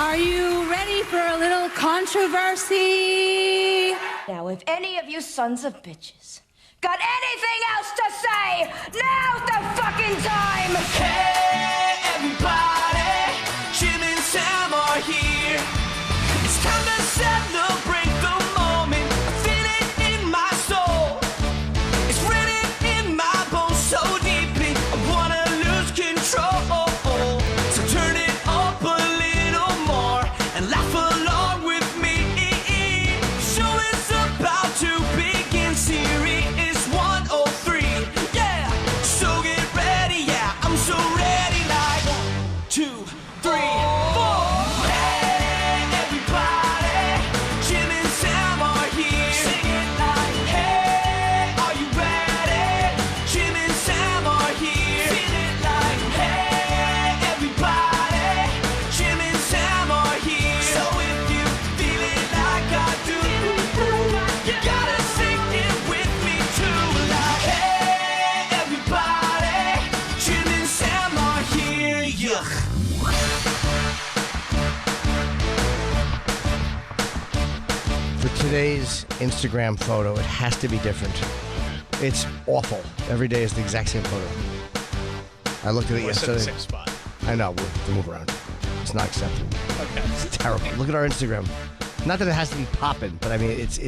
Are you ready for a little controversy? Now, if any of you sons of bitches got anything else to say, now's the fucking time! Hey, everybody, Jim and Sam are here. It's time to celebrate the moment. I feel it in my soul. It's written in my bones so deeply. I wanna lose control. So turn it up a little more and laugh along with me. Show is about to begin. Series 103. Yeah, so get ready. Yeah, I'm so ready. Like 1, 2, 3, 4. Hey, everybody, Jim and Sam are here. Sing it like, hey, are you ready? Jim and Sam are here. Feel it like, hey, everybody, Jim and Sam are here. So if you feel it like I do, you gotta sing it with me too. Like, hey, everybody, Jim and Sam are here. Yeah. For today's Instagram photo, it has to be different. It's awful. Every day is the exact same photo. I looked at it We're still in yesterday. the same spot. I know. We'll have to move around. It's not acceptable. Okay. It's terrible. Look at our Instagram. Not that it has to be popping, but I mean, it's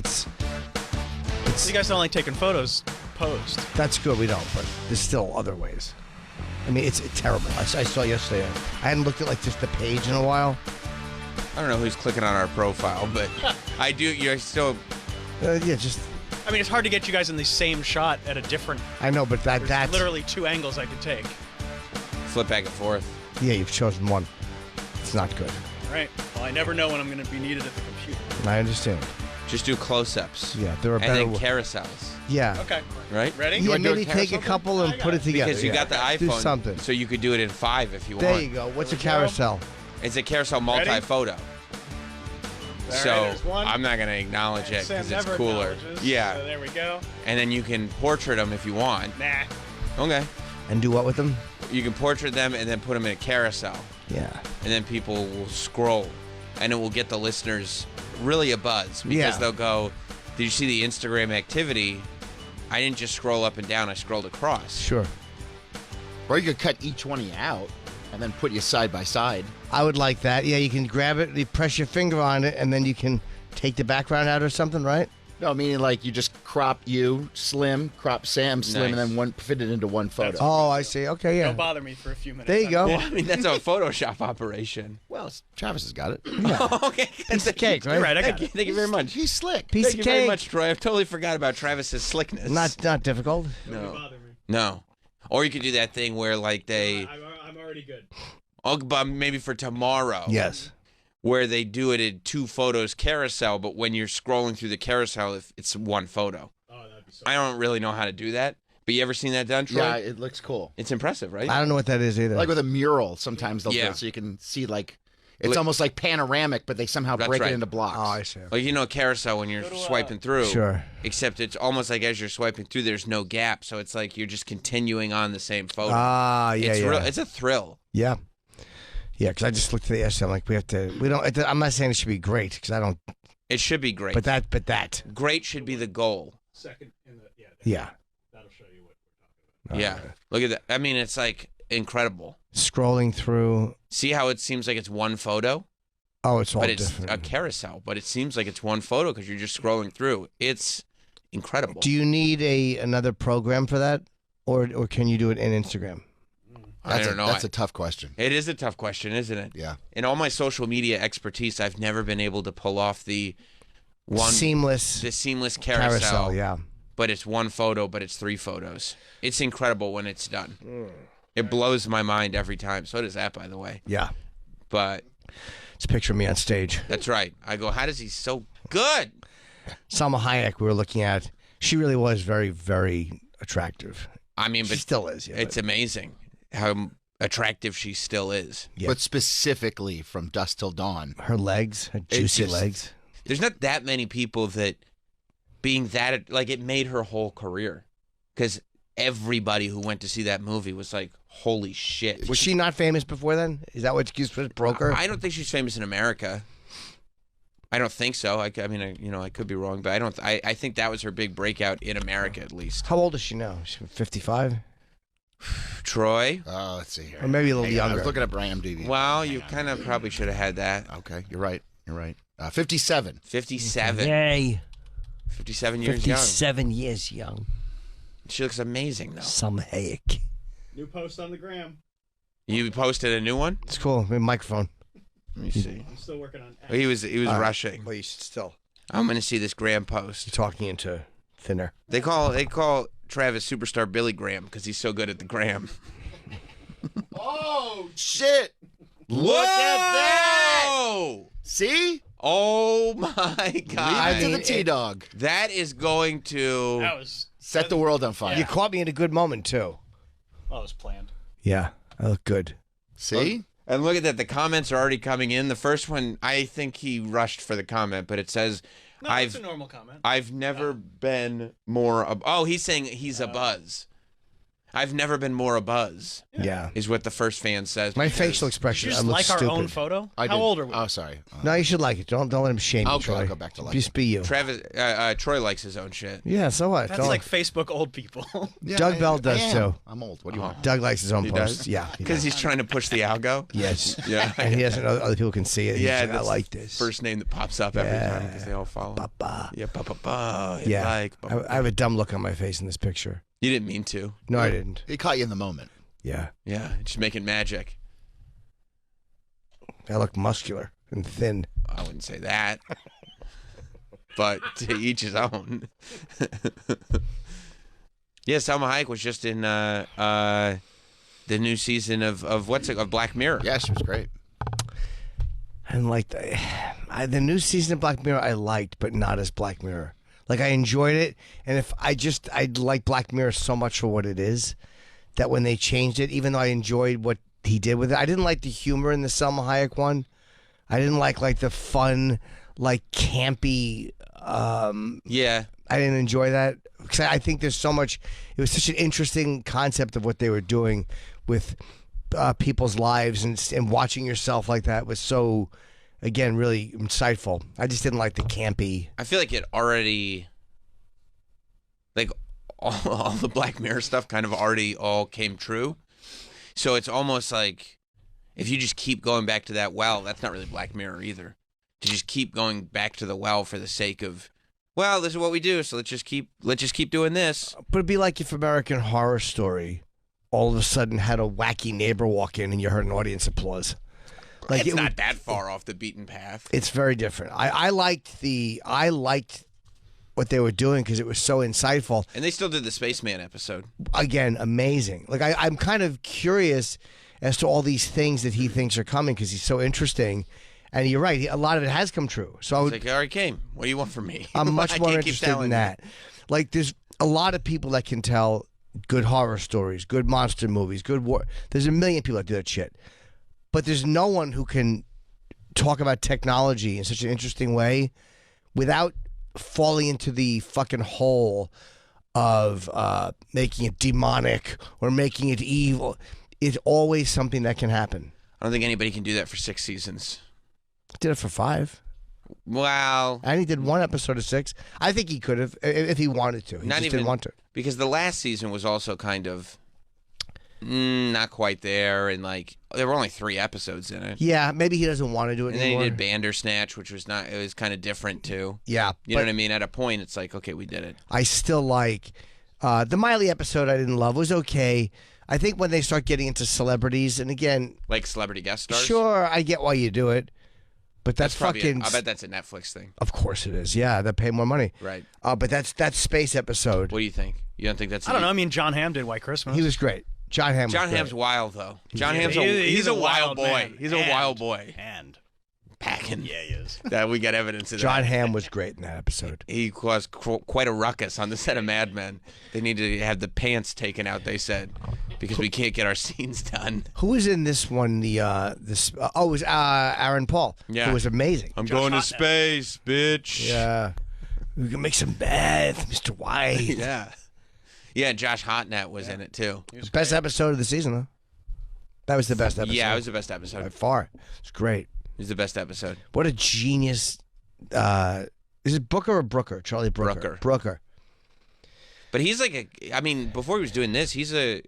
You guys don't like taking photos posed. that's good. We don't, but there's still other ways. I mean, it's terrible. I saw yesterday. I hadn't looked at like just the page in a while. I don't know who's clicking on our profile, but I do. You're still. Yeah, just I mean, it's hard to get you guys in the same shot at a different. I know, but There's that's literally 2 angles I could take. Flip back and forth. yeah. You've chosen one. It's not good. All right. Well, I never know when I'm going to be needed at the computer. I understand. Just do close-ups. Yeah, there are and better. then carousels, Yeah. Okay. right? Ready? Yeah, wanna do a maybe take a carousel thing? couple and put it together. Because you yeah. got the iPhone, Do something. so you could do it in 5 if you There want. you go. What's a There we go. carousel? It's a carousel Ready? multi-photo. All right, So there's one. I'm not gonna acknowledge it Sam because it's never cooler. acknowledges, Yeah, So there we go. and then you can portrait them if you want. Nah. Okay. And do what with them? You can portrait them and then put them in a carousel, Yeah. and then people will scroll, and it will get the listeners really a buzz because Yeah. they'll go, "Did you see the Instagram activity? I didn't just scroll up and down; I scrolled across." Sure. Or you could cut each one of you out and then put you side by side. I would like that. Yeah, you can grab it, you press your finger on it, and then you can take the background out or something, right? No, meaning like you just crop you slim, crop Sam slim, Nice. and then fit it into one photo. Oh, I see. Okay, yeah. Don't bother me for a few minutes. There you go. Well, I mean, that's a Photoshop operation. Well, Travis has got it. Okay. Piece of cake, right? You're right. I got Thank you, it. thank you very much. He's slick. Piece Thank of you cake. very much, Troy. I totally forgot about Travis's slickness. Not difficult. Don't bother me. No. Or you could do that thing where, like, they, I'm already good. but maybe for tomorrow. Yes. Where they do it in 2 photos carousel, but when you're scrolling through the carousel, it's 1 photo. Oh, that'd be so. I don't really know how to do that, but you ever seen that done, Troy? Yeah, it looks cool. It's impressive, right? I don't know what that is either. Like with a mural, sometimes they'll do Yeah. it so you can see like it's Like- almost like panoramic, but they somehow That's break right. it into blocks. oh, I see. Like, you know, carousel when you're swiping through. Sure. Except it's almost like as you're swiping through, there's no gap, so it's like you're just continuing on the same photo. Ah, yeah, it's yeah. It's a thrill. Yeah. Yeah, because I just looked at the yesterday. I'm like, we don't, I'm not saying it should be great, because I don't, It should be great. but that. Great should be the goal. Second in the Yeah. That'll show you what we're talking Yeah. Look at that. I mean, it's like incredible. Scrolling through. See how it seems like it's 1 photo? Oh, it's all But it's different. a carousel, but it seems like it's 1 photo because you're just scrolling through. It's incredible. Do you need another program for that, or can you do it in Instagram? I don't know. That's a tough question. It is a tough question, isn't it? Yeah. In all my social media expertise, I've never been able to pull off the Seamless seamless carousel. yeah. But it's 1 photo, but it's 3 photos. It's incredible when it's done. It blows my mind every time. So does that, by the way. Yeah. But It's a picture of me on stage. that's right. I go, how does he so good? Salma Hayek, we were looking at. She really was very, very attractive. I mean, She but still is. Yeah, it's amazing how attractive she still is. Yeah. But specifically from dusk till dawn. her legs, her juicy just- legs. There's not that many people that being that, like, it made her whole career. Because everybody who went to see that movie was like, holy shit. Was she not famous before then? Is that what broke her? I don't think she's famous in America. I don't think so. I mean, I could be wrong, but I think that was her big breakout in America, at least. How old is she now? She's 55? Troy? Let's see here. Or maybe a little Hang on, I younger. was looking up IMDb. Well, you kind of probably should have had that. Okay, you're right. 57. 57. Yay. 57 years young. 57 years young. She looks amazing, though. Some Hayek. New post on the gram. You posted a new one? It's cool. Microphone. Let me see. I'm still working on. He was rushing. Well, you should still. I'm going to see this Graham post. You're talking into thinner. They call Travis Superstar Billy Graham because he's so good at the gram. Oh, shit. Look at that. See? Oh, my God. Leave it to the T-Dog. That is going to... That was Set the world on fire. You caught me in a good moment, too. well, it was planned. Yeah, I look good. See? And look at that. The comments are already coming in. The first one, I think he rushed for the comment, but it says, No, it's a normal comment. I've never been more... he's saying he's a buzz. I've never been more a buzz, Yeah. is what the first fan says. My because- facial expression. Did you I just look like stupid. our own photo? I How did. old are we? Oh, sorry. No, you should like it. Don't let him shame you, Okay, Troy. I'll go back to like Just be you. Troy likes his own shit. Yeah, so what? That's Don't- like Facebook old people. Yeah, Doug Bell does, I am. too. I'm old. What do you want? Doug likes his own He posts. does? Yeah. he Because does. he's trying to push the algo? Yes. Yeah. And he doesn't know other people can see it. He's Yeah, like, I that's like the this. first name that pops up every time because they all follow. Papa. Yeah, papa. Yeah. Like, I have a dumb look on my face in this picture. You didn't mean to. No, I didn't. He caught you in the moment. Yeah. Yeah, just making magic. I look muscular and thin. I wouldn't say that. But to each his own. Yeah, Salma Hayek was just in the new season of Black Mirror. Yeah, she was great. And like the new season of Black Mirror, I liked, but not as Black Mirror. Like I enjoyed it, and if I like Black Mirror so much for what it is, that when they changed it, even though I enjoyed what he did with it, I didn't like the humor in the Salma Hayek one. I didn't like the fun, like campy. Yeah. I didn't enjoy that because I think there's so much. It was such an interesting concept of what they were doing with people's lives, and watching yourself like that was so, again, really insightful. I just didn't like the campy. I feel like it already, like all the Black Mirror stuff kind of already all came true. So it's almost like if you just keep going back to that well, that's not really Black Mirror either. To just keep going back to the well for the sake of, well, this is what we do, so let's just keep doing this. But it'd be like if American Horror Story all of a sudden had a wacky neighbor walk in and you heard an audience applause. Like It's not that far off the beaten path. It's very different. I liked what they were doing because it was so insightful. And they still did the Spaceman episode. Again, amazing. Like I'm kind of curious as to all these things that he thinks are coming because he's so interesting. And you're right, a lot of it has come true. So I It's would, like, it already came. What do you want from me? I'm much I more can't keep interested in telling that. Like there's a lot of people that can tell good horror stories, good monster movies, good war. There's a million people that do that shit. But there's no one who can talk about technology in such an interesting way without falling into the fucking hole of making it demonic or making it evil. It's always something that can happen. I don't think anybody can do that for 6 seasons. Did it for 5. Well, And he did 1 episode of 6. I think he could have if he wanted to. He not just even didn't want to. because the last season was also kind of not quite there, and like there were only 3 episodes in it. Yeah, maybe he doesn't want to do it And then anymore. he did Bandersnatch, which was not. It was kind of different too. Yeah, You know but what I mean? At a point, it's like, okay, we did it. I still like the Miley episode. I didn't love. It was okay. I think when they start getting into celebrities, and again, Like celebrity guest stars. sure, I get why you do it, but that's probably. fucking. I bet that's a Netflix thing, Of course it is. Yeah, they pay more money. right? But that space episode. What do you think? You don't think that's? I don't know. I mean, John Hamm did White Christmas. He was great. John Hamm. John was Hamm's great. wild though. John Yeah, Hamm's he's a wild boy. man. He's a wild boy. And Packing. yeah, he is. That we got evidence of John that. Hamm was great in that episode. He caused quite a ruckus on the set of Mad Men. They needed to have the pants taken out, they said, because we can't get our scenes done. Who was in this one? It was Aaron Paul. Yeah. Who was amazing. I'm going to space, bitch. Yeah. We can make some bath, Mr. White. Yeah. Yeah, Josh Hartnett was in it too. Best episode of the season, huh? That was the best episode. Yeah, it was the best by episode. far. It's great. It was the best episode. What a genius. Is it Booker or Brooker? Charlie Brooker. Brooker. But he's like before he was doing this, he's a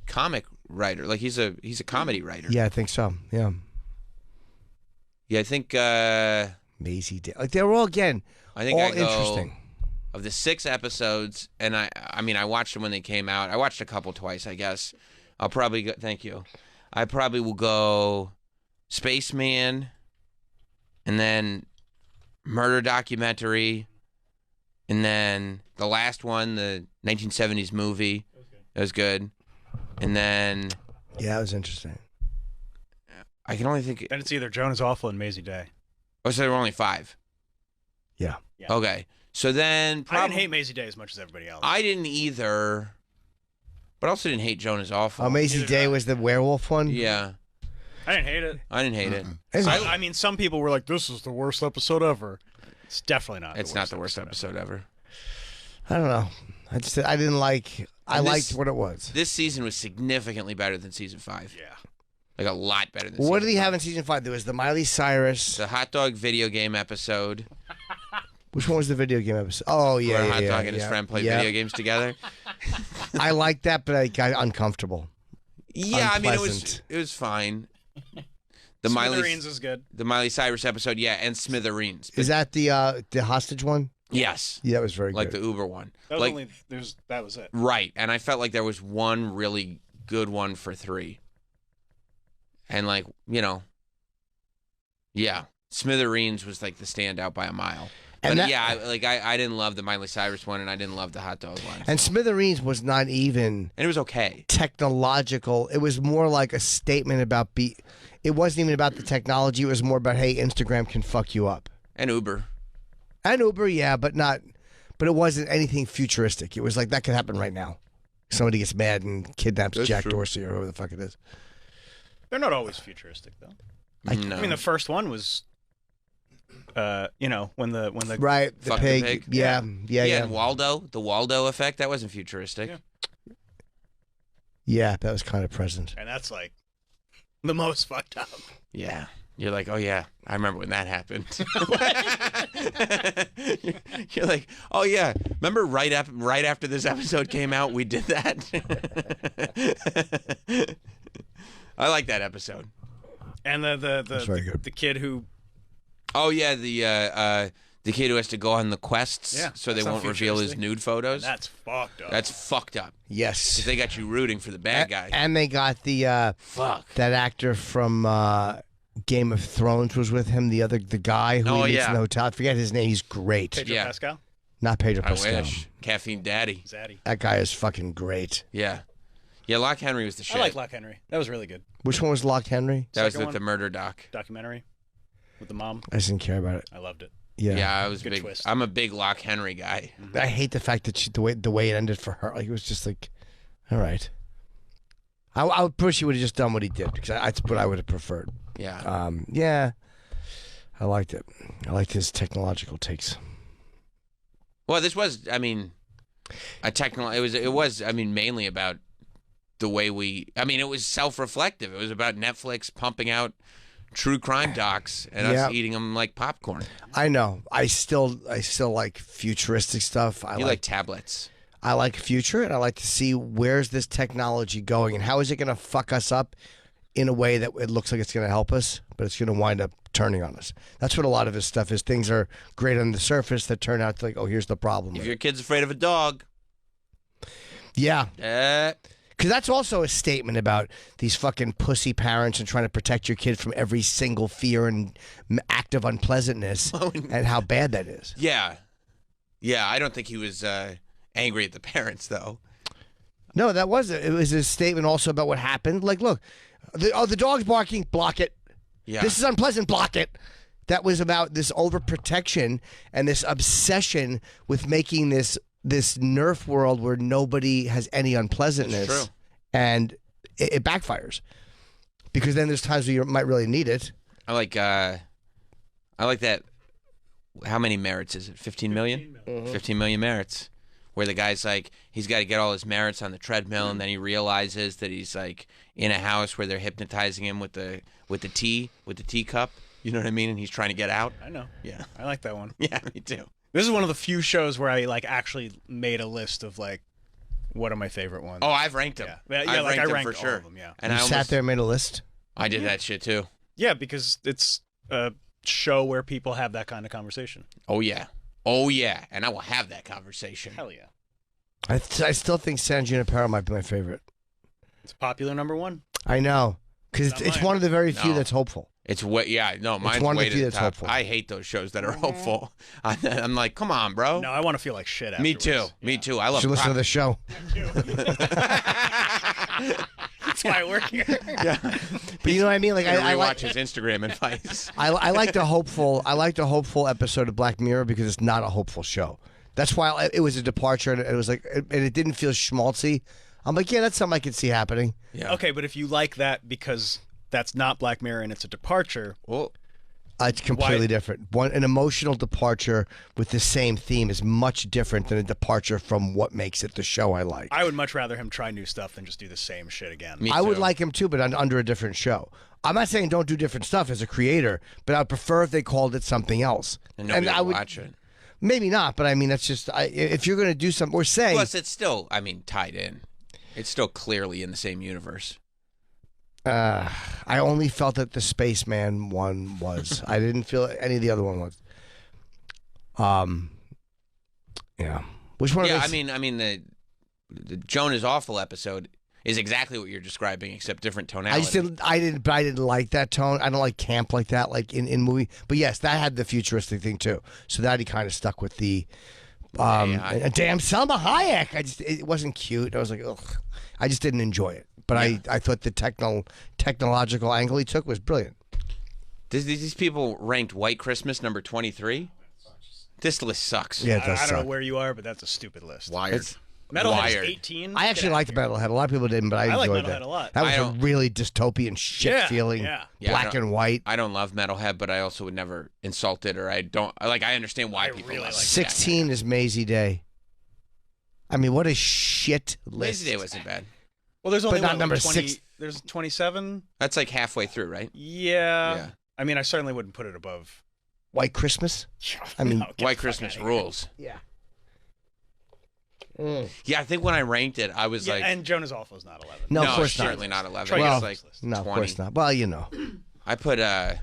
comic writer. Like he's a comedy writer. Yeah, I think so. Yeah. Yeah, I think Maisie Day. Like they were all I think all I go, interesting. Of the 6 episodes, and I watched them when they came out. I watched a couple twice, I guess. I'll probably go. Thank you. I probably will go Spaceman, and then Murder Documentary, and then the last one, the 1970s movie. That was good. And then Yeah, it was interesting. I can only think. Then it's either Joan is Awful and Maisie Day. Oh, so there were only 5. Yeah. Yeah. Okay. So then I didn't hate Maisie Day as much as everybody else. I didn't either, but I also didn't hate Joan is Awful. Oh, Maisie Neither Day did I. was the werewolf one? Yeah, I didn't hate it. I didn't hate it. I mean, some people were like, "This is the worst episode ever." It's definitely not. It's not the worst episode ever. I don't know. I didn't like. I And liked this- what it was. This season was significantly better than season 5. Yeah. Like a lot better than What did season he 5. have in season 5? There was the Miley Cyrus. The hot dog video game episode Which one was the video game episode? Oh yeah, where yeah, Hot yeah, Dog and his yeah. friend played Yeah. video games together. I liked that, but I got uncomfortable. Yeah, I mean Unpleasant. it was fine. Smithereens is good. The Miley Cyrus episode, yeah, and Smithereens. Is that the hostage one? Yes, Yeah, that was very like good. the Uber one. That was Like only that was it. right, and I felt like there was one really good one for 3. And like, yeah, Smithereens was like the standout by a mile. But And that- yeah, I didn't love the Miley Cyrus one, and I didn't love the hot dog one. And Smithereens was not even And it was okay. technological. It was more like a statement about It wasn't even about the technology. It was more about, hey, Instagram can fuck you up. And Uber. And Uber, yeah, but it wasn't anything futuristic. It was like that could happen right now. Somebody gets mad and kidnaps That's Jack true. Dorsey or whoever the fuck it is. They're not always futuristic though. No. I mean, the first one was, when the Right, the Fuck the pig. pig. Yeah, yeah, yeah. And the Waldo effect, that wasn't futuristic. Yeah. Yeah, that was kind of present. and that's like the most fucked up. Yeah. You're like, oh yeah, I remember when that happened. You're like, oh yeah, remember right after this episode came out, we did that. I like that episode. And That's very good. the kid who Oh yeah, the kid who has to go on the quests, Yeah, so they that's not won't reveal his futuristic. nude photos. that's fucked up. That's fucked up. Yes. They got you rooting for the bad guy. And they got the Fuck. that actor from Game of Thrones was with him. The guy who Oh, he meets yeah. in the hotel. I forget his name. He's great. Pedro Yeah. Pascal, Not Pedro I Pascal. wish. Caffeine Daddy. Zaddy. That guy is fucking great. Yeah. Yeah, Lock Henry was the shit. I like Lock Henry. That was really good. Which one was Lock Henry? That was Second the one? murder doc. Documentary with the mom. I just didn't care about it. I loved it. Yeah. Yeah, I was Good big. twist. I'm a big Lock Henry guy. I hate the fact that the way it ended for her. Like it was just like, all right. I would push he would have just done what he did because that's what I would have preferred. Yeah. Yeah. I liked it. I liked his technological takes. Well, this was, I mean, it was, I mean, mainly about the way it was self-reflective. It was about Netflix pumping out true crime docs and Yeah. us eating them like popcorn. I know. I still like futuristic stuff. I You like tablets. I like future, and I like to see where's this technology going and how is it going to fuck us up in a way that it looks like it's going to help us, but it's going to wind up turning on us. That's what a lot of his stuff is. Things are great on the surface that turn out to like, oh, here's the problem. If with your it. kid's afraid of a dog, Yeah. eh, Because that's also a statement about these fucking pussy parents and trying to protect your kid from every single fear and act of unpleasantness and how bad that is. yeah. Yeah, I don't think he was angry at the parents, though. No, that wasn't. It was a statement also about what happened. Like, look, the dog's barking, block it. Yeah. This is unpleasant, block it. That was about this overprotection and this obsession with making this Nerf world where nobody has any unpleasantness. It's true. And it backfires. Because then there's times where you might really need it. I like that. How many merits is it? 15 million? 15 million merits. where the guy's like, he's got to get all his merits on the treadmill, and then he realizes that he's like in a house where they're hypnotizing him with the teacup. You know what I mean? And he's trying to get out. I know. Yeah. I like that one. Yeah, me too. This is one of the few shows where I like actually made a list of like what are my favorite ones. Oh, I've ranked them. Yeah, I've like I them ranked for sure. all of them. Yeah. And You I sat there and made a list. I did that shit too. Yeah, because it's a show where people have that kind of conversation. Oh yeah, and I will have that conversation. Hell yeah. I still think San Junipero might be my favorite. It's popular number one. I know, because Not it's mine. one of the very few No. that's hopeful. It's way mine's one of way the to few the that's top. hopeful. I hate those shows that are hopeful. I'm like, come on, bro. No, I want to feel like shit afterwards. Me too. Me too. I love. Should listen to the show. That's why I work here. Yeah. But you know what I mean? Like I rewatch like his Instagram advice. I like the hopeful. I like the hopeful episode of Black Mirror because it's not a hopeful show. That's why it was a departure, and it was like, and it didn't feel schmaltzy. I'm like, yeah, that's something I could see happening. Yeah. Okay, but if you like that because that's not Black Mirror and it's a departure, Well, It's completely different. An emotional departure with the same theme is much different than a departure from what makes it the show I like. I would much rather him try new stuff than just do the same shit again. me I would too. like him too, but under a different show. I'm not saying don't do different stuff as a creator, but I'd prefer if they called it something else. and nobody I would would watch it. maybe not, but I mean that's just if you're going to do something or say Plus, it's still, tied in. It's still clearly in the same universe. I only felt that the Spaceman one was. I didn't feel any of the other one was. Yeah. Which one? Yeah, of those? I mean the Joan is Awful episode is exactly what you're describing, except different tonality. I didn't like that tone. I don't like camp like that, like in movie. But yes, that had the futuristic thing too. So that he kind of stuck with the. Yeah, Damn Selma Hayek. It wasn't cute. I was like, ugh. I just didn't enjoy it. But I thought the technological angle he took was brilliant. These people ranked White Christmas number 23. This list sucks. Yeah, it I does don't suck. know where you are, but that's a stupid list. Wired. Metalhead is Wired. 18. I actually liked Metalhead. A lot of people didn't, but I like enjoyed Metalhead that. a lot. That was I a don't- really dystopian shit Yeah, feeling, yeah. Yeah, I black don't- and white. I don't love Metalhead, but I also would never insult it, or I don't like. I understand why I people really love like it. 16 is Maisie Day. I mean, what a shit list. Lazy Day wasn't bad. Well, there's only not what, number 20, 6. There's 27. That's like halfway through, right? Yeah. Yeah. I mean, I certainly wouldn't put it above. White Christmas? I mean, No, get the White fuck Christmas outta here. rules. Yeah. Yeah, I think when I ranked it, I was Yeah, like, and Joan is Awful is not 11. No, of course not. certainly not 11. Try It to was get like this list. No, of 20. course not. Well, you know. I put I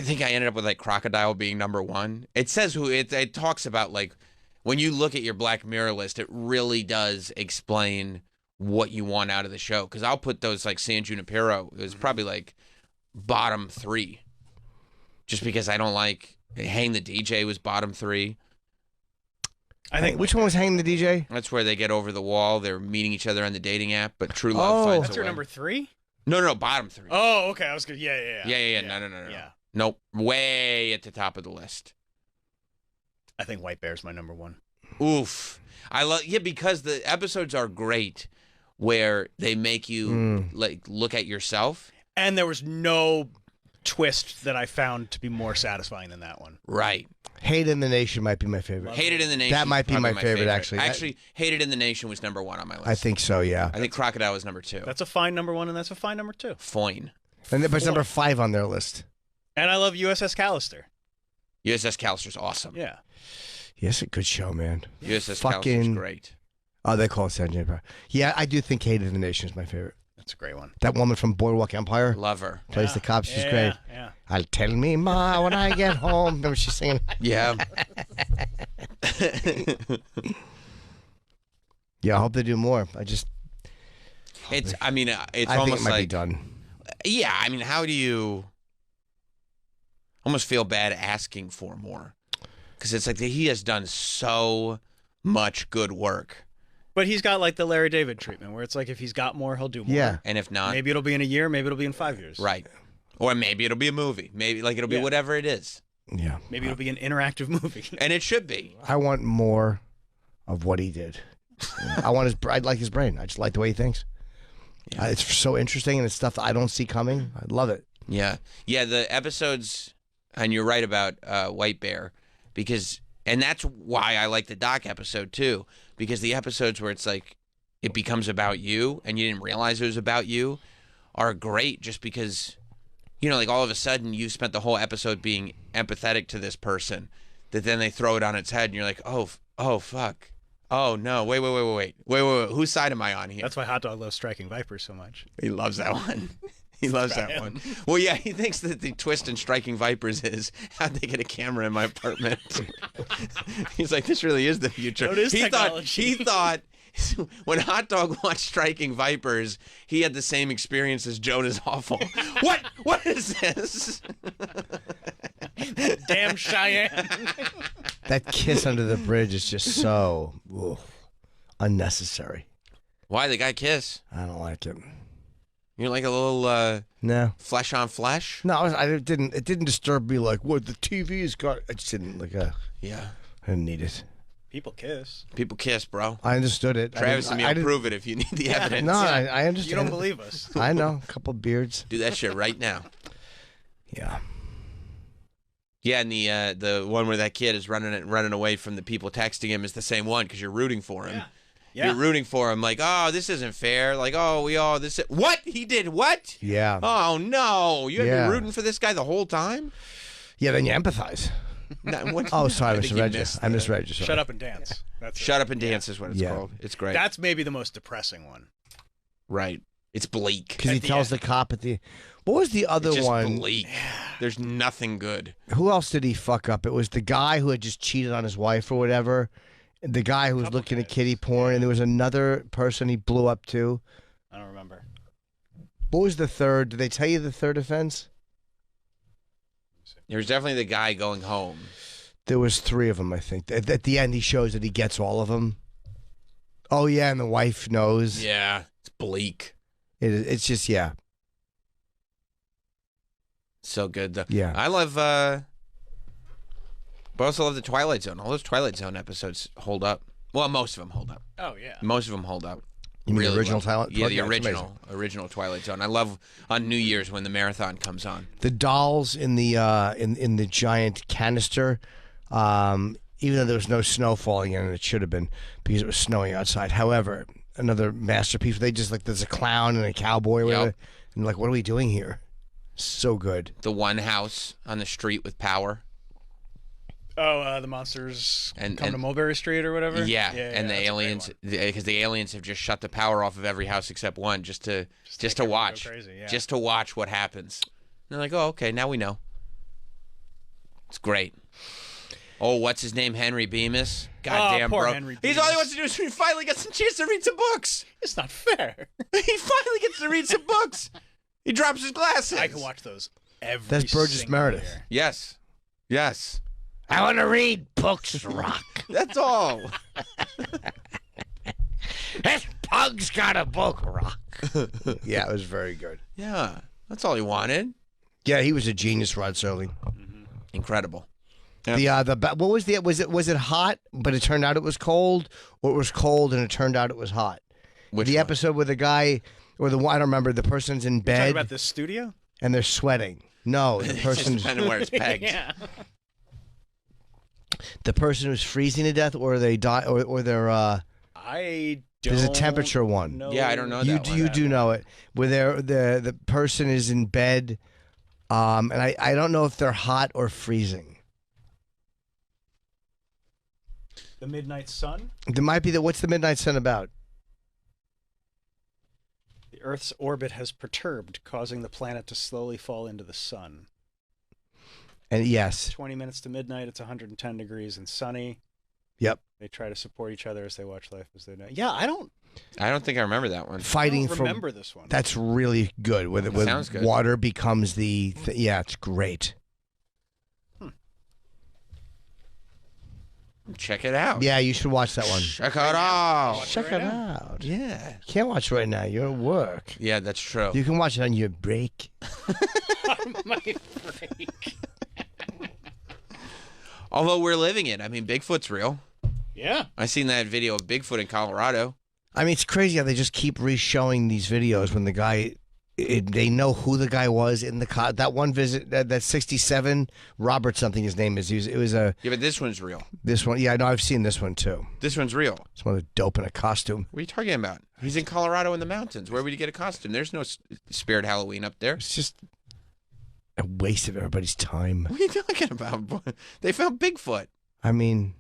think I ended up with like Crocodile being number 1. It says it talks about like when you look at your Black Mirror list, it really does explain what you want out of the show. Because I'll put those like San Junipero. It was probably like bottom 3, just because I don't like Hang the DJ was bottom 3. I think Which one was Hanging the DJ? That's where they get over the wall. They're meeting each other on the dating app, but true love finds that's a your way. number 3. No, bottom 3. Oh, okay. I was good. Yeah. Yeah. No. Yeah. Nope, way at the top of the list. I think White Bear's my number 1. Oof. Because the episodes are great where they make you like look at yourself. And there was no twist that I found to be more satisfying than that one. Right. Hate in the Nation might be my favorite. Hated in the Nation. That might be probably my favorite, actually. Actually, Hated in the Nation was number 1 on my list. I think so, yeah. I think Crocodile was number 2. That's a fine number 1, and that's a fine number 2. Foyne. But it's number 5 on their list. And I love USS Callister. USS Callister's awesome. Yeah. Yes, a good show, man. USS Fucking- Callister's great. Oh, they call it San Junipero. Yeah, I do think Hate in the Nation is my favorite. That's a great one. That woman from Boardwalk Empire Love her. plays the cop. She's great. Yeah. I'll tell me ma when I get home. Remember she's singing? Yeah. Yeah, I hope they do more. It's It's I think almost it might be like done. Yeah, I mean, how do you almost feel bad asking for more? Because it's like he has done so much good work. But he's got like the Larry David treatment where it's like if he's got more, he'll do more. Yeah. And if not, Maybe it'll be in a year, maybe it'll be in 5 years. right. Or maybe it'll be a movie. Maybe like it'll be Yeah. whatever it is. Yeah. Maybe it'll be an interactive movie. And it should be. I want more of what he did. I like his brain. I just like the way he thinks. It's so interesting and it's stuff that I don't see coming. I love it. Yeah. Yeah, the episodes, and you're right about White Bear, because And that's why I like the doc episode too, because the episodes where it's like it becomes about you and you didn't realize it was about you are great, just because, you know, like all of a sudden you spent the whole episode being empathetic to this person, that then they throw it on its head and you're like, oh fuck. Oh no, wait. Whose side am I on here? That's why Hot Dog loves Striking Vipers so much. He loves that one. He loves that one. Well, yeah, he thinks that the twist in Striking Vipers is how'd they get a camera in my apartment. He's like, this really is the future. It is he technology. thought when Hot Dog watched Striking Vipers, he had the same experience as Joan is Awful. What is this? Damn Cheyenne. That kiss under the bridge is just so unnecessary. Why the guy kiss? I don't like it. You're like a little No. flesh on flesh? No, it didn't disturb me like what the TV's got. I just didn't Yeah. I didn't need it. People kiss. People kiss, bro. I understood it. Travis and me will prove it if you need the evidence. No, I understand. You don't believe us. I know. A couple beards. Do that shit right now. Yeah. Yeah, and the one where that kid is running away from the people texting him is the same one, because you're rooting for him. Yeah. You're rooting for him, like, oh, this isn't fair. Like, oh, what? He did what? Yeah. Oh no, you have Yeah. been rooting for this guy the whole time. Yeah, then you empathize. Oh, sorry, I think Mr. you Regis. missed I that. misread you. Sorry. Shut up and dance. That's Shut up and dance is what it's Yeah. called. It's great. That's maybe the most depressing one. right. It's bleak. Because he At the tells end. the cop at the. What was the other It's just one? bleak. There's nothing good. Who else did he fuck up? It was the guy who had just cheated on his wife or whatever. The guy who was looking at kitty porn, and there was another person he blew up too. I don't remember. What was the third? Did they tell you the third offense? There's definitely the guy going home. There was 3 of them, I think. At the end, he shows that he gets all of them. Oh yeah, and the wife knows. Yeah, it's bleak. It's just yeah. So good though. Yeah. I love. But I also love the Twilight Zone. All those Twilight Zone episodes hold up. Well, most of them hold up. Oh yeah. Most of them hold up. You mean the original well. Twilight? Yeah, the it's original Twilight Zone. I love on New Year's when the marathon comes on. The dolls in the in the giant canister, even though there was no snow falling in, and it should have been because it was snowing outside. However, another masterpiece. They just like there's a clown and a cowboy, or whatever, and like, what are we doing here? So good. The one house on the street with power. Oh, the monsters And- come to and- Mulberry Street or whatever. Yeah, and the that's a great aliens, one. because the aliens have just shut the power off of every house except one, just to make everyone go watch, crazy, yeah. just to watch what happens. And they're like, oh, okay, now we know. It's great. Oh, what's his name? Henry Bemis. Goddamn, poor bro. Henry He's all he Bemis. wants to do is he finally gets a chance to read some books. It's not fair. He finally gets to read some books. He drops his glasses. I can watch those every. That's Burgess single Meredith. year. Yes, yes. I want to read books, Rock. That's all. This pug's got a book, Rock. Yeah, it was very good. Yeah, that's all he wanted. Yeah, he was a genius, Rod Serling. Incredible. What was it hot, but it turned out it was cold, or it was cold and it turned out it was hot? Which the one? episode where the guy, or the one I don't remember, the person's in Talking bed about this studio. and they're sweating. No, the It just person's depends on where it's pegged. Yeah. the person who's freezing to death, or they die, or they're. I don't. There's a temperature one. know. Yeah, I don't know You that do, one. you do know it. Where the person is in bed, and I don't know if they're hot or freezing. The Midnight Sun. There might be what's the Midnight Sun about? The Earth's orbit has perturbed, causing the planet to slowly fall into the sun. And yes, 20 minutes to midnight, it's 110 degrees and sunny. yep, They try to support each other as they watch life as they know. Yeah, I don't think I remember that one. fighting for. remember this one. That's really good. With Sounds good. water becomes the yeah, it's great. Check it out. Yeah, you should watch that one. Check it out. Check it out. Yeah. You can't watch right now. You're at work. Yeah, that's true. You can watch it on your break. My break. Although we're living it. I mean, Bigfoot's real. Yeah. I seen that video of Bigfoot in Colorado. I mean, it's crazy how they just keep re-showing these videos when the guy they know who the guy was in the car. That one visit, that 67, Robert something his name is. It was a... Yeah, but this one's real. This one, yeah, I know, I've seen this one too. This one's real. It's one of the dope in a costume. What are you talking about? He's in Colorado in the mountains. Where would you get a costume? There's no Spirit Halloween up there. It's just a waste of everybody's time. What are you talking about? They found Bigfoot. I mean...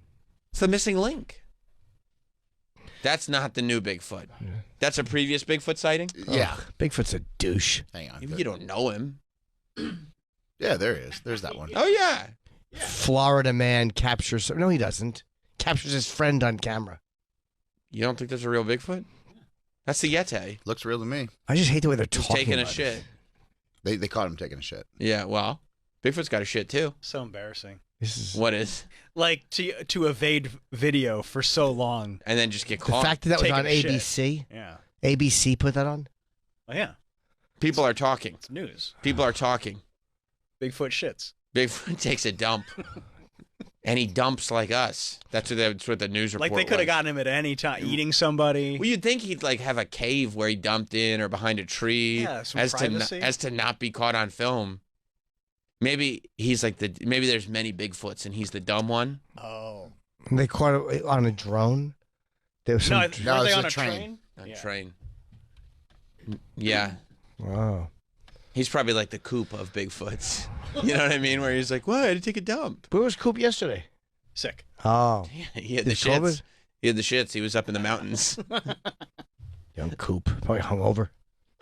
It's the missing link. That's not the new Bigfoot. That's a previous Bigfoot sighting? Yeah. Bigfoot's a douche. Hang on. You don't know him. Yeah, there he is. There's that one. Oh, yeah. Florida man captures... No, he doesn't. Captures his friend on camera. You don't think that's a real Bigfoot? That's the Yeti. Looks real to me. I just hate the way they're He's talking taking a about shit. it. They caught him taking a shit. Yeah, well, Bigfoot's got a shit, too. So embarrassing. This is... What is? Like to evade video for so long. And then just get The caught. fact that was Taking on a shit. ABC. Yeah. ABC put that on? Oh yeah. People are talking. It's news. People are talking. Bigfoot shits. Bigfoot takes a dump. And he dumps like us. That's what the news report Like they could have was. gotten him at any time eating somebody. Well, you'd think he'd like have a cave where he dumped in or behind a tree, Yeah, some as privacy. to not be caught on film. Maybe he's like maybe there's many Bigfoots and he's the dumb one. Oh. And they caught it on a drone. There was some... No, No, were they it's on a a train. train? On Yeah. train. Yeah. Wow. He's probably like the Coop of Bigfoots. You know what I mean? Where he's like, "What? I had to take a dump." Where was Coop yesterday? Sick. Oh. Yeah, he had the Did shits. COVID? He had the shits. He was up in the mountains. Young Coop. Probably hungover.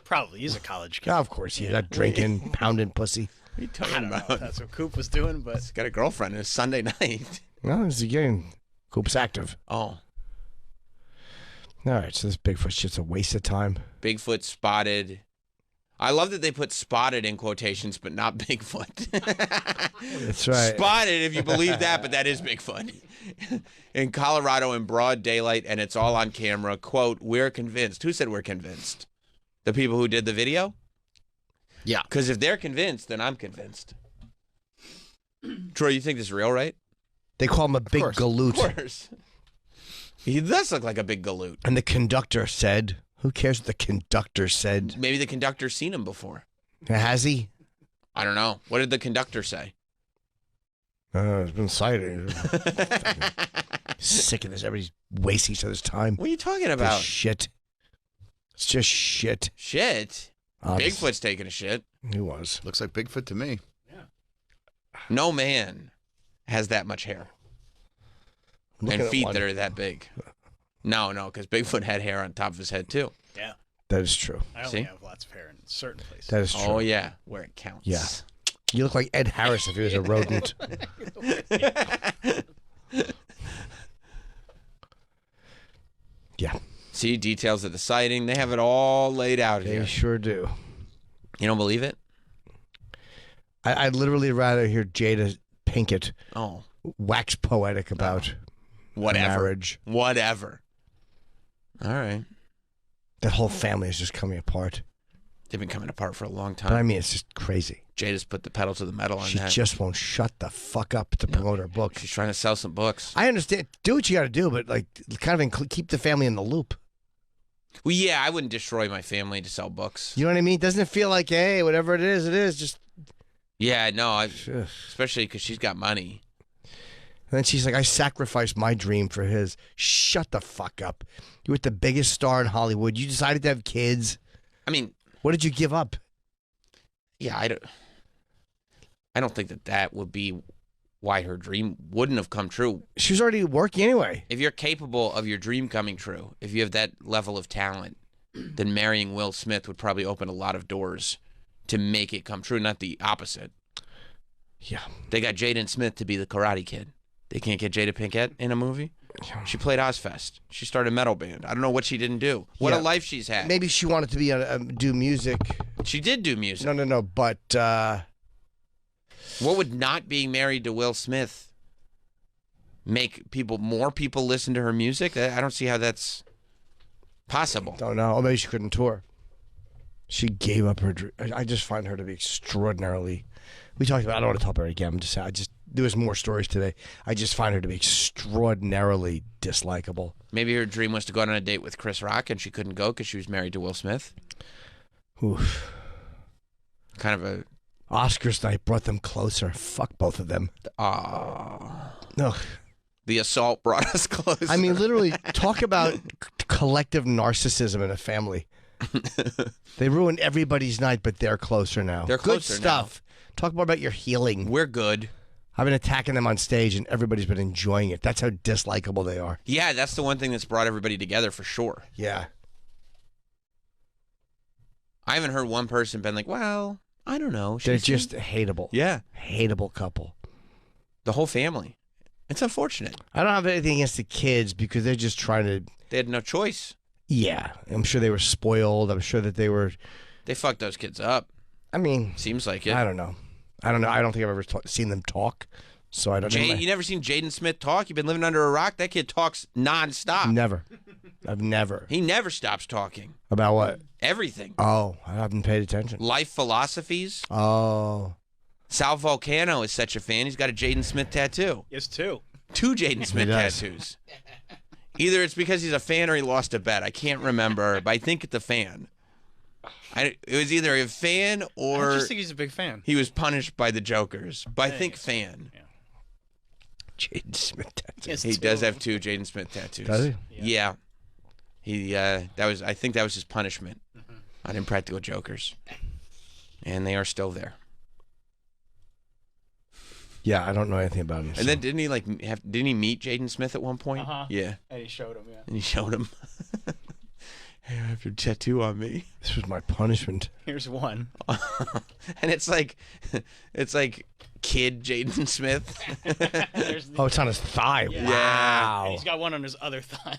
Probably. He's a college kid. Yeah, of course. He's not drinking, pounding pussy. What are you I talking don't know about? if that's what Coop was doing, but He's got a girlfriend. It's Sunday night. No, it's again. Coop's active. Oh, All right, so this Bigfoot shit's a waste of time. Bigfoot spotted. I love that they put spotted in quotations, but not Bigfoot. That's right. Spotted, if you believe that, but that is Bigfoot. In Colorado in broad daylight, and it's all on camera. Quote, "We're convinced." Who said we're convinced? The people who did the video? Yeah. Because if they're convinced, then I'm convinced. Troy, you think this is real, right? They call him a big course. galoot. Of course. He does look like a big galoot. And the conductor said, who cares what the conductor said? Maybe the conductor's seen him before. Has he? I don't know. What did the conductor say? It's been cited. Sick of this. Everybody's wasting each other's time. What are you talking This about? shit. It's just shit. Shit. Obviously. Bigfoot's taking a shit. He was. Looks like Bigfoot to me. No man has that much hair Looking and at feet one. that are that big. No, because Bigfoot had hair on top of his head too. yeah. That is true. I only See? have lots of hair in certain places. That is true. Oh yeah, where it counts. Yeah. You look like Ed Harris if he was a rodent. Yeah, See details of the sighting. They have it all laid out they here. sure do. You don't believe it? I'd literally rather hear Jada Pinkett Oh, wax poetic about whatever. marriage. Whatever. All right. That whole family is just coming apart. They've been coming apart for a long But I time. mean, it's just crazy. Jada's put the pedal to the metal on She that. just won't shut the fuck up to promote her book. She's trying to sell some books. I understand. Do what you got to do, but like, kind of keep the family in the loop. Well, yeah, I wouldn't destroy my family to sell books. You know what I mean? Doesn't it feel like, hey, whatever it is, it is. Just. Yeah, no, Ugh. especially because she's got money. And then she's like, I sacrificed my dream for his. Shut the fuck up. You were the biggest star in Hollywood. You decided to have kids. I mean, What did you give up? yeah, I don't think that would be why her dream wouldn't have come true. She was already working anyway. If you're capable of your dream coming true, if you have that level of talent, then marrying Will Smith would probably open a lot of doors to make it come true, not the opposite. Yeah. They got Jaden Smith to be the Karate Kid. They can't get Jada Pinkett in a movie? She played Ozfest. She started a metal band. I don't know what she didn't do. What Yeah. a life she's had. Maybe she wanted to be do music. She did do music. No. But What would not being married to Will Smith make more people listen to her music? I don't see how that's possible. don't know. Or maybe she couldn't tour. She gave up her dream. I just find her to be extraordinarily. We talked about. I don't want to talk about her again. I'm just saying. There was more stories today. I just find her to be extraordinarily dislikable. Maybe her dream was to go on a date with Chris Rock and she couldn't go because she was married to Will Smith. Oof. Kind of a Oscars night brought them closer. Fuck both of them. Ugh. the assault brought us closer. I mean, literally, talk about collective narcissism in a family. They ruined everybody's night, but they're closer now. They're Good closer stuff. Talk more about your healing. We're good. I've been attacking them on stage, and everybody's been enjoying it. That's how dislikable they are. Yeah, that's the one thing that's brought everybody together for sure. Yeah. I haven't heard one person been like, well, I don't know. They're just hateable. Yeah. Hateable couple. The whole family. It's unfortunate. I don't have anything against the kids because they're just trying to... They had no choice. Yeah. I'm sure they were spoiled. I'm sure that they were... They fucked those kids up. I mean... Seems like it. I don't know. I don't think I've ever seen them talk. So I don't know. You never seen Jaden Smith talk? You've been living under a rock? That kid talks nonstop. Never. I've never. He never stops talking. About what? Everything. Oh, I haven't paid attention. Life philosophies. Oh. Sal Volcano is such a fan. He's got a Jaden Smith tattoo. Is two. 2 Jaden Smith tattoos. Either it's because he's a fan or he lost a bet. I can't remember, but I think it's a fan. It was either a fan or I just think he's a big fan. he was punished by the Jokers. But I think fan. Yeah. Jaden Smith tattoos. He does have 2 Jaden Smith tattoos. Does he? Yeah. He I think that was his punishment on Impractical Jokers. And they are still there. Yeah, I don't know anything about him. And so. then didn't he meet Jaden Smith at one point? Uh-huh. Yeah. And he showed him, yeah. And he showed him. Hey, I have your tattoo on me. This was my punishment. Here's one. And it's like kid Jaden Smith. Oh, it's on his thigh. Yeah. Wow. And he's got one on his other thigh.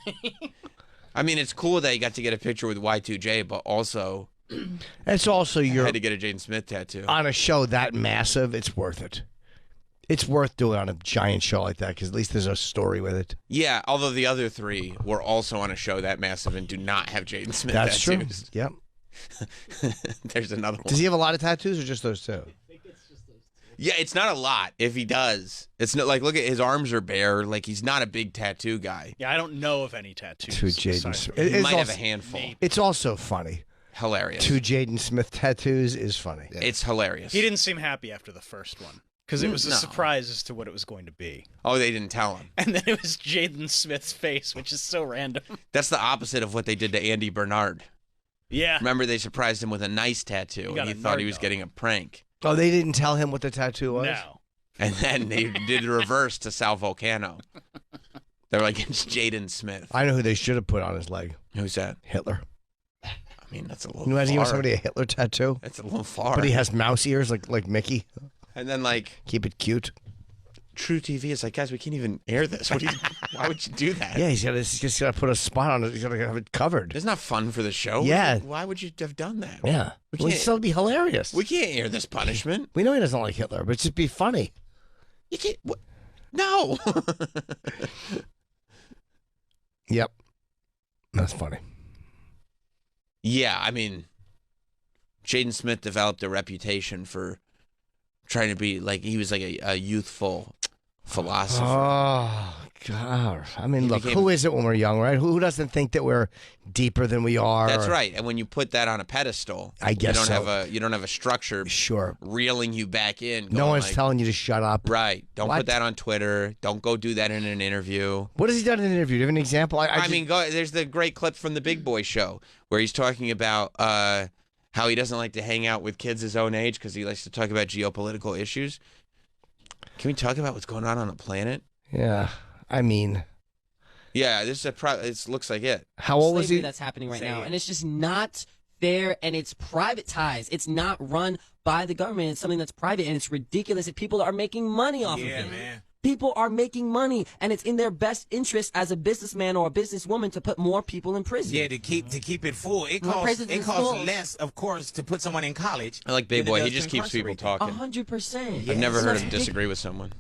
I mean, it's cool that he got to get a picture with Y2J, but also It's also your had to get a Jaden Smith tattoo. on a show that massive. It's worth it. It's worth doing on a giant show like that because at least there's a story with it. Yeah, although the other 3 were also on a show that massive and do not have Jaden Smith That's tattoos. true. Yep. There's another one. Does he have a lot of tattoos or just those 2? Yeah, it's not a lot. If he does, it's not like look at his arms are bare. Like he's not a big tattoo guy. Yeah, I don't know of any tattoos. 2 Jaden besides- Smith. He It's might have also- a handful. It's also funny. Hilarious. 2 Jaden Smith tattoos is funny. It's hilarious. He didn't seem happy after the first one because it was a No. surprise as to what it was going to be. Oh, they didn't tell him. And then it was Jaden Smith's face, which is so random. That's the opposite of what they did to Andy Bernard. Yeah. Remember, they surprised him with a nice tattoo, got and he a thought he nerd was dog. getting a prank. Oh, they didn't tell him what the tattoo was? No. And then they did the reverse to Sal Volcano. They were like, it's Jaden Smith. I know who they should have put on his leg. Who's that? Hitler. I mean, that's a little Can you imagine far. giving somebody a Hitler tattoo? That's a little far. But he has mouse ears like Mickey. And then, like, Keep it cute. True TV is like, guys, we can't even air this. Why would you do that? Yeah, he's just got to put a spot on it. He's got to have it covered. It's not fun for the show. Yeah. Why would you have done that? Yeah. We Well, it'd can't- still be hilarious. We can't air this punishment. We know he doesn't like Hitler, but it'd just be funny. You can't. What? No. Yep. That's funny. Yeah, I mean, Jaden Smith developed a reputation for trying to be like he was like a youthful philosopher. Oh, God. I mean, He look, became- who is it when we're young, right? Who doesn't think that we're deeper than we are? That's right. And when you put that on a pedestal, I guess you don't so. have a structure Sure. reeling you back in. No going one's like, telling you to shut up. Right. Don't What? put that on Twitter. Don't go do that in an interview. What has he done in an interview? Do you have an example? I mean, there's the great clip from the Big Boy Show where he's talking about how he doesn't like to hang out with kids his own age because he likes to talk about geopolitical issues. Can we talk about what's going on the planet? Yeah. I mean, Yeah, this is it looks like it. how old was slavery he? that's happening right Say now, it. and it's just not fair, and it's privatized. It's not run by the government. It's something that's private, and it's ridiculous that people are making money off of it. man. People are making money, and it's in their best interest as a businessman or a businesswoman to put more people in prison. Yeah, to keep it full. It More costs prisons and schools. less, of course, to put someone in college. I like Big than it Boy. He does just to keeps people incarcerate them. talking. 100%. I've never So heard it's him disagree with someone.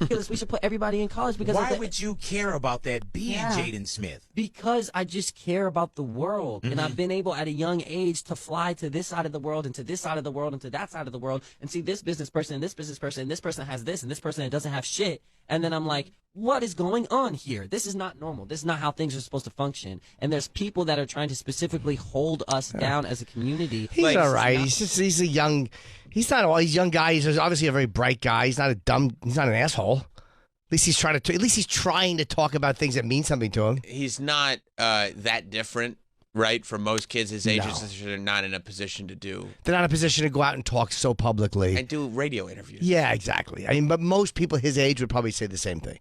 ridiculous. We should put everybody in college because Why of the, would you care about that being Yeah. Jaden Smith? Because I just care about the world. And I've been able at a young age to fly to this side of the world and to this side of the world and to that side of the world and see this business person and this business person and this person has this and this person that doesn't have shit. And then I'm like, what is going on here? This is not normal. This is not how things are supposed to function. And there's people that are trying to specifically hold us down as a community. He's all right. He's a young. He's not a young guy. He's obviously a very bright guy. He's not a dumb. He's not an asshole. At least he's trying to. At least he's trying to talk about things that mean something to him. He's not that different, right? From most kids his age, No. they're not in a position to do They're not in a position to go out and talk so publicly. and do radio interviews. Yeah, exactly. I mean, but most people his age would probably say the same thing.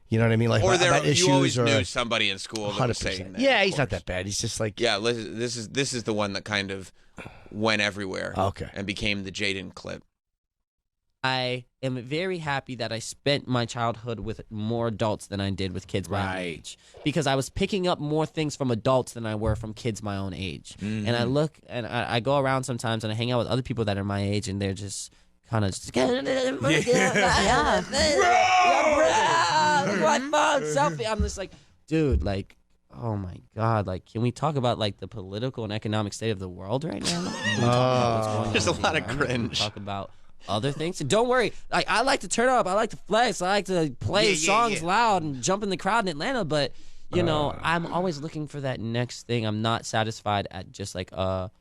You know what I mean? Like Or about issues you always or knew somebody in school that was 100%. saying that. Yeah, of he's not course. that bad. He's just like Yeah, this is the one that kind of went everywhere. Okay. And became the Jaden clip. I am very happy that I spent my childhood with more adults than I did with kids my own Right. age. Because I was picking up more things from adults than I were from kids my own age. And I look and I go around sometimes and I hang out with other people that are my age and they're just kind of just, my phone selfie. I'm just like, dude, like, oh my God, like, can we talk about like the political and economic state of the world right now? Can we talk about what's going on There's a with the lot of environment? Can we cringe. Talk about other things. And don't worry, I like to turn up. I like to flex. I like to play songs loud and jump in the crowd in Atlanta. But you know, I'm always looking for that next thing. I'm not satisfied at just like a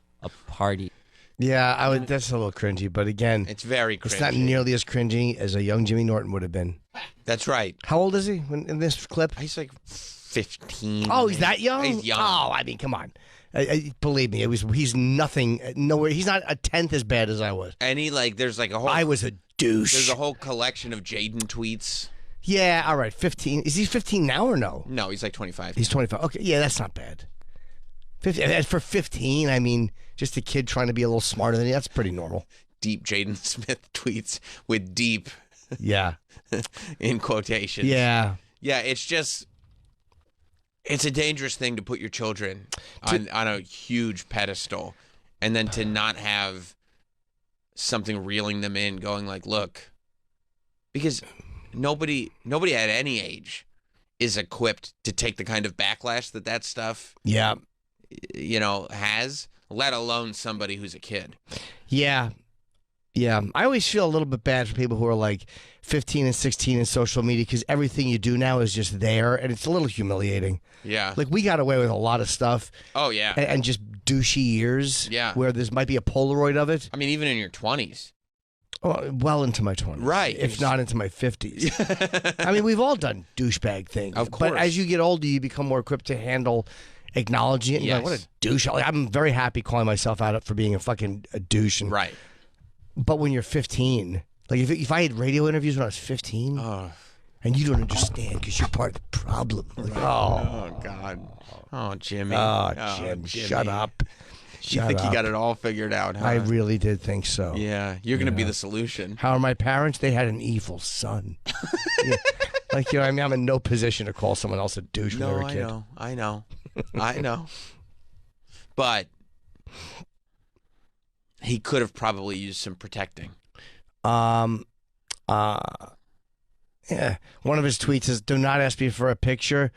party. yeah, I would. That's a little cringy, but again, It's very cringy. it's not nearly as cringy as a young Jimmy Norton would have been. That's right. How old is he in this clip? He's like 15. Oh, he's that young? He's young. Oh, I mean, come on. Believe me, he's nothing. Nowhere. He's not a tenth as bad as I was. And there's like a whole. I was a douche. There's a whole collection of Jaden tweets. Yeah, all right. 15. Is he 15 now or no? No, he's like 25. He's 25. Okay, yeah, that's not bad. 15, and for 15, I mean, just a kid trying to be a little smarter than you. That's pretty normal. Deep Jaden Smith tweets with deep Yeah. in quotations. Yeah. Yeah, it's a dangerous thing to put your children on a huge pedestal and then to not have something reeling them in, going like, look, because nobody at any age is equipped to take the kind of backlash that stuff, Yeah. has, let alone somebody who's a kid. Yeah. Yeah. I always feel a little bit bad for people who are like 15 and 16 in social media because everything you do now is just there and it's a little humiliating. Yeah. Like we got away with a lot of stuff Oh, yeah. and just douchey years. Yeah. Where there might be a Polaroid of it. I mean, even in your 20s. Well into my 20s. Right. If not into my 50s. I mean, we've all done douchebag things. Of But course. as you get older, you become more equipped to handle acknowledging it. You're like, Yes. what a douche. Like, I'm very happy calling myself out for being a douche. And, Right. But when you're 15, like if I had radio interviews when I was 15, and you don't understand because you're part of the problem. Like, Oh, God. Oh, Jimmy. Jim, Jimmy. shut up. You Shut think up. you got it all figured out, huh? I really did think so. Yeah, you're going to be the solution. How are my parents? They had an evil son. Yeah. Like, I mean, I'm in no position to call someone else a douche when they were a kid. I know. But he could have probably used some protecting. Yeah. One of his tweets is, "Do not ask me for a picture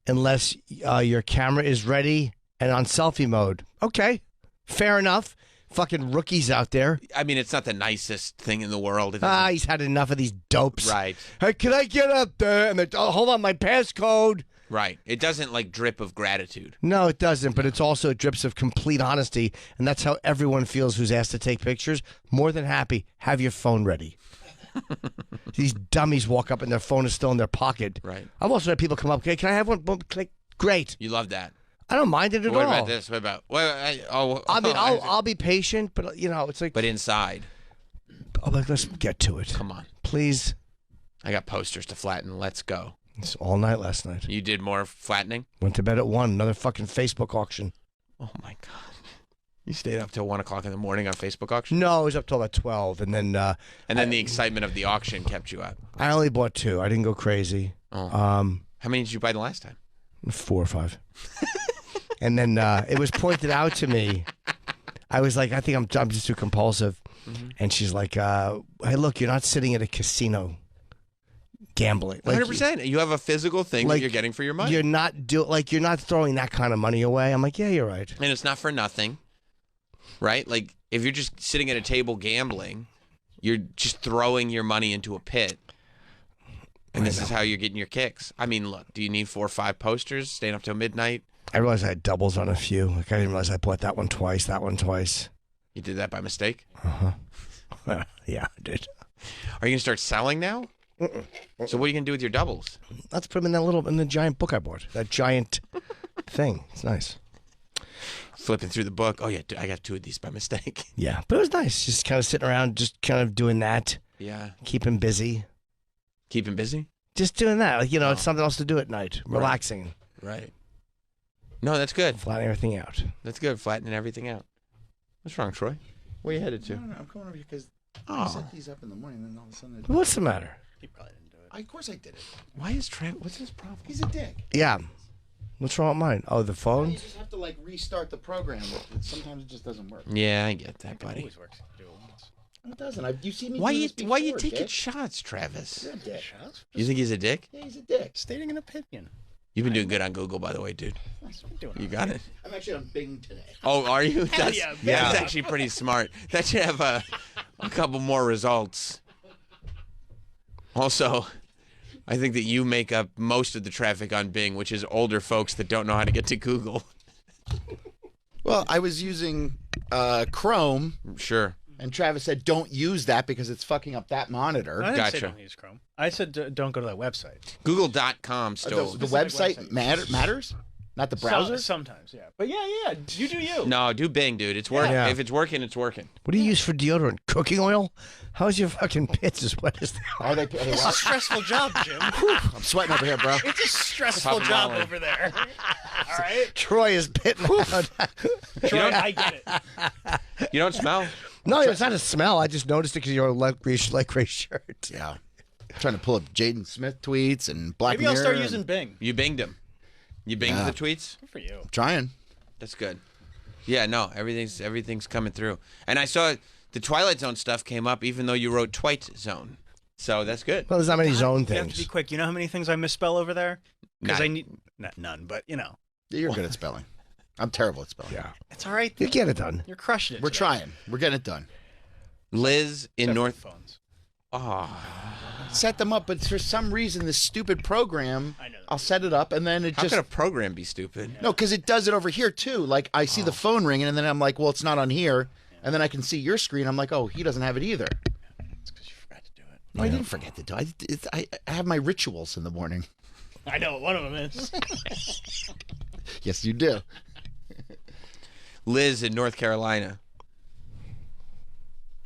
unless your camera is ready and on selfie mode." Okay, fair enough. Fucking rookies out there. I mean, it's not the nicest thing in the world. He's had enough of these dopes. Right. Hey, can I get up there? And they're, oh, hold on, my passcode. Right. It doesn't like drip of gratitude. No, it doesn't, but it's also drips of complete honesty, and that's how everyone feels who's asked to take pictures. More than happy, have your phone ready. These dummies walk up and their phone is still in their pocket. Right. I've also had people come up, okay, can I have one? Boom, click. Great. You love that. I don't mind it at What all. about this? What about? I mean, I'll be patient, but it's like. But inside, like, let's get to it. come on. Please. I got posters to flatten. Let's go. It's all night last night. You did more flattening? Went to bed at 1. Another fucking Facebook auction. Oh, my God. You stayed up till 1 o'clock in the morning on Facebook auction? No, it was up till about 12, and then. And then the excitement of the auction kept you up. I only bought 2. I didn't go crazy. Oh. How many did you buy the last time? 4 or 5. And then it was pointed out to me. I was like, I think I'm just too compulsive. Mm-hmm. And she's like, hey, look, you're not sitting at a casino gambling. Like, 100%. You have a physical thing that you're getting for your money. You're not you're not throwing that kind of money away. I'm like, yeah, you're right. And it's not for nothing, right? Like, if you're just sitting at a table gambling, you're just throwing your money into a pit. And this is how you're getting your kicks. I mean, look, do you need 4 or 5 posters, staying up till midnight? I realized I had doubles on a few. Like I didn't realize I bought that one twice, that one twice. You did that by mistake? Yeah, I did. Are you going to start selling now? So what are you going to do with your doubles? Let's put them in the giant book I bought. That giant thing. It's nice. Flipping through the book. Oh, yeah, I got 2 of these by mistake. Yeah, but it was nice. Just kind of sitting around, just kind of doing that. Yeah. Keeping busy. Keeping busy? Just doing that. Like, it's something else to do at night. Relaxing. Right. No, that's good. Flattening everything out. That's good, flattening everything out. What's wrong, Troy? Where you headed to? No, I'm coming over here because I set these up in the morning, and then all of a sudden. What's the matter? He probably didn't do it. Of course I did it. Why is Travis? What's his problem? He's a dick. Yeah. What's wrong with mine? Oh, the You phone? just have to restart the program. Sometimes it just doesn't work. Yeah, I get that, It buddy. always works. Do it once. No, it doesn't. You see me. Why do you this why you before, taking dick. shots, Travis? You're a dick. You think he's a dick? Yeah, he's a dick. Stating an opinion. You've been doing good on Google, by the way, dude. You got it. I'm actually on Bing today. Oh, are you? That's, yeah, that's actually pretty smart. That should have a couple more results. Also, I think that you make up most of the traffic on Bing, which is older folks that don't know how to get to Google. Well, I was using Chrome, Sure. and Travis said, "Don't use that because it's fucking up that monitor." I didn't say Gotcha. don't use Chrome. I said don't go to that website. Google.com still. The Specific website website. matters, not the browser. Sometimes, yeah. But yeah. You do you. No, do Bing, dude. It's working. Yeah. If it's working, it's working. What do you use for deodorant? Cooking oil? How's your fucking pits as wet as they are? Are they? It's a stressful job, Jim. I'm sweating over here, bro. It's a stressful Pop 'em job all in. over there. All right? Troy is pitting out. Troy, I get it. You don't smell? No, it's not a smell. I just noticed it because you're a light gray shirt. Yeah. Trying to pull up Jaden Smith tweets and Black Maybe I'll start Mirror using Bing. You binged him. You binged Yeah. the tweets? Good for you. Trying. That's good. Yeah, no, everything's coming through. And I saw the Twilight Zone stuff came up even though you wrote Twite Zone. So that's good. Well, there's not many zone You have to be things. quick. You know how many things I misspell over there? Because I None. need none, but You're good at spelling. I'm terrible at spelling. Yeah. it's all right. You get it done. You're crushing it. We're today. trying. We're getting it done. Liz in Except for North. the phones. Set them up, but for some reason, this stupid program, I know that. I'll set it up, and then it How just... could a program be stupid? No, because it does it over here, too. Like, I see the phone ringing, and then I'm like, well, it's not on here. And then I can see your screen. I'm like, oh, he doesn't have it either. It's because you forgot to do it. No, I didn't forget to do it. I have my rituals in the morning. I know what one of them is. Yes, you do. Liz in North Carolina.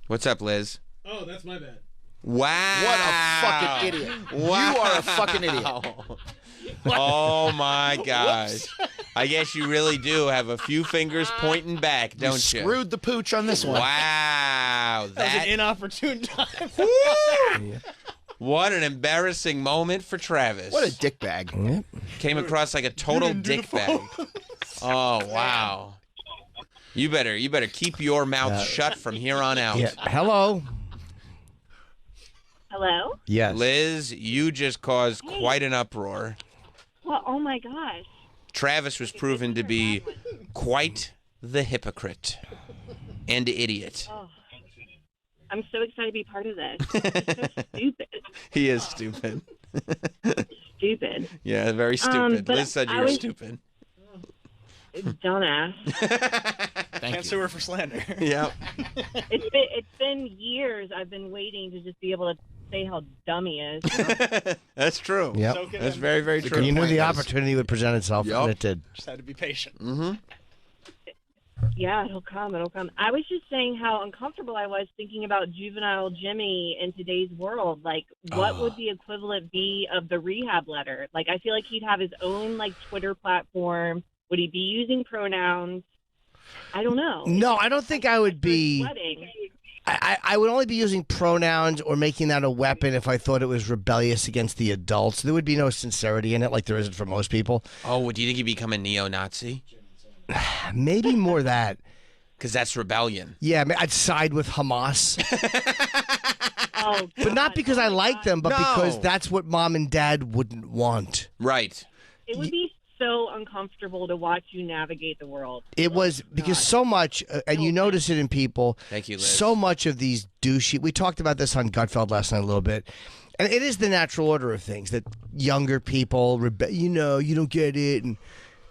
What's up, Liz? Oh, that's my bad. Wow. What a fucking idiot. Wow. You are a fucking idiot. Oh my gosh. I guess you really do have a few fingers pointing back, don't you? Screwed the pooch on this one. Wow. That was an inopportune time. What an embarrassing moment for Travis. What a dickbag. Came across like a total dick bag. Oh wow. You better keep your mouth shut from here on out. Yeah. Hello. Hello? Yes. Liz, you just caused quite an uproar. Well, oh my gosh. Travis was proven to be quite the hypocrite and idiot. Oh, I'm so excited to be part of this. It's so stupid. He is stupid. Stupid. Yeah, very stupid. but Liz said you I were was- stupid. Dumbass. Can't sue her for slander. Yep. It's been years I've been waiting to just be able to say how dumb he is. That's true. Yep. So good. That's very, very true. You knew point, the Liz. opportunity would present itself, Yup. and it did. Just had to be patient. Mm-hmm. Yeah, it'll come. I was just saying how uncomfortable I was thinking about juvenile Jimmy in today's world. Like, what would the equivalent be of the rehab letter? Like, I feel like he'd have his own, Twitter platform. Would he be using pronouns? I don't know. No, I don't think I would be. Wedding. I would only be using pronouns or making that a weapon if I thought it was rebellious against the adults. There would be no sincerity in it like there isn't for most people. Oh, do you think he'd become a neo-Nazi? Maybe more that. Because that's rebellion. Yeah, I'd side with Hamas. Oh, But not God. because I like them, but No. because that's what mom and dad wouldn't want. Right. It would be so uncomfortable to watch you navigate the world. It was because so much, and you notice it in people. Thank you, Liz. So much of these douchey. We talked about this on Gutfeld last night a little bit, and it is the natural order of things that younger people, you don't get it, and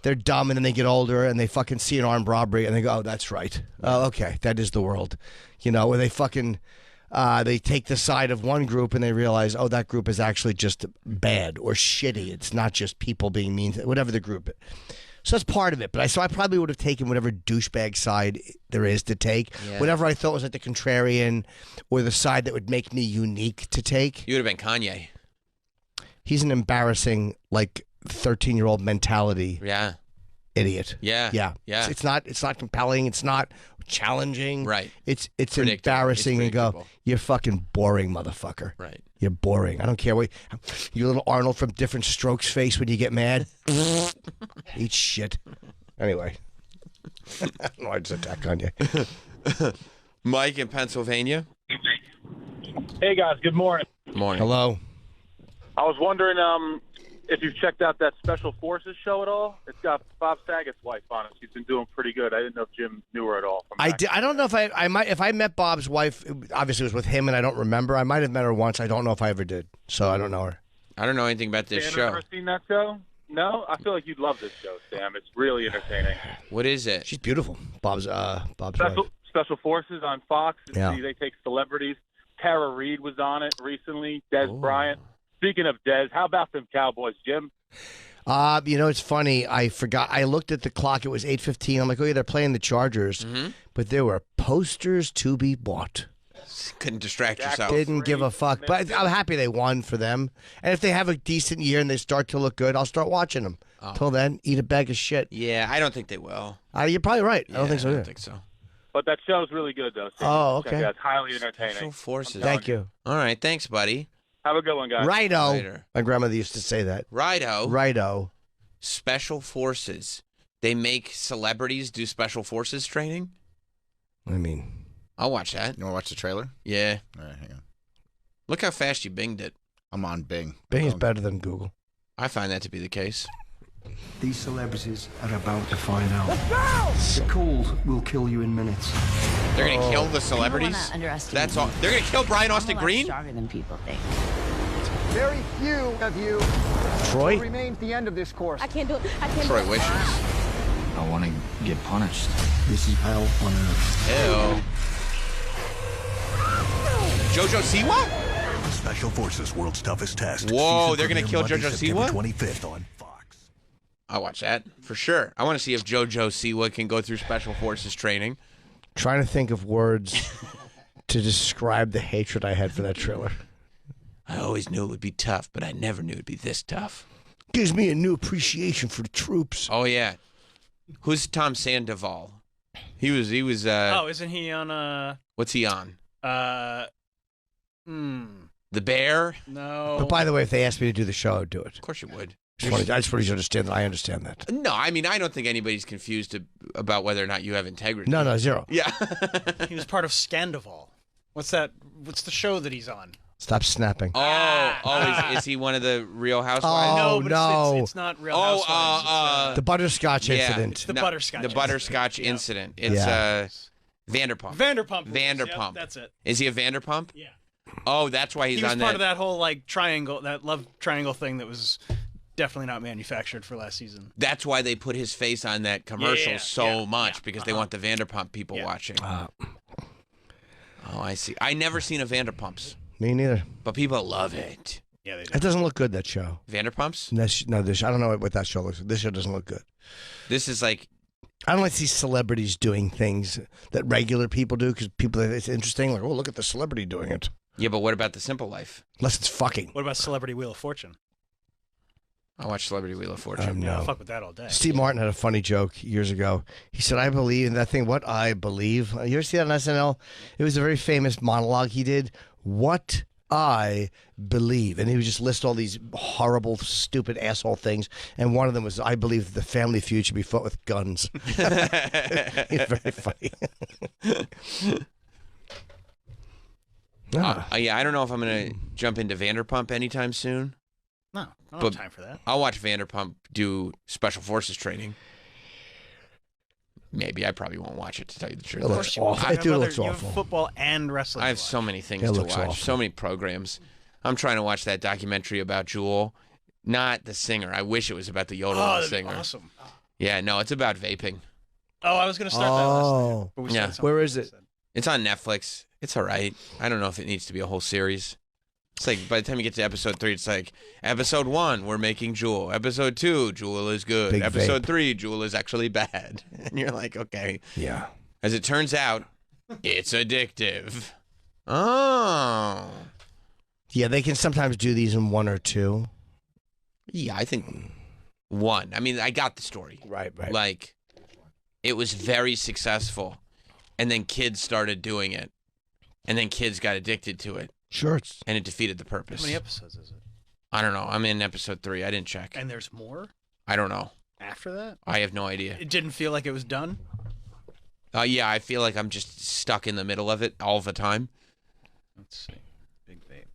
they're dumb, and then they get older and they fucking see an armed robbery and they go, "Oh, that's right. Oh, okay, that is the world," or they fucking. They take the side of one group and they realize, oh, that group is actually just bad or shitty. It's not just people being mean, whatever the group is. So that's part of it. But I probably would have taken whatever douchebag side there is to take. Yeah. Whatever I thought was like the contrarian or the side that would make me unique to take. You would have been Kanye. He's an embarrassing, 13-year-old mentality. Yeah. Idiot. Yeah. It's not compelling. It's not challenging. Right. It's embarrassing and go, you're fucking boring, motherfucker. Right. You're boring. I don't care what you little Arnold from Different Strokes face when you get mad. Eat shit. Anyway. I don't know, I just attack on you. Mike in Pennsylvania. Hey guys, good morning. Morning. Hello. I was wondering if you've checked out that Special Forces show at all. It's got Bob Saget's wife on it. She's been doing pretty good. I didn't know if Jim knew her at all. I don't know if I might. If I met Bob's wife, obviously it was with him, and I don't remember. I might have met her once. I don't know if I ever did. So I don't know her. I don't know anything about this Sam, show. Ever seen that show? No, I feel like you'd love this show, Sam. It's really entertaining. What is it? She's beautiful. Bob's wife. Special Forces on Fox. Yeah. They take celebrities. Tara Reid was on it recently. Des Bryant. Speaking of Des, how about them Cowboys, Jim? It's funny. I forgot. I looked at the clock. It was 8:15. I'm like, oh yeah, they're playing the Chargers, but there were posters to be bought. Couldn't distract yourself. Didn't give a fuck. But I'm happy they won for them. And if they have a decent year and they start to look good, I'll start watching them. Oh. Till then, eat a bag of shit. Yeah, I don't think they will. You're probably right. Yeah, I don't think so. I Either. don't think so. But that show's really good, though. Sam. Oh, okay. Check it out. It's highly entertaining. Special Forces. Thank you. All right, thanks, buddy. Have a good one, guys. Righto. Later. My grandmother used to say that. Righto. Special Forces. They make celebrities do Special Forces training? I mean, I'll watch that. You want to watch the trailer? Yeah. All right, hang on. Look how fast you binged it. I'm on Bing. Bing is better than Google. I find that to be the case. These celebrities are about to find out. The cold will kill you in minutes. They're going to kill the celebrities? That's all. They're going to kill Brian Austin Green? Stronger than people think. Very few of you Troy will remain to the end of this course. I can't do it. I can't Troy do it. wishes. I want to get punished. This is hell on earth. Ew. Jojo Siwa? Special Forces World's Toughest Test. Whoa, they're going to kill Jojo Siwa? 25th on Fox. I'll watch that for sure. I want to see if Jojo Siwa can go through Special Forces training. Trying to think of words to describe the hatred I had for that trailer. I always knew it would be tough, but I never knew it would be this tough. Gives me a new appreciation for the troops. Oh, yeah. Who's Tom Sandoval? He was. Isn't he on What's he on? The Bear? No. But by the way, if they asked me to do the show, I'd do it. Of course you would. I just want you to understand that I understand that. No, I mean, I don't think anybody's confused about whether or not you have integrity. No, zero. Yeah. He was part of Scandival. What's that? What's the show that he's on? Stop snapping. Is he one of the Real Housewives? Oh, no. It's not Real Housewives. The butterscotch incident. It's the butterscotch. The butterscotch incident. It's Vanderpump. Vanderpump. Vanderpump. Yep, that's it. Is he a Vanderpump? Yeah. Oh, that's why he's he was on part that. of that whole triangle, that love triangle thing that was definitely not manufactured for last season. That's why they put his face on that commercial much because they want the Vanderpump people watching. Oh, I see. I never seen a Vanderpumps. Me neither. But people love it. Yeah, they do. It doesn't look good, that show. Vanderpumps? I don't know what that show looks like. This show doesn't look good. This is like... I don't like to see celebrities doing things that regular people do because it's interesting. Like, oh, look at the celebrity doing it. Yeah, but what about the simple life? Unless it's fucking. What about Celebrity Wheel of Fortune? I watch Celebrity Wheel of Fortune. No. Fuck with that all day. Steve Martin had a funny joke years ago. He said, I believe in that thing, what I believe. You ever see that on SNL? It was a very famous monologue he did. What I believe. And he would just list all these horrible, stupid, asshole things. And one of them was, I believe that the Family Feud should be fought with guns. It's very funny. Yeah, I don't know if I'm going to jump into Vanderpump anytime soon. No, I don't But have time for that. I'll watch Vanderpump do special forces training. Maybe I probably won't watch it, to tell you the truth. It looks awful. It looks You have awful. football and wrestling. I have to watch. so many things It to looks watch, awful. so many programs. I'm trying to watch that documentary about Jewel, not the singer. I wish it was about the yodeling Oh, that'd be singer. awesome. Yeah, no, it's about vaping. Oh, I was going to start that last night. Oh, But we Yeah. started something where is it? instead. It's on Netflix. It's all right. I don't know if it needs to be a whole series. It's like by the time you get to episode 3, it's like episode 1, we're making Jewel. Episode 2, Jewel is good. Big Episode vape. 3, Jewel is actually bad. And you're like, okay. Yeah. As it turns out, it's addictive. Oh. Yeah, they can sometimes do these in 1 or 2. Yeah, I think 1. I mean, I got the story. Right. Like, it was very successful. And then kids started doing it. And then kids got addicted to it. Sure. And it defeated the purpose. How many episodes is it? I don't know. I'm in episode 3. I didn't check. And there's more I don't know. after that? I have no idea. It didn't feel like it was done? Yeah, I feel like I'm just stuck in the middle of it all the time. Let's see. Big vape.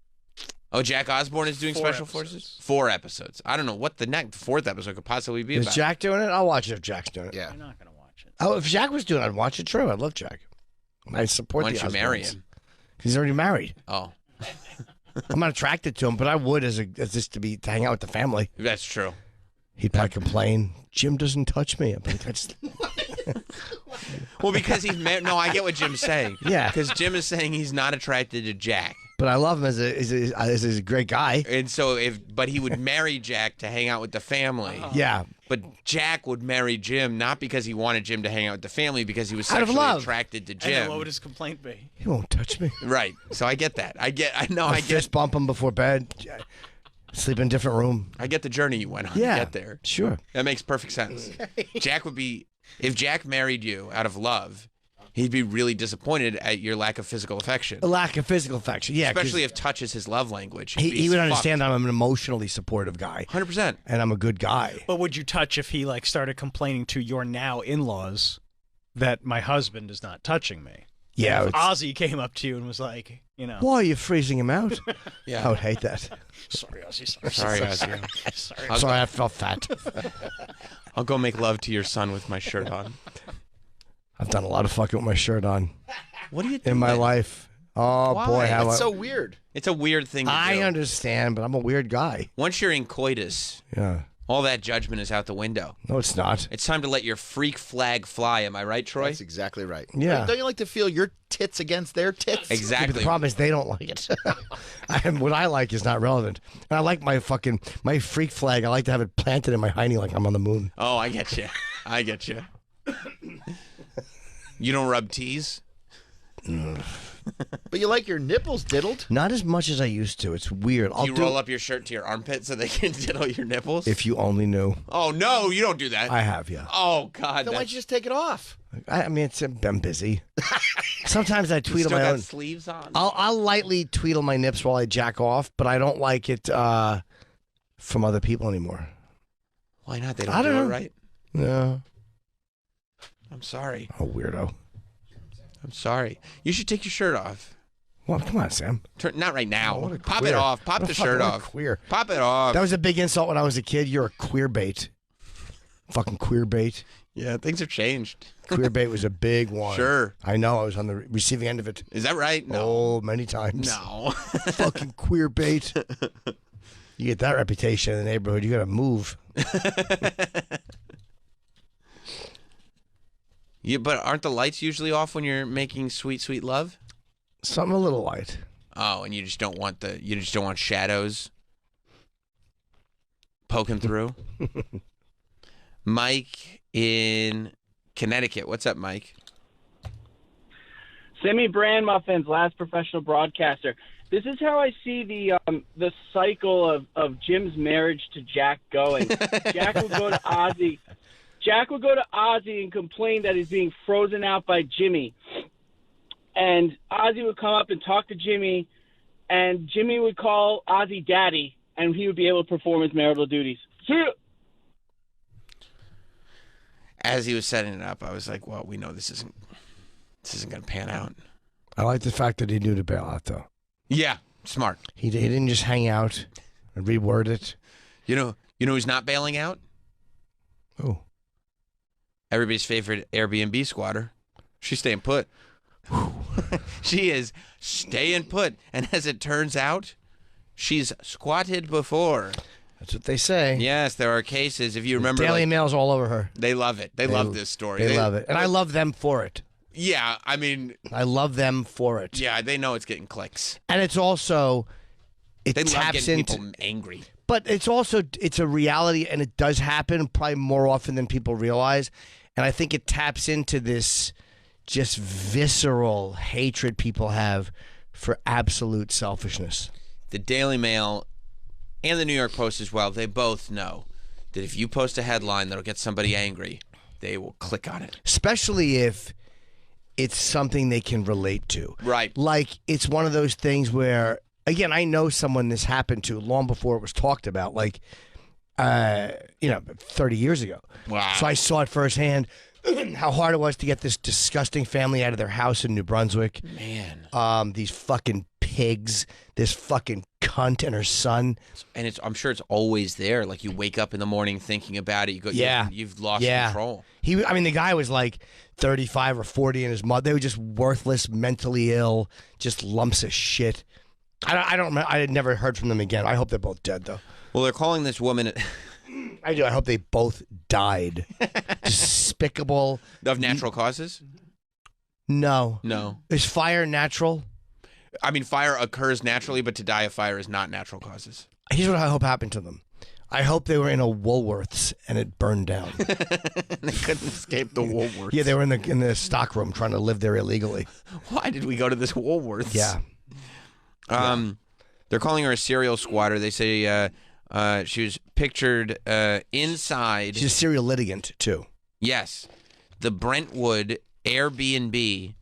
Oh, Jack Osborne is doing 4 Special episodes. Forces? 4 episodes. I don't know what the next 4th episode could possibly be Is about. Jack doing it? I'll watch it if Jack's doing it. Yeah. You're not going to watch it. Oh, if Jack was doing it, I'd watch it. True. I love Jack. I support Why the don't you marry Osbournes. him? He's already married. Oh, I'm not attracted to him, but I would as just to hang out with the family. that's true. He'd probably complain, Jim doesn't touch me. I'm like, that's Well, because he's married. No, I get what Jim's saying. Yeah. Because Jim is saying he's not attracted to Jack. but I love him as a great guy. And so but he would marry Jack to hang out with the family. Yeah. But Jack would marry Jim not because he wanted Jim to hang out with the family, because he was Out of sexually love. attracted to And then Jim. what would his complaint be? He won't touch me. Right. So I get that. I get Fist bump him before bed. Sleep in a different room. I get the journey you went on Yeah. to get there. Sure. That makes perfect sense. Jack would be, if Jack married you out of love, he'd be really disappointed at your lack of physical affection. A lack of physical affection. Yeah. 'cause Especially if touch is his love language. he would understand I'm an emotionally supportive guy. 100%. And I'm a good guy. But would you touch if he started complaining to your now in-laws that my husband is not touching me? Yeah. If it's- Ozzy came up to you and was like, Why are you freezing him out? Yeah. I would hate that. Sorry, Ozzy. Sorry, Sorry, sorry. Ozzy. Sorry. I'll Sorry, go- I felt fat. I'll go make love to your son with my shirt on. I've done a lot of fucking with my shirt on What are you doing? in my life. Oh Why? boy, how It's I, so weird. It's a weird thing to I do. understand, but I'm a weird guy. Once you're in coitus, Yeah. all that judgment is out the window. No, it's not. It's time to let your freak flag fly. Am I right, Troy? That's exactly right. Yeah. Don't you like to feel your tits against their tits? Yeah, Exactly. but the problem is they don't like it. What I like is not relevant. And I like my freak flag. I like to have it planted in my hiney like I'm on the moon. Oh, I get you. I get you. You don't rub T's? But you like your nipples diddled? Not as much as I used to. It's weird. Do you roll up your shirt to your armpit so they can diddle your nipples? If you only knew. Oh, no, you don't do that. I have, yeah. Oh, God. Then why'd you just take it off? I mean, I'm busy. Sometimes I You tweedle still my got own. sleeves on? I'll lightly tweedle my nips while I jack off, but I don't like it from other people anymore. Why not? They I don't don't do know. it right. No. I'm sorry. Oh, weirdo. I'm sorry. You should take your shirt off. Well, come on, Sam. Not right now. Oh, what a Pop queer. it off. Pop What a the fucking- shirt what a off. Queer. Pop it off. That was a big insult when I was a kid. You're a queer bait. Fucking queer bait. Yeah, things have changed. Queer bait was a big one. Sure. I know. I was on the receiving end of it. Is that right? No. Oh, many times. No. Fucking queer bait. You get that reputation in the neighborhood, you got to move. But aren't the lights usually off when you're making sweet, sweet love? Something a little light. Oh, and you just don't want shadows poking through. Mike in Connecticut. What's up, Mike? Simi Brand Muffin's last professional broadcaster. This is how I see the cycle of Jim's marriage to Jack going. Jack would go to Ozzy. Jack would go to Ozzy and complain that he's being frozen out by Jimmy. And Ozzy would come up and talk to Jimmy, and Jimmy would call Ozzy daddy, and he would be able to perform his marital duties. See ya. As he was setting it up, I was like, well, we know this isn't going to pan out. I like the fact that he knew to bail out, though. Yeah, smart. He didn't just hang out and reword it. You know who's not bailing out? Who? Everybody's favorite Airbnb squatter. She's staying put. She is staying put. And as it turns out, she's squatted before. That's what they say. Yes, there are cases. If you remember, Daily Mail's all over her. they love it. They love this story. They love it. And I love them for it. Yeah, I mean, I love them for it. yeah, they know it's getting clicks. And it's also, it They love taps getting into, people angry. but it's also, it's a reality, and it does happen probably more often than people realize. And I think it taps into this just visceral hatred people have for absolute selfishness. The Daily Mail and the New York Post as well, they both know that if you post a headline that'll get somebody angry, they will click on it. Especially if it's something they can relate to. Right. Like, it's one of those things where, again, I know someone this happened to long before it was talked about, like, 30 years ago. Wow. So I saw it firsthand, how hard it was to get this disgusting family out of their house in New Brunswick. Man. These fucking pigs, this fucking cunt and her son. And I'm sure it's always there. Like, you wake up in the morning thinking about it. You go, Yeah. you've lost Yeah. control. The guy was like 35 or 40, and his mother, they were just worthless, mentally ill, just lumps of shit. I don't remember. I had never heard from them again. I hope they're both dead, though. Well, they're calling this woman I do. I hope they both died. Despicable. of natural causes. No. Is fire natural? I mean, fire occurs naturally, but to die of fire is not natural causes. Here's what I hope happened to them. I hope they were in a Woolworths and it burned down. They couldn't escape the Woolworths. Yeah, they were in the stock room trying to live there illegally. Why did we go to this Woolworths? Yeah. They're calling her a serial squatter. They say she was pictured inside. She's a serial litigant, too. Yes. The Brentwood Airbnb.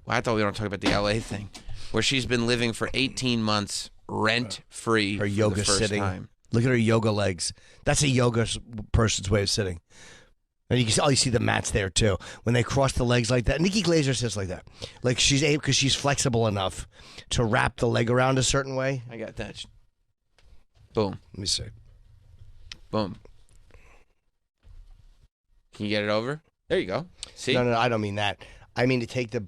I thought we were talking about the LA thing. Where she's been living for 18 months rent-free Her yoga for the first sitting. time. Look at her yoga legs. That's a yoga person's way of sitting. And you see the mats there, too. When they cross the legs like that. Nikki Glaser sits like that. Like, she's able, because she's flexible enough to wrap the leg around a certain way. I got that. Boom. Let me see. Boom. Can you get it over? There you go. See? No, I don't mean that. I mean to take the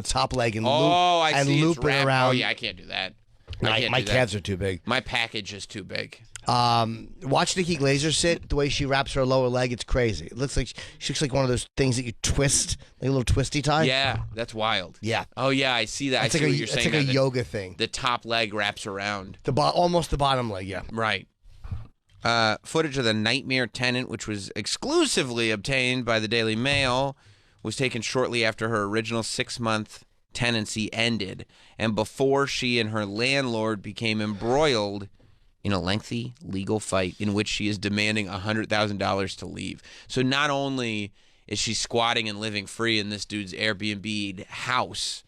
top leg and I see. loop It's it wrapped. around. Oh, yeah, I can't do that. My calves are too big. My package is too big. Watch Nikki Glaser sit. The way she wraps her lower leg, it's crazy. It looks like she looks like one of those things that you twist, like a little twisty tie. Yeah, that's wild. Yeah. Oh, yeah, I see that. It's I see like what you're saying. It's like a now. yoga thing. The top leg wraps around. Almost the bottom leg, yeah. Right. Footage of the nightmare tenant, which was exclusively obtained by the Daily Mail, was taken shortly after her original 6-month tenancy ended, and before she and her landlord became embroiled in a lengthy legal fight in which she is demanding $100,000 to leave. So not only is she squatting and living free in this dude's Airbnb house,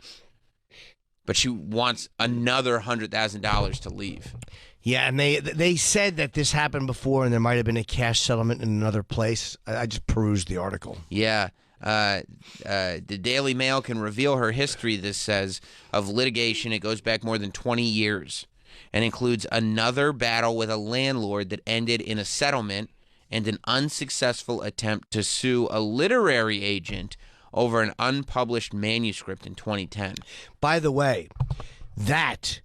but she wants another $100,000 to leave. Yeah, and they said that this happened before, and there might have been a cash settlement in another place. I just perused the article. Yeah. The Daily Mail can reveal her history, this says, of litigation. It goes back more than 20 years and includes another battle with a landlord that ended in a settlement and an unsuccessful attempt to sue a literary agent over an unpublished manuscript in 2010. By the way, that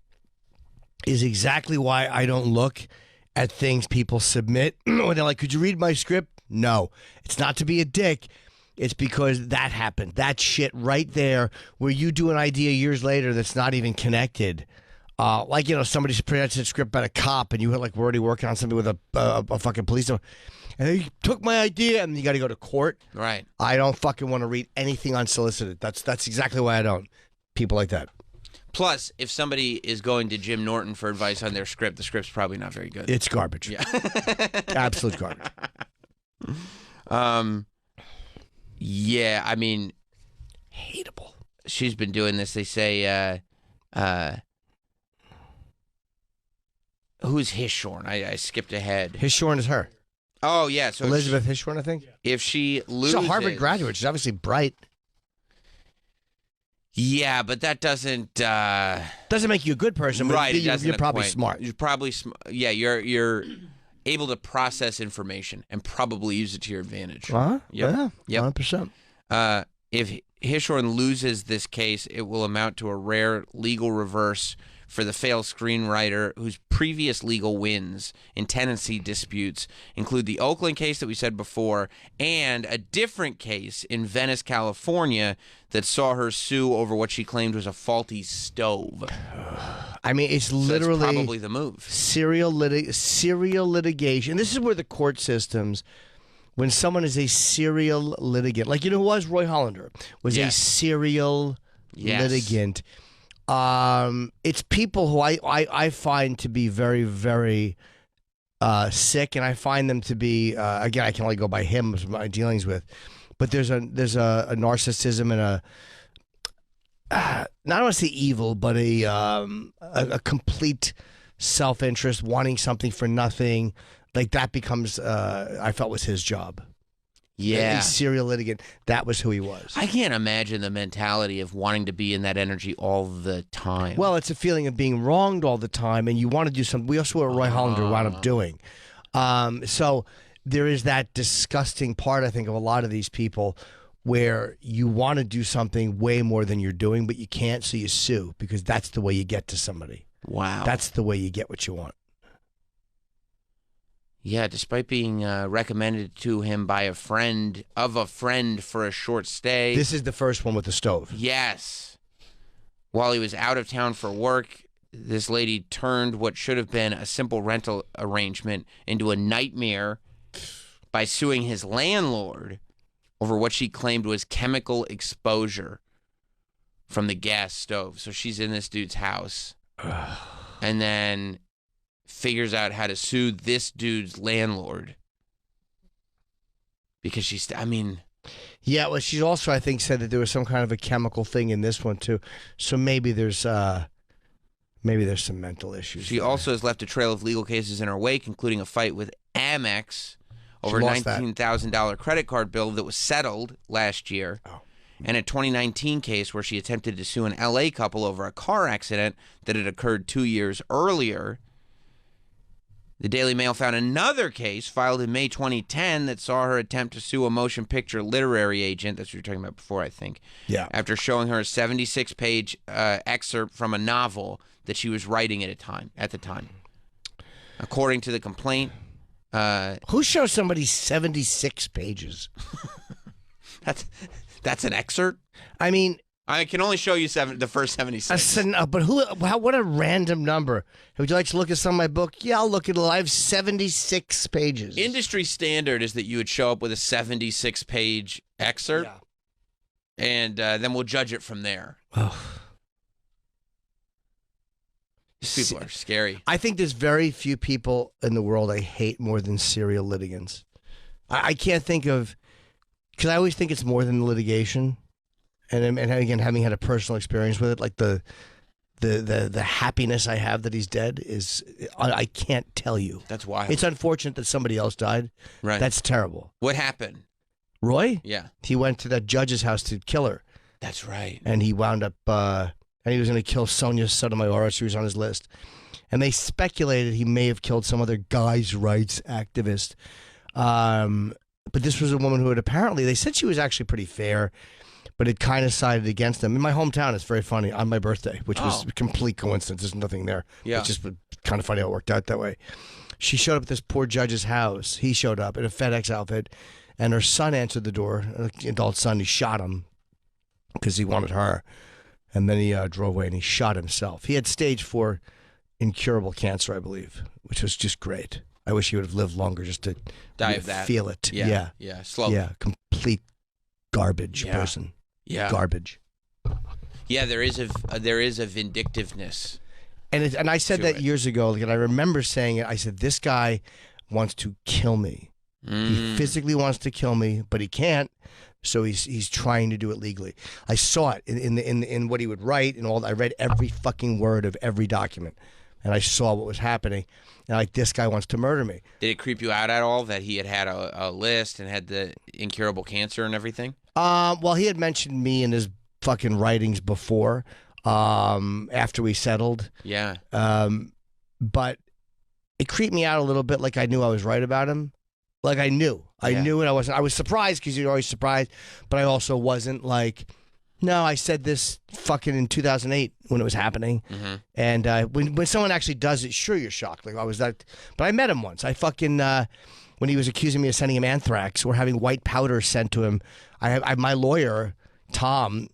is exactly why I don't look at things people submit when they're like, could you read my script? No. It's not to be a dick. It's because that happened. That shit right there where you do an idea years later that's not even connected. Like, somebody's presented a script about a cop and you were like, we're already working on something with a fucking police. And they took my idea and you got to go to court. Right. I don't fucking want to read anything unsolicited. That's exactly why I don't. People like that. Plus, if somebody is going to Jim Norton for advice on their script, the script's probably not very good. It's garbage. Yeah. Absolute garbage. Yeah, I mean, hateable. She's been doing this. They say, who's Hishorn? I skipped ahead. Hishorn is her. Oh, yeah. So Elizabeth Hishorn, I think. If she loses, she's a Harvard graduate. She's obviously bright. Yeah, but that doesn't make you a good person. But right? You're probably smart. You're probably yeah. You're able to process information and probably use it to your advantage. Huh? Yep. Yeah, 100%. If Hirschhorn loses this case, it will amount to a rare legal reverse for the failed screenwriter whose previous legal wins in tenancy disputes include the Oakland case that we said before and a different case in Venice, California that saw her sue over what she claimed was a faulty stove. I mean, it's literally that's probably the move. Serial litigation. This is where the court systems, when someone is a serial litigant, like, you know who was? Roy Hollander was a serial litigant. It's people who I find to be very, very sick, and I find them to be, again, I can only go by him, my dealings with, but there's a narcissism and a, not want to say evil, but a complete self-interest, wanting something for nothing. Like that becomes, I felt was his job. Yeah. A serial litigant. That was who he was. I can't imagine the mentality of wanting to be in that energy all the time. Well, it's a feeling of being wronged all the time, and you want to do something. We also what Roy Hollander wound up doing. So there is that disgusting part, I think, of a lot of these people where you want to do something way more than you're doing, but you can't, so you sue because that's the way you get to somebody. Wow. That's the way you get what you want. Yeah, despite being recommended to him by a friend of a friend for a short stay. This is the first one with the stove. Yes. While he was out of town for work, this lady turned what should have been a simple rental arrangement into a nightmare by suing his landlord over what she claimed was chemical exposure from the gas stove. So she's in this dude's house and then figures out how to sue this dude's landlord because she's, I mean... Yeah, well, she also, I think, said that there was some kind of a chemical thing in this one, too. So maybe there's some mental issues. She also has left a trail of legal cases in her wake, including a fight with Amex over a $19,000 credit card bill that was settled last year, and a 2019 case where she attempted to sue an L.A. couple over a car accident that had occurred 2 years earlier. The Daily Mail found another case filed in May 2010 that saw her attempt to sue a motion picture literary agent. That's what you were talking about before, I think. Yeah. After showing her a 76-page excerpt from a novel that she was writing at the time. According to the complaint... who shows somebody 76 pages? That's an excerpt? I mean... I can only show you the first 76. But what a random number. Would you like to look at some of my book? Yeah, I'll look at it. I have 76 pages. Industry standard is that you would show up with a 76-page excerpt, and then we'll judge it from there. Oh. These people are scary. I think there's very few people in the world I hate more than serial litigants. I can't think of... Because I always think it's more than litigation. And again, having had a personal experience with it, like the happiness I have that he's dead is, I can't tell you. That's wild. It's unfortunate that somebody else died. Right. That's terrible. What happened? Roy? Yeah. He went to that judge's house to kill her. That's right. And he wound up, and he was going to kill Sonia Sotomayor. She was on his list. And they speculated he may have killed some other guy's rights activist. But this was a woman who had apparently, they said she was actually pretty fair, but it kind of sided against them. In my hometown, it's very funny, on my birthday, which was a complete coincidence. There's nothing there. Yeah. It's just kind of funny how it worked out that way. She showed up at this poor judge's house. He showed up in a FedEx outfit, and her son answered the door, an adult son. He shot him because he wanted her. And then he drove away and he shot himself. He had stage 4 incurable cancer, I believe, which was just great. I wish he would have lived longer just to die of that. Feel it. Yeah. Yeah. Slowly. Yeah. Complete garbage person. Yeah. Garbage. Yeah. There is a vindictiveness. And I said that years ago, and I remember saying it. I said, this guy wants to kill me. He physically wants to kill me, but he can't. So he's trying to do it legally. I saw it in what he would write and all. I read every fucking word of every document, and I saw what was happening. And like, this guy wants to murder me. Did it creep you out at all that he had a list and had the incurable cancer and everything? Well, he had mentioned me in his fucking writings before. After we settled. Yeah. But it creeped me out a little bit. Like I knew I was right about him. Like I knew, and I wasn't. I was surprised because you're always surprised, but I also wasn't like, no, I said this fucking in 2008 when it was happening. Mm-hmm. And when someone actually does it, sure you're shocked. Like I was that, but I met him once. I fucking when he was accusing me of sending him anthrax or having white powder sent to him. My lawyer Tom.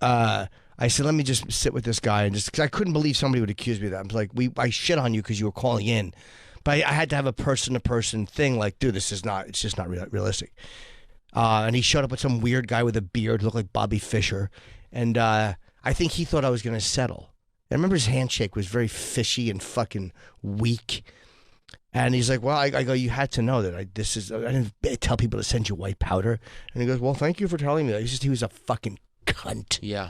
I said, let me just sit with this guy and just because I couldn't believe somebody would accuse me of that. I'm like, I shit on you because you were calling in. But I had to have a person-to-person thing like, dude, it's just not realistic. And he showed up with some weird guy with a beard, looked like Bobby Fischer. And I think he thought I was going to settle. I remember his handshake was very fishy and fucking weak. And he's like, well, I go, you had to know that I didn't tell people to send you white powder. And he goes, well, thank you for telling me that. He was a fucking cunt. Yeah.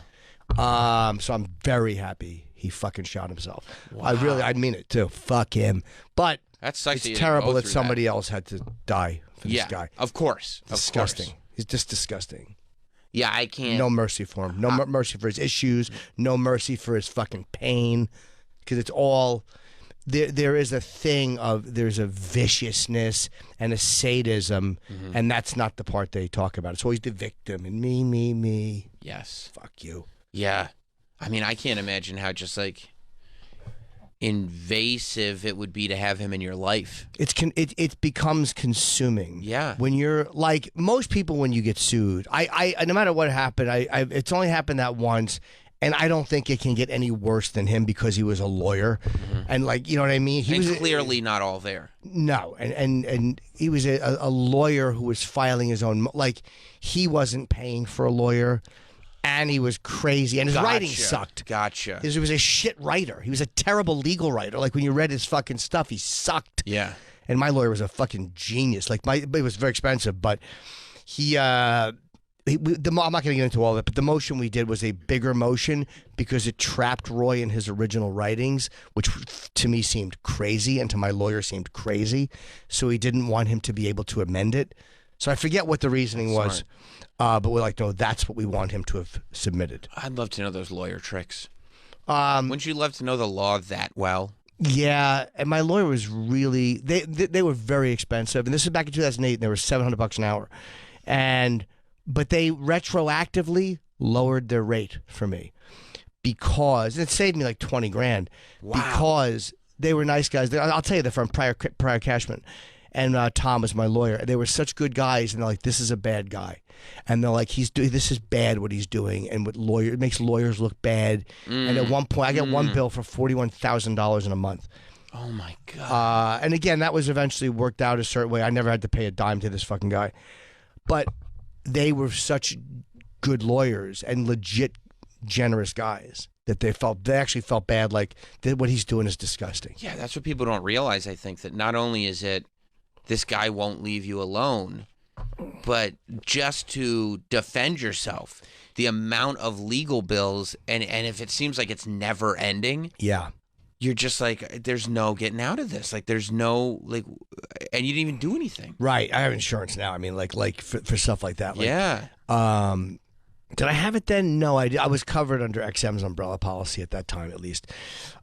So I'm very happy he fucking shot himself. Wow. I mean it too. Fuck him. But it's terrible that somebody else had to die for this guy. Of course. Disgusting. He's just disgusting. Yeah, I can't. No mercy for him. No mercy for his issues. No mercy for his fucking pain. Because it's all there is a thing of there's a viciousness and a sadism, and that's not the part they talk about. It's always the victim and me. Yes. Fuck you. Yeah. I mean, I can't imagine how just like invasive it would be to have him in your life. It becomes consuming. Yeah. When you're like most people when you get sued, I no matter what happened, it's only happened that once. And I don't think it can get any worse than him because he was a lawyer, and like you know what I mean. He was clearly not all there. No, and he was a lawyer who was filing his own. Like he wasn't paying for a lawyer, and he was crazy, and his writing sucked. Gotcha. He was a shit writer. He was a terrible legal writer. Like when you read his fucking stuff, he sucked. Yeah. And my lawyer was a fucking genius. Like it was very expensive, but he. I'm not going to get into all of it, but the motion we did was a bigger motion because it trapped Roy in his original writings, which to me seemed crazy and to my lawyer seemed crazy. So he didn't want him to be able to amend it. So I forget what the reasoning was, but we're like, no, that's what we want him to have submitted. I'd love to know those lawyer tricks. Wouldn't you love to know the law that well? Yeah, and my lawyer was really they were very expensive, and this is back in 2008, and they were $700 an hour, but they retroactively lowered their rate for me because it saved me like 20 grand. Wow. Because they were nice guys. I'll tell you, they're from Prior Cashman, and Tom was my lawyer. They were such good guys, and they're like, "This is a bad guy," and they're like, this is bad what he's doing, and it makes lawyers look bad." And at one point, I got one bill for $41,000 in a month. Oh my god! And again, that was eventually worked out a certain way. I never had to pay a dime to this fucking guy, but they were such good lawyers and legit generous guys that they actually felt bad. Like what he's doing is disgusting. Yeah, that's what people don't realize. I think that not only is it this guy won't leave you alone, but just to defend yourself, the amount of legal bills and if it seems like it's never ending. Yeah. You're just like, there's no getting out of this. Like, there's no, like, and you didn't even do anything. Right. I have insurance now. I mean, like for stuff like that. Like, yeah. Did I have it then? No, I was covered under XM's umbrella policy at that time, at least.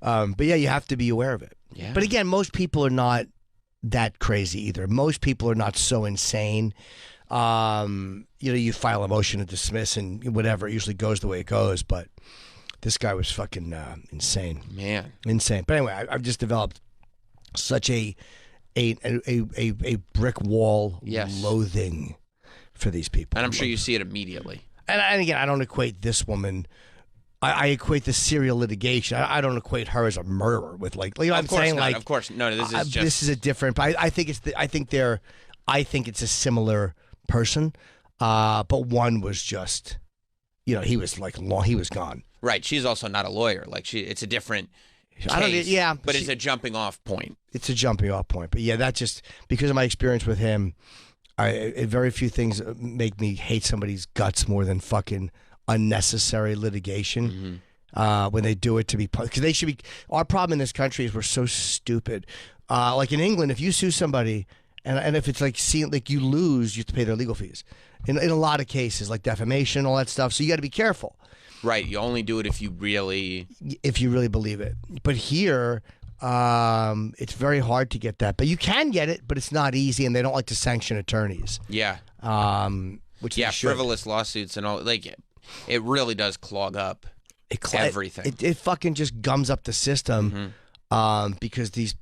But yeah, you have to be aware of it. Yeah. But again, most people are not that crazy either. Most people are not so insane. You file a motion to dismiss and whatever. It usually goes the way it goes, but this guy was fucking insane. Man. Insane. But anyway, I've just developed such a brick wall loathing for these people. And I'm sure you see it immediately. And again, I don't equate this woman. I equate the serial litigation. I don't equate her as a murderer with like you know what I'm saying? Not, like of course, no. This is just this is a different. But I think it's a similar person. But one was just, he was like he was gone. Right. She's also not a lawyer. Like it's a different case, but it's a jumping off point. It's a jumping off point. But yeah, that just because of my experience with him, very few things make me hate somebody's guts more than fucking unnecessary litigation. When they do it to be, because they should be. Our problem in this country is we're so stupid. Like in England, if you sue somebody and if it's like you lose, you have to pay their legal fees. In a lot of cases, like defamation, all that stuff. So you got to be careful. Right, you only do it if you really believe it. But here, It's very hard to get that, but you can get it, but it's not easy, and they don't like to sanction attorneys. Yeah. Which they should. Frivolous lawsuits and all. Like, it really does clog up everything. It fucking just gums up the system, because these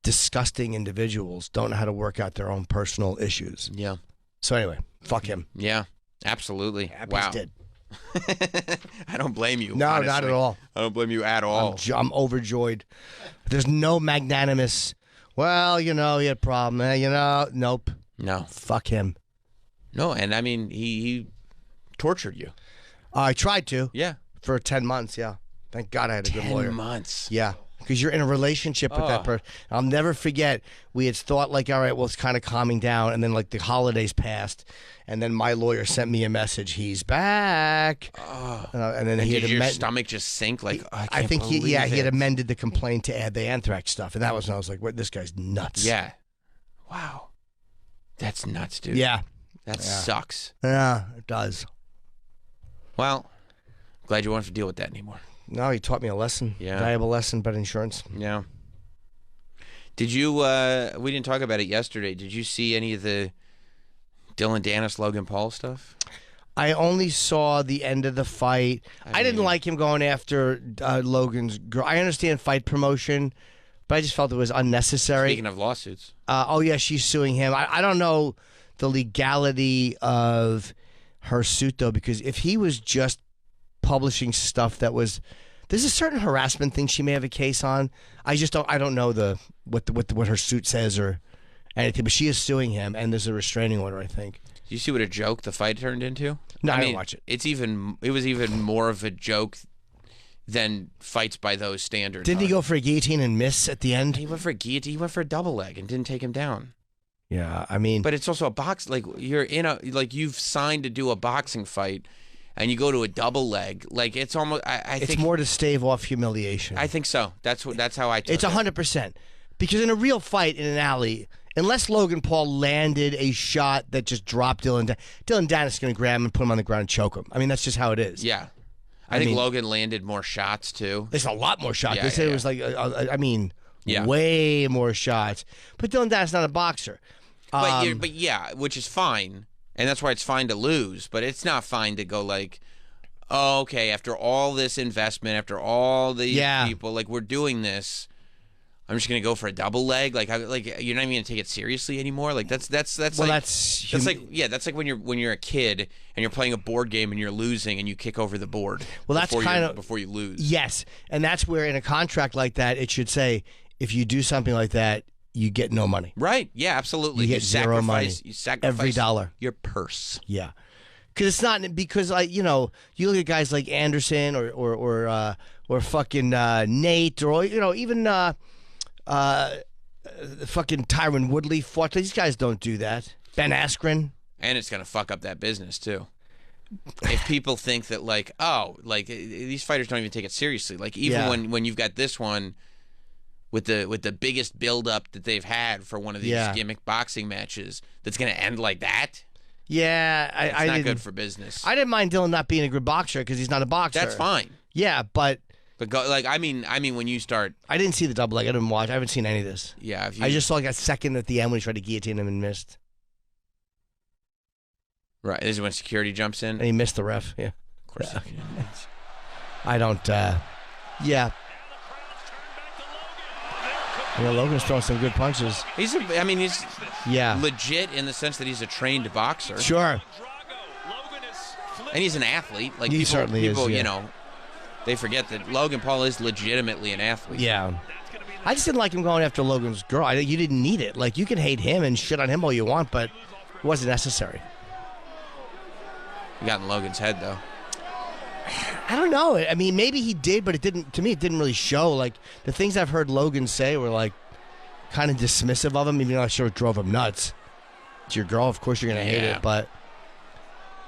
disgusting individuals don't know how to work out their own personal issues. Yeah. So anyway, fuck him. Yeah, absolutely. Happy he's dead. I don't blame you. No, honestly. not at all. I don't blame you at all. I'm overjoyed. There's no magnanimous. Well, he had a problem. Nope. No. Fuck him. No, and I mean he tortured you. I tried to. Yeah. For 10 months. Yeah. Thank God I had a good lawyer. 10 months. Yeah. Because you're in a relationship with that person. I'll never forget, we had thought all right, well, it's kind of calming down. And then the holidays passed. And then my lawyer sent me a message. He's back. And then did your stomach just sink? I think believe he had it. amended the complaint to add the anthrax stuff. And that was when I was like, what, this guy's nuts. Yeah. Wow. That's nuts, dude. Yeah. That sucks. Yeah, it does. Well, glad you won't have to deal with that anymore. No, he taught me a lesson. Yeah. Valuable lesson about insurance. Yeah. Did you, we didn't talk about it yesterday. Did you see any of the Dylan Dennis, Logan Paul stuff? I only saw the end of the fight. I didn't like him going after Logan's girl. I understand fight promotion, but I just felt it was unnecessary. Speaking of lawsuits. She's suing him. I don't know the legality of her suit, though, because if he was just publishing stuff that was, there's a certain harassment thing she may have a case on. I don't know what her suit says or anything, but she is suing him, and there's a restraining order, I think. Do you see what a joke the fight turned into? No, I didn't watch it. It was even more of a joke than fights by those standards. Didn't he go for a guillotine and miss at the end? He went for a guillotine. He went for a double leg and didn't take him down. Yeah, I mean, but it's also a box. You've signed to do a boxing fight, and you go to a double leg. It's almost. I think it's more to stave off humiliation. I think so. That's how I took it. It's 100%. Because in a real fight in an alley, unless Logan Paul landed a shot that just dropped Dylan Dennis is going to grab him and put him on the ground and choke him. I mean, that's just how it is. Yeah. I think Logan landed more shots, too. There's a lot more shots. Yeah, they said yeah, it was way more shots. But Dylan Dennis is not a boxer. But yeah, which is fine. And that's why it's fine to lose. But it's not fine to go okay, after all this investment, after all these people, we're doing this, I'm just gonna go for a double leg. You're not even gonna take it seriously anymore. That's like when you're a kid and you're playing a board game and you're losing and you kick over the board. Well, that's before you lose. Yes, and that's where in a contract like that it should say if you do something like that, you get no money. Right? Yeah, absolutely. You get zero money. You sacrifice every dollar. Your purse. Yeah. Because it's not you look at guys like Anderson or fucking Nate or even fucking Tyron Woodley fought. These guys don't do that. Ben Askren. And it's gonna fuck up that business too. If people think that these fighters don't even take it seriously. When you've got this one with the biggest build up that they've had for one of these gimmick boxing matches, that's gonna end like that. Yeah, it's not good for business. I didn't mind Dylan not being a good boxer because he's not a boxer. That's fine. Yeah, but go, I mean when you start, I didn't see the double leg. I didn't watch. I haven't seen any of this. Yeah, I just saw a second at the end when he tried to guillotine him and missed. Right, this is when security jumps in and he missed the ref. Yeah, of course. I don't. Yeah. Logan's throwing some good punches. He's legit in the sense that he's a trained boxer. Sure. And he's an athlete. He certainly is. They forget that Logan Paul is legitimately an athlete. Yeah. I just didn't like him going after Logan's girl. You didn't need it. You can hate him and shit on him all you want, but it wasn't necessary. You got in Logan's head, though. I don't know. I mean, maybe he did, but it didn't. To me, it didn't really show. The things I've heard Logan say were kind of dismissive of him, even though I'm sure it drove him nuts. It's your girl, of course you're gonna hate it, but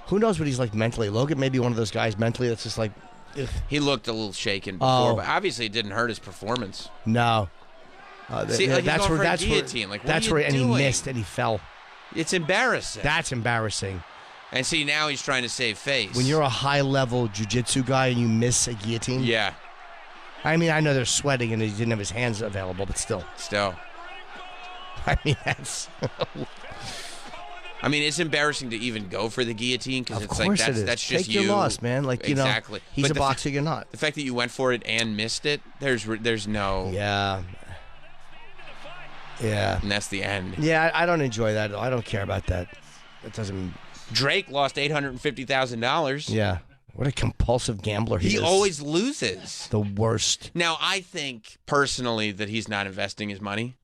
who knows what he's like mentally? Logan may be one of those guys mentally that's just he looked a little shaken before, but obviously it didn't hurt his performance. No. That's where he missed and he fell. It's embarrassing. That's embarrassing. And see, now he's trying to save face. When you're a high-level jiu-jitsu guy and you miss a guillotine. Yeah. I mean, I know they're sweating and he didn't have his hands available, but still. I mean, that's. I mean, it's embarrassing to even go for the guillotine because it's like that's just Take you. your loss, man. Like exactly. He's But a boxer, you're not. The fact that you went for it and missed it, there's no. Yeah. Yeah. And that's the end. Yeah, I don't enjoy that. I don't care about that. It doesn't. Drake lost $850,000. Yeah. What a compulsive gambler he is. He always loses. The worst. Now, I think personally that he's not investing his money.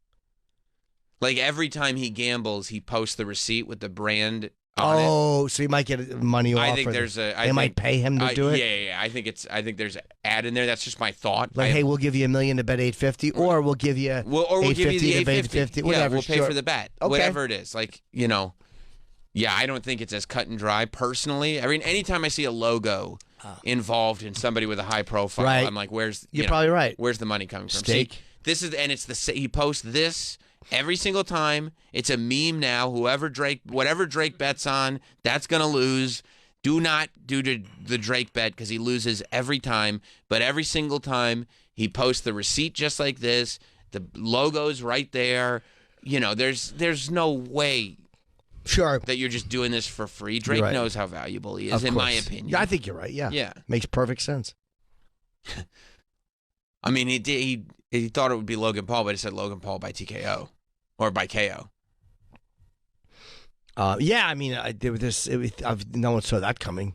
Like every time he gambles, he posts the receipt with the brand on it. Oh, so he might get money off. I think there's they might pay him to do it. Yeah. I think there's an ad in there. That's just my thought. Like, hey, we'll give you $1 million to bet 850, or we'll give you we'll give you the 850. Yeah, Whatever. we'll pay sure. for the bet. Okay. Whatever it is. Like, yeah, I don't think it's as cut and dry personally. I mean, anytime I see a logo involved in somebody with a high profile, Right. I'm like, where's You're probably right. Where's the money coming from? Steak. See, this is he posts this every single time. It's a meme now. Whatever Drake bets on, that's gonna lose. Do not do the Drake bet because he loses every time. But every single time he posts the receipt just like this, the logo's right there. There's no way. Sure. That you're just doing this for free. Drake Right. knows how valuable he is, Of in my course. opinion. Yeah, I think you're right. Yeah. Yeah. Makes perfect sense. I mean, he thought it would be Logan Paul, but he said Logan Paul by TKO or by KO. Yeah, I mean, no one saw that coming.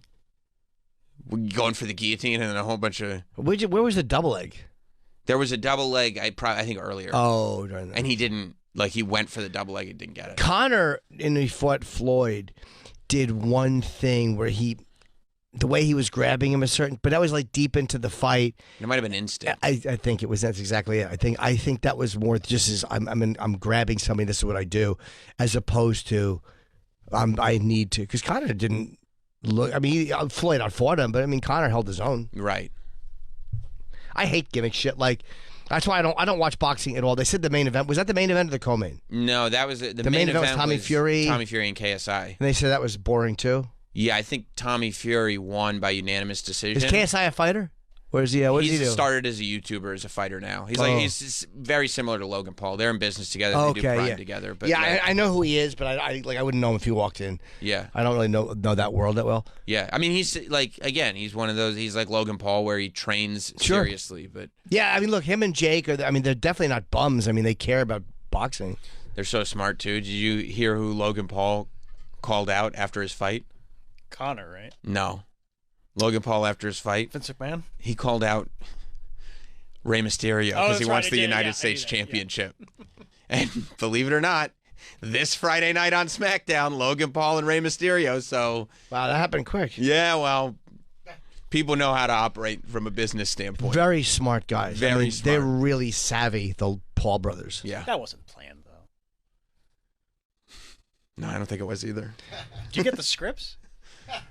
Going for the guillotine and then a whole bunch of. Where was the double leg? There was a double leg. I think earlier. Oh, during that. And he didn't. Like, he went for the double leg and didn't get it. Conor, when he fought Floyd, did one thing where the way he was grabbing him but that was like deep into the fight. It might have been instant. I think it was. That's exactly it. I think that was more just as I'm grabbing somebody. This is what I do, as opposed to I need to, because Conor didn't look. I mean, Floyd outfought him, but I mean, Conor held his own. Right. I hate gimmick shit. Like, that's why I don't watch boxing at all. They said the main event was that the main event or the co-main? No, that was the main event was Tommy Fury. Tommy Fury and KSI. And they said that was boring too. Yeah, I think Tommy Fury won by unanimous decision. Is KSI a fighter? Or is he? What does he do? He's started as a YouTuber, as a fighter now. He's he's very similar to Logan Paul. They're in business together. They do crime together. But yeah, I know who he is, but I wouldn't know him if he walked in. Yeah, I don't really know that world that well. Yeah, I mean, he's like, again, he's one of those. He's like Logan Paul, where he trains seriously. But yeah, I mean, look, him and Jake are. I mean, they're definitely not bums. I mean, they care about boxing. They're so smart too. Did you hear who Logan Paul called out after his fight? Conor, right? No. Logan Paul after his fight. Vince McMahon? He called out Rey Mysterio because he wants the United States Championship. And believe it or not, this Friday night on SmackDown, Logan Paul and Rey Mysterio. So wow, that happened quick. Yeah, well, people know how to operate from a business standpoint. Very smart guys. Very smart. They're really savvy, the Paul brothers. Yeah. That wasn't planned, though. No, I don't think it was either. Did you get the scripts?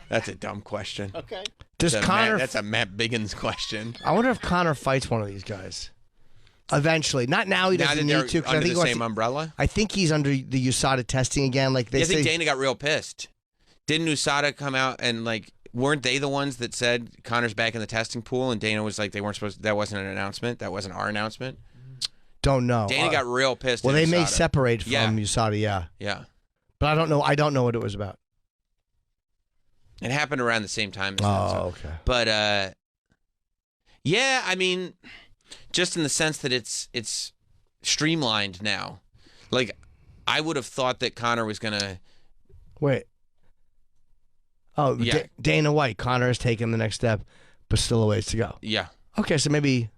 That's a dumb question. Okay. Does Conor? That's a Matt Biggins question. I wonder if Conor fights one of these guys. Eventually, not now. He doesn't need to. Under the same umbrella. I think he's under the USADA testing again. Like they I say. think Dana got real pissed. Didn't USADA come out and weren't they the ones that said Conor's back in the testing pool? And Dana was like, they weren't supposed. That wasn't an announcement. That wasn't our announcement. Don't know. Dana got real pissed. Well, at they may USADA. separate from USADA. Yeah. Yeah. But I don't know. I don't know what it was about. It happened around the same time. Okay. But yeah, I mean, just in the sense that it's streamlined now. Like, I would have thought that Conor was gonna wait. Oh, yeah. Dana White. Conor has taken the next step, but still a ways to go. Yeah. Okay, so maybe.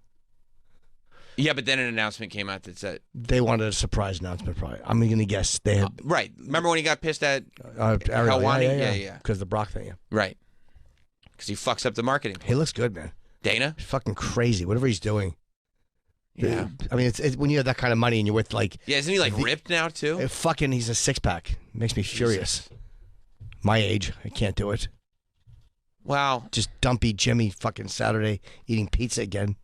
Yeah, but then an announcement came out that said they wanted a surprise announcement. Probably, I'm going to guess they had. Right. Remember when he got pissed at Ariel, Helwani? Yeah. Because the Brock thing. Yeah. Right. Because he fucks up the marketing. He looks good, man. Dana? He's fucking crazy. Whatever he's doing. Yeah. I mean, it's when you have that kind of money and you're with Yeah, isn't he ripped now too? He's a six pack. Makes me furious. My age, I can't do it. Wow. Just dumpy Jimmy fucking Saturday eating pizza again.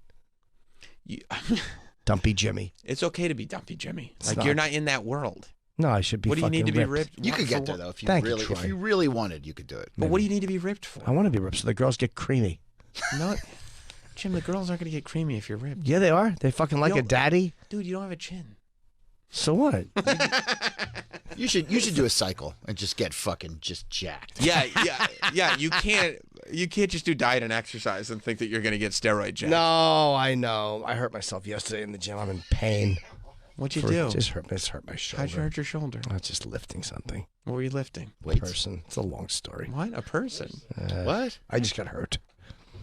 Dumpy Jimmy. It's okay to be Dumpy Jimmy. It's you're not in that world. No, I should be. What do you need to be ripped? You could get there though if you if you really wanted, you could do it. But what do you need to be ripped for? I want to be ripped so the girls get creamy. No. Jim, the girls aren't gonna get creamy if you're ripped. Yeah, they are. They fucking like a daddy. Dude, you don't have a chin. So what? You should do a cycle and just get fucking just jacked. Yeah. You can't just do diet and exercise and think that you're gonna get steroid jacked. No, I know. I hurt myself yesterday in the gym. I'm in pain. What'd you do? Just hurt my shoulder. How'd you hurt your shoulder? I was just lifting something. What were you lifting? A person. It's a long story. What? A person? What? I just got hurt.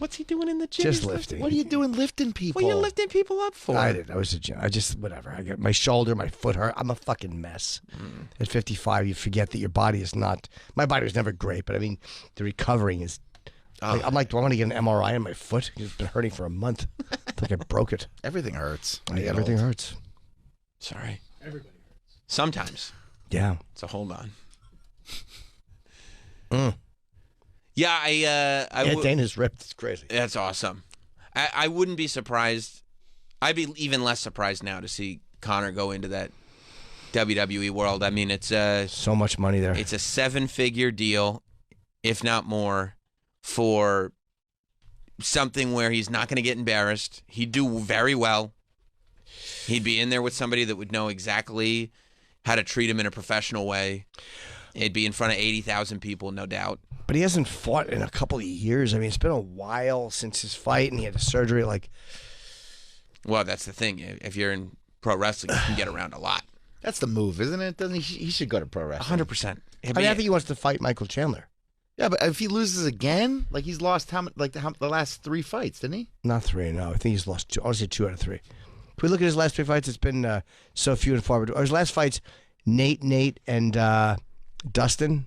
What's he doing in the gym? Just He's lifting. What are you doing lifting people? What are you lifting people up for? I didn't. I was a gym. I just whatever. I got my shoulder, my foot hurt. I'm a fucking mess. At 55, you forget that your body is not. My body was never great, but I mean, the recovering is. I'm like, do I want to get an MRI on my foot? It's been hurting for a month. It's like I broke it. Everything hurts. Everything hurts. Sorry. Everybody hurts. Sometimes. Yeah. So hold on. Mm. Yeah, Dana's ripped. It's crazy. That's awesome. I wouldn't be surprised. I'd be even less surprised now to see Conor go into that WWE world. I mean, it's so much money there. It's a 7-figure deal, if not more, for something where he's not going to get embarrassed. He'd do very well. He'd be in there with somebody that would know exactly how to treat him in a professional way. It'd be in front of 80,000 people, no doubt. But he hasn't fought in a couple of years. I mean, it's been a while since his fight, and he had a surgery. Well, that's the thing. If you're in pro wrestling, you can get around a lot. That's the move, isn't it? Doesn't he should go to pro wrestling. 100%. I think he wants to fight Michael Chandler. Yeah, but if he loses again, like he's lost the last 3 fights, didn't he? Not 3, no. I think he's lost 2. Honestly, 2 out of 3. If we look at his last 3 fights, it's been so few and far between. His last fights, Nate, and Dustin.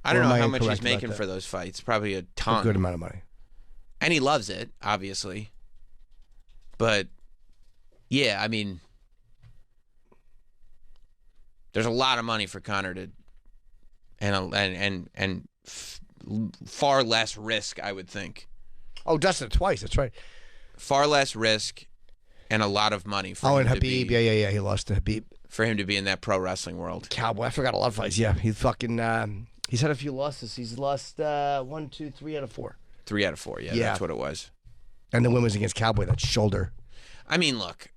I don't know how much he's making for those fights. Probably a ton. A good amount of money. And he loves it, obviously. But, yeah, I mean, there's a lot of money for Conor to, and far less risk, I would think. Oh, Dustin twice. That's right. Far less risk and a lot of money for him and to Habib. be, Yeah. He lost to Habib. For him to be in that pro wrestling world. Cowboy. I forgot a lot of fights. Yeah, he fucking. He's had a few losses. He's lost 1, 2, 3 out of 4. 3 out of 4. Yeah, that's what it was. And the win was against Cowboy. That shoulder. I mean, look,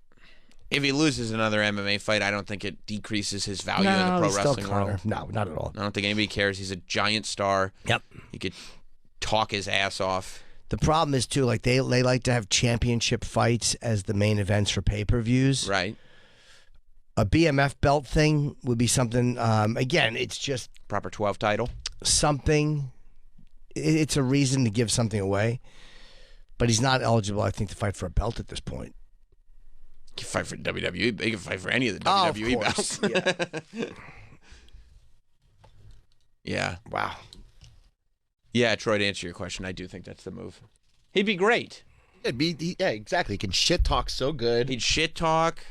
if he loses another MMA fight, I don't think it decreases his value in the pro wrestling world. No, not at all. I don't think anybody cares. He's a giant star. Yep. He could talk his ass off. The problem is too, like they like to have championship fights as the main events for pay-per-views. Right. A BMF belt thing would be something. Again, it's just proper 12 title. Something. It's a reason to give something away, but he's not eligible, I think, to fight for a belt at this point. He can fight for WWE. He can fight for any of the WWE belts. Yeah. Yeah. Wow. Yeah, Troy, to answer your question, I do think that's the move. He'd be great. Yeah, exactly. He can shit talk so good. He'd shit talk,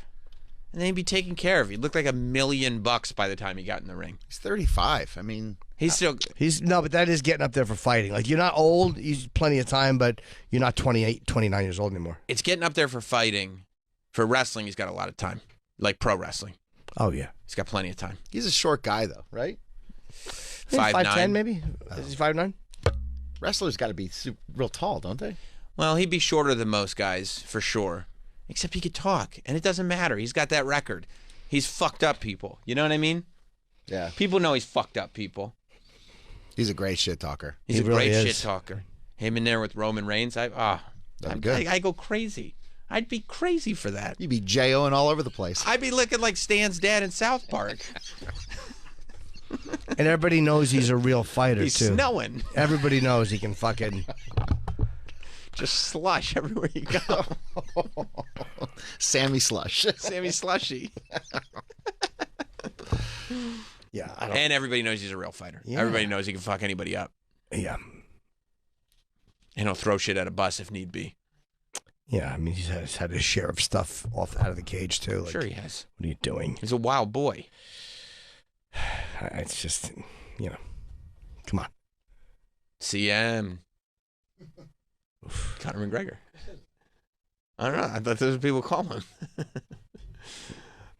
and then he'd be taken care of. He'd look like $1 million by the time he got in the ring. He's 35. I mean, but that is getting up there for fighting. Like, you're not old. He's plenty of time, but you're not 28, 29 years old anymore. It's getting up there for fighting. For wrestling, he's got a lot of time, like pro wrestling. Oh yeah, he's got plenty of time. He's a short guy though, right? 5'9", maybe. Is he 5'9"? Wrestlers got to be real tall, don't they? Well, he'd be shorter than most guys for sure. Except he could talk, and it doesn't matter. He's got that record. He's fucked up people. You know what I mean? Yeah. People know he's fucked up people. He's a great shit talker. He's a great shit talker. Him in there with Roman Reigns, I go crazy. I'd be crazy for that. You'd be J.O.ing all over the place. I'd be looking like Stan's dad in South Park. And everybody knows he's a real fighter, he's too. He's snowing. Everybody knows he can fucking... Just slush everywhere you go. Sammy Slush. Sammy Slushy. Yeah, and everybody knows he's a real fighter. Yeah. Everybody knows he can fuck anybody up. Yeah. And he'll throw shit at a bus if need be. Yeah, I mean, he's had his share of stuff out of the cage, too. Like, sure he has. What are you doing? He's a wild boy. It's just, come on. CM. Conor McGregor. I don't know. I thought those were people call him.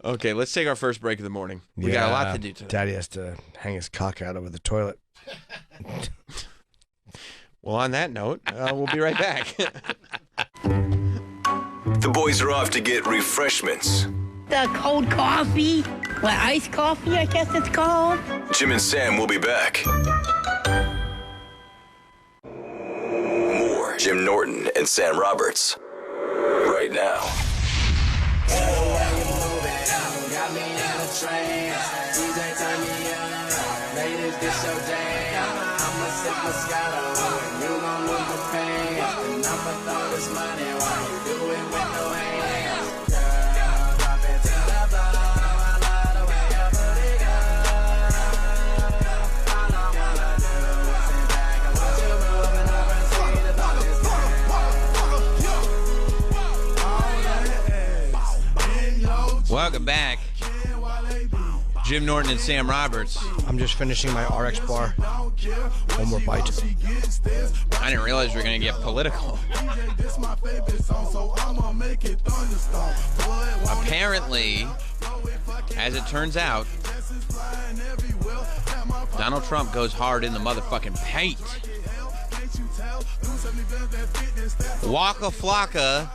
Okay, let's take our first break of the morning. We got a lot to do today. Daddy has to hang his cock out over the toilet. Well, on that note, we'll be right back. The boys are off to get refreshments. The cold coffee. Well, iced coffee, I guess it's called. Jim and Sam will be back. More Jim Norton and Sam Roberts. Right now. Welcome back. Jim Norton and Sam Roberts. I'm just finishing my RX bar. One more bite. I didn't realize we were going to get political. Apparently, as it turns out, Donald Trump goes hard in the motherfucking paint. Waka Flocka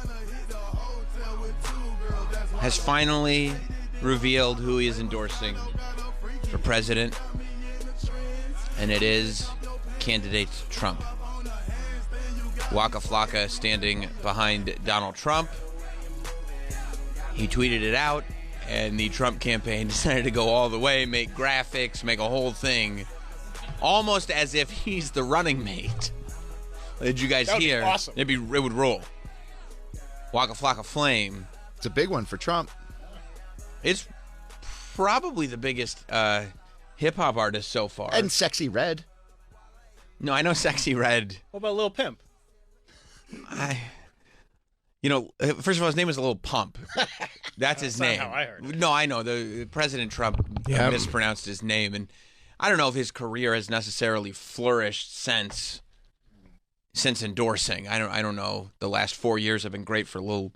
has finally revealed who he is endorsing for president, and it is candidate Trump. Waka Flocka standing behind Donald Trump. He tweeted it out, and the Trump campaign decided to go all the way, make graphics, make a whole thing, almost as if he's the running mate. Did you guys hear? Be awesome. It would roll. Waka Flocka Flame. It's a big one for Trump. It's probably the biggest hip-hop artist so far. And Sexy Red. No, I know Sexy Red. What about Lil Pimp? First of all, his name is Lil Pump. That's his name. Not how I heard it. No, I know. The President Trump mispronounced his name, and I don't know if his career has necessarily flourished since endorsing. I don't know. The last 4 years have been great for Lil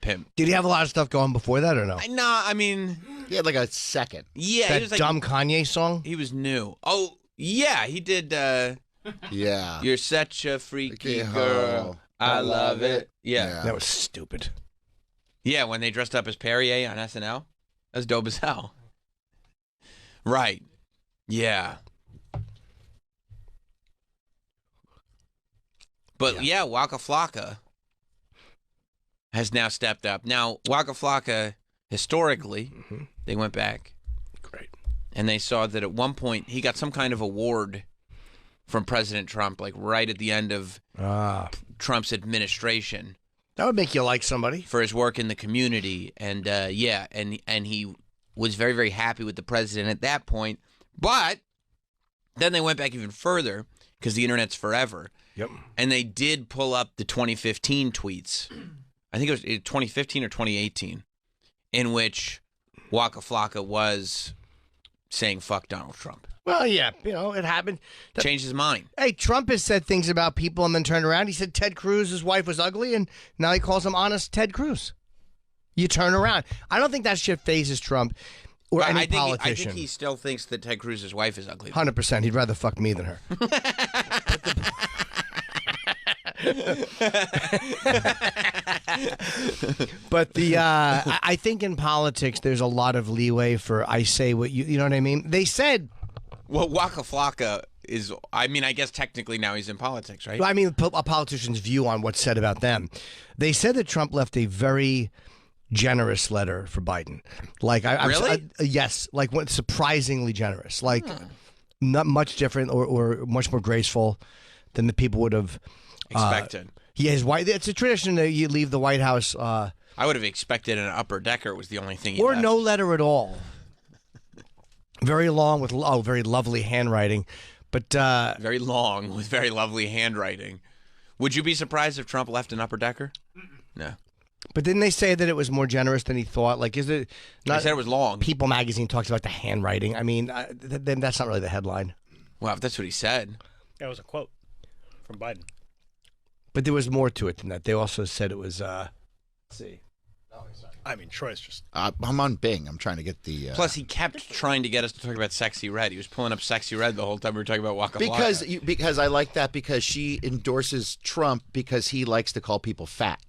Pimp. Did he have a lot of stuff going before that or no? No, I mean... He had like a second. Yeah. That he was like, dumb Kanye song? He was new. Oh, yeah. He did... yeah. You're such a freaky girl. I love it. Yeah. That was stupid. Yeah, when they dressed up as Perrier on SNL. That was dope as hell. Right. Yeah. But yeah, Waka Flocka has now stepped up. Now, Waka Flocka, historically, they went back. Great. And they saw that at one point he got some kind of award from President Trump, like right at the end of Trump's administration. That would make you like somebody. For his work in the community. And and he was very, very happy with the president at that point. But then they went back even further because the internet's forever. Yep. And they did pull up the 2015 tweets. I think it was 2015 or 2018, in which Waka Flocka was saying "fuck Donald Trump." Well, yeah, it happened. Changed his mind. Hey, Trump has said things about people and then turned around. He said Ted Cruz's wife was ugly, and now he calls him honest Ted Cruz. You turn around. I don't think that shit phases Trump or any politician. I think he still thinks that Ed Cruz's wife is ugly. 100%. He'd rather fuck me than her. But I think in politics there's a lot of leeway for I say what you know what I mean? They said... Well, Waka Flocka is, I mean, I guess technically now he's in politics, right? I mean, a politician's view on what's said about them. They said that Trump left a very generous letter for Biden. Like, really? Yes, like surprisingly generous. Like, not much different or much more graceful than the people would have expected. Yeah, his wife. It's a tradition that you leave the White House. I would have expected an upper decker was the only thing. Or no letter at all. Very long with very lovely handwriting, but very long with very lovely handwriting. Would you be surprised if Trump left an upper decker? No. But didn't they say that it was more generous than he thought? Like, is it not? They said it was long. People magazine talks about the handwriting. I mean, then that's not really the headline. Well, if that's what he said. That was a quote from Biden. But there was more to it than that. They also said it was. Let's see. No. I mean, Troy's just. I'm on Bing. I'm trying to get the. Plus, he kept trying to get us to talk about Sexy Red. He was pulling up Sexy Red the whole time we were talking about Waka Flocka. Because I like that because she endorses Trump because he likes to call people fat.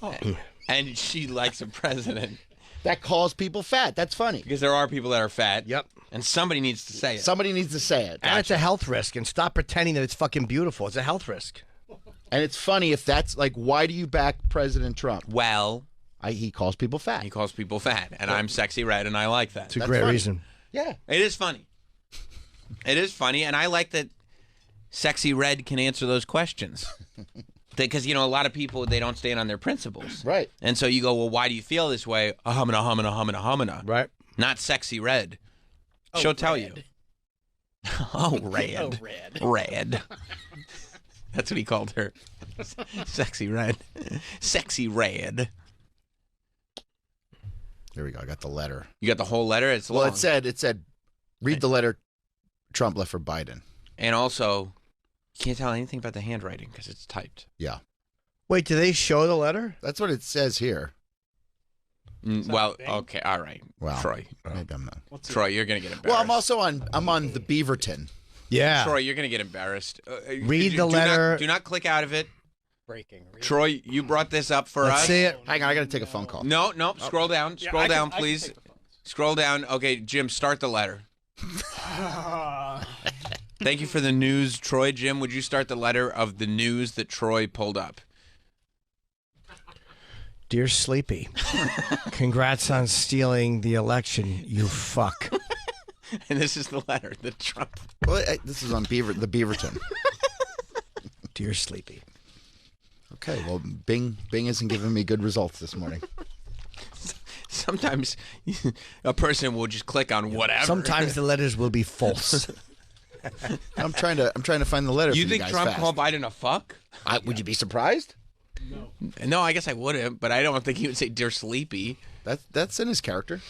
Oh. And she likes a president that calls people fat. That's funny. Because there are people that are fat. Yep. And somebody needs to say it. Somebody needs to say it. And it's a health risk. And stop pretending that it's fucking beautiful. It's a health risk. And it's funny if that's like, why do you back President Trump? Well, he calls people fat. He calls people fat. And I'm Sexy Red, and I like that. It's a great reason. Yeah. It is funny. It is funny. And I like that Sexy Red can answer those questions. Because, a lot of people, they don't stand on their principles. Right. And so you go, well, why do you feel this way? Humana. Right. Not Sexy Red. She'll tell you. Oh, Red. Oh, Red. Red. That's what he called her. Sexy Red. Sexy Red. There we go. I got the letter. You got the whole letter? It's long. Well, it said, read the letter Trump left for Biden. And also, you can't tell anything about the handwriting because it's typed. Yeah. Wait, do they show the letter? That's what it says here. Well, okay, all right. Well, Troy. Maybe I'm not. Troy, you're going to get embarrassed. Well, I'm on the Beaverton. Yeah. Troy, you're going to get embarrassed. Read the letter. Do not click out of it. Breaking. Troy, you brought this up for Let's us. see it. Hang on, I got to take a phone call. No. Scroll down. Yeah, Scroll down, I can please. take the phone. Scroll down. Okay, Jim, start the letter. Thank you for the news, Troy. Jim, would you start the letter of the news that Troy pulled up? Dear Sleepy, congrats on stealing the election, you fuck. And this is the letter that Trump. Well, this is on the Beaverton. Dear Sleepy. Okay, well, Bing isn't giving me good results this morning. Sometimes a person will just click on whatever. Sometimes the letters will be false. I'm trying to find the letter. You for think you guys Trump fast. called Biden a fuck? Would you be surprised? No, I guess I wouldn't, but I don't think he would say "Dear Sleepy." That's in his character.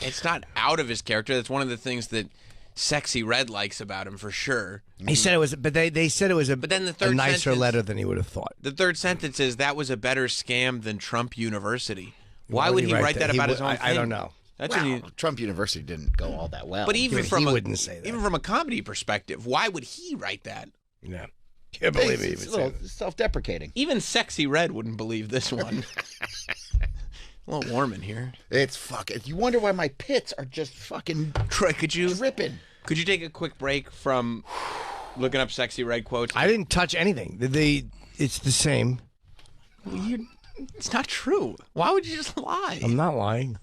It's not out of his character. That's one of the things that Sexy Red likes about him for sure. He said it was, but they said it was But then the third a nicer sentence- letter than he would have thought. The third sentence is that was a better scam than Trump University. Why Why would would he he write write that? that He about would- his own I thing? don't know. That's Well, an, Trump University didn't go all that well. but even from he a, wouldn't say that. even from a comedy perspective, why would he write that? Yeah. Can't believe he it's even a said little that. self-deprecating. Even Sexy Red wouldn't believe this one. A little warm in here. It's fucking. You wonder why my pits are just fucking Troy, could you dripping. take a quick break from looking up Sexy Red quotes? I didn't touch anything. It's the same. It's not true. Why would you just lie? I'm not lying.